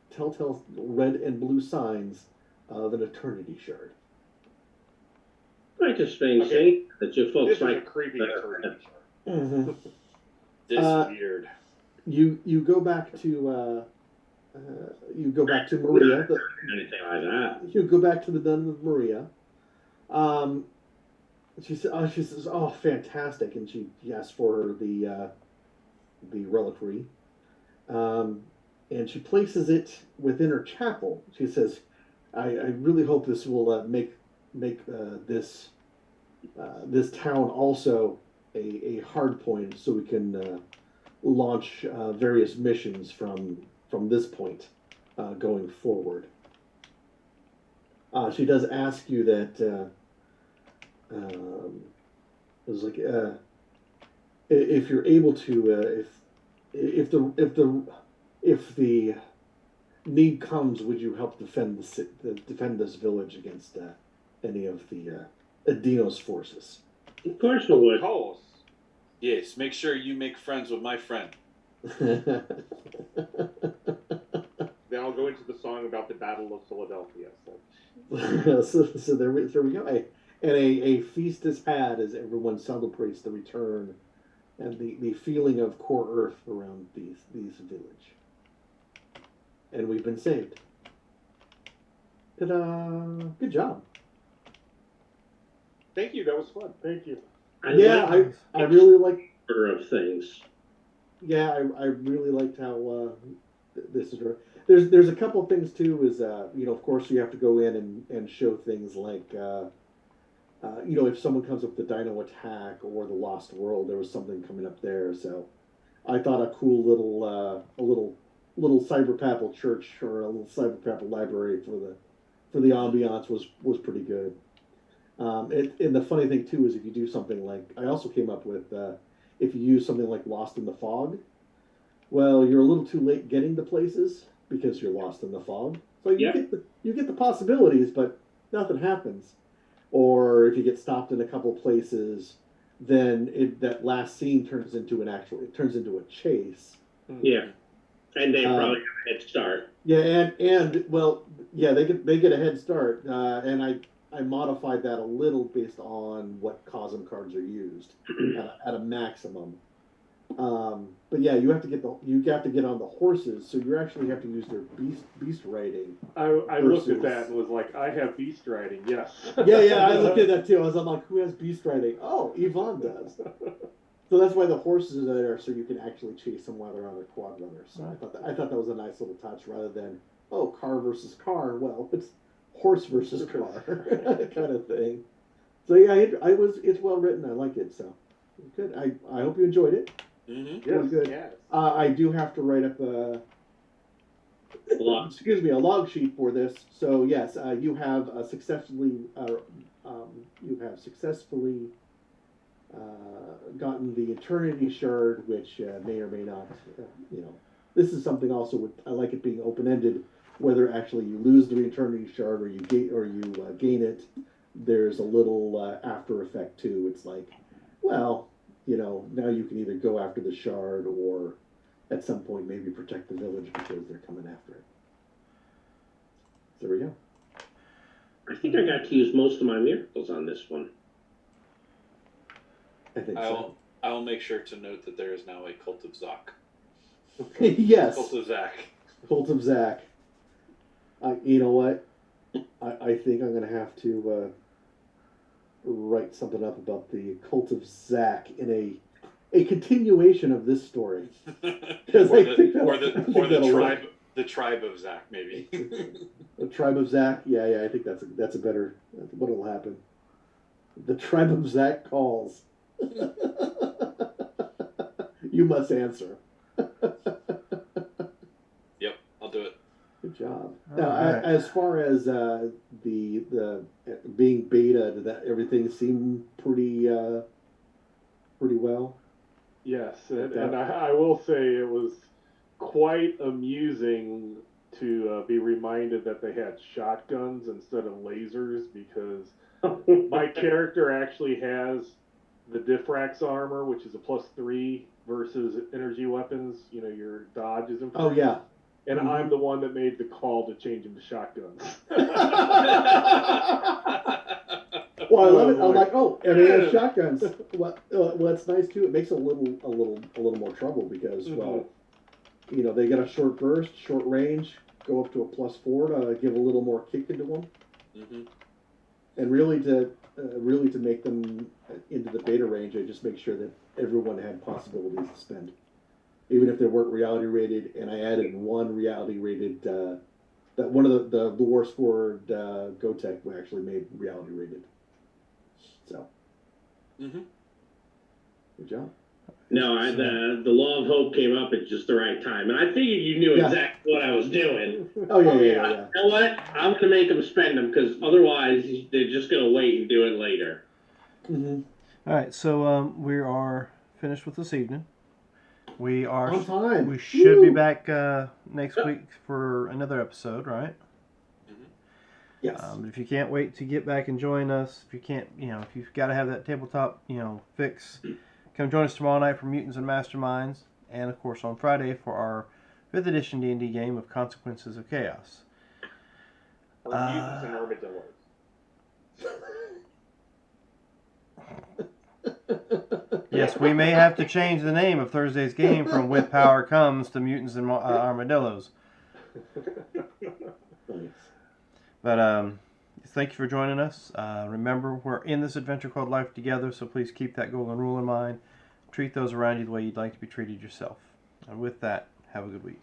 [SPEAKER 1] telltale red and blue signs of an eternity shard.
[SPEAKER 3] Quite a strange
[SPEAKER 2] Okay.
[SPEAKER 3] thing that you
[SPEAKER 2] This
[SPEAKER 3] folks
[SPEAKER 2] is a
[SPEAKER 3] like.
[SPEAKER 2] creepy eternity.
[SPEAKER 1] Mm-hmm.
[SPEAKER 6] This weird.
[SPEAKER 1] You go back to Maria.
[SPEAKER 3] Anything like that.
[SPEAKER 1] You go back to the den of Maria. She says, "Oh, fantastic!" And she asks for the reliquary, and she places it within her chapel. She says, "I really hope this will make this town also a hard point, so we can launch various missions from this point going forward." She does ask you that. It was like if you're able to if the need comes, would you help defend this village against any of the Adinos forces?
[SPEAKER 3] Of course we
[SPEAKER 2] Of
[SPEAKER 3] would.
[SPEAKER 2] course.
[SPEAKER 6] Yes, make sure you make friends with my friend.
[SPEAKER 2] Then I'll go into the song about the Battle of Philadelphia.
[SPEAKER 1] So there we go. And a feast is had as everyone celebrates the return and the feeling of core Earth around these village. And we've been saved. Ta-da! Good job.
[SPEAKER 2] Thank you. That was fun.
[SPEAKER 5] Thank you.
[SPEAKER 3] I
[SPEAKER 1] Yeah,
[SPEAKER 3] like
[SPEAKER 1] I really like.
[SPEAKER 3] order of things.
[SPEAKER 1] Yeah, I really liked how this is. There's a couple of things too. Is of course you have to go in and show things like if someone comes up with the Dino Attack or the Lost World, there was something coming up there. So I thought a cool little cyberpapal church or a little cyberpapal library for the ambiance was pretty good. And the funny thing too is if you do something like I also came up with if you use something like Lost in the Fog, well, you're a little too late getting to places because you're lost in the fog. So you get the possibilities, but nothing happens. Or if you get stopped in a couple places, then that last scene turns into a chase.
[SPEAKER 3] Yeah. And they probably have a head start.
[SPEAKER 1] Yeah, and well, yeah, they get a head start, and I modified that a little based on what Cosm cards are used at a maximum. But yeah, you have to get on the horses, so you actually have to use their beast riding.
[SPEAKER 5] I looked at that and was like, I have beast riding, yes.
[SPEAKER 1] Yeah, I looked at that too. I was like, who has beast riding? Oh, Yvonne does. So that's why the horses are there, so you can actually chase them while they're on their quad runners. So I thought that was a nice little touch, rather than car versus car. Well, it's horse versus car kind of thing. So yeah, it's well written. I like it. So good. I hope you enjoyed it.
[SPEAKER 6] Mm-hmm.
[SPEAKER 5] Yes.
[SPEAKER 1] Good.
[SPEAKER 2] Yes.
[SPEAKER 1] I do have to write up a log sheet for this. So yes, you have successfully gotten the Eternity Shard, which may or may not. This is something also I like it being open ended. Whether actually you lose the Eternity Shard or you gain it, there's a little after effect too. It's like, well, now you can either go after the shard or at some point maybe protect the village because they're coming after it. So there we go.
[SPEAKER 3] I think I got to use most of my miracles on this one.
[SPEAKER 1] I think so.
[SPEAKER 6] I will make sure to note that there is now a cult of Zach.
[SPEAKER 1] Yes.
[SPEAKER 6] Cult of Zach.
[SPEAKER 1] Cult of Zach. You know what? I think I'm going to have to write something up about the Cult of Zach in a continuation of this story.
[SPEAKER 6] The tribe of Zach, maybe.
[SPEAKER 1] The tribe of Zach. Yeah. I think that's a better. What'll happen? The tribe of Zach calls. You must answer.
[SPEAKER 6] Yep, I'll do it.
[SPEAKER 1] Good job.
[SPEAKER 4] All
[SPEAKER 1] Now,
[SPEAKER 4] right.
[SPEAKER 1] as far as the being beta, did that everything seem pretty well?
[SPEAKER 5] Yes, and I will say it was quite amusing to be reminded that they had shotguns instead of lasers, because my character actually has the Diffrax armor, which is a +3 versus energy weapons. Your dodge is improved.
[SPEAKER 1] Oh yeah.
[SPEAKER 5] And I'm the one that made the call to change him to shotguns.
[SPEAKER 1] Well, I love it. I'm like, and they have shotguns. Well, it's nice too. It makes it a little more trouble because, well, they get a short burst, short range, go up to a +4 to give a little more kick into them, and really to make them into the beta range. I just make sure that everyone had possibilities to spend, even if they weren't reality rated. And I added one reality rated. That one of the War Scored Gotek we actually made reality rated. So, good job.
[SPEAKER 3] No, the Law of Hope came up at just the right time, and I figured you knew exactly what I was doing.
[SPEAKER 1] Oh yeah.
[SPEAKER 3] You know what? I'm gonna make them spend them, because otherwise they're just gonna wait and do it later.
[SPEAKER 4] All right, so we are finished with this evening. We are
[SPEAKER 1] on time.
[SPEAKER 4] We should be back next week for another episode, right?
[SPEAKER 1] Yes.
[SPEAKER 4] If you can't wait to get back and join us, if you've got to have that tabletop, fix, come join us tomorrow night for Mutants and Masterminds, and of course on Friday for our 5th edition D&D game of Consequences of Chaos.
[SPEAKER 2] For mutants and armadillos.
[SPEAKER 4] Yes, we may have to change the name of Thursday's game from With Power Comes to Mutants and Armadillos. But thank you for joining us. Remember, we're in this adventure called Life Together, so please keep that golden rule in mind. Treat those around you the way you'd like to be treated yourself. And with that, have a good week.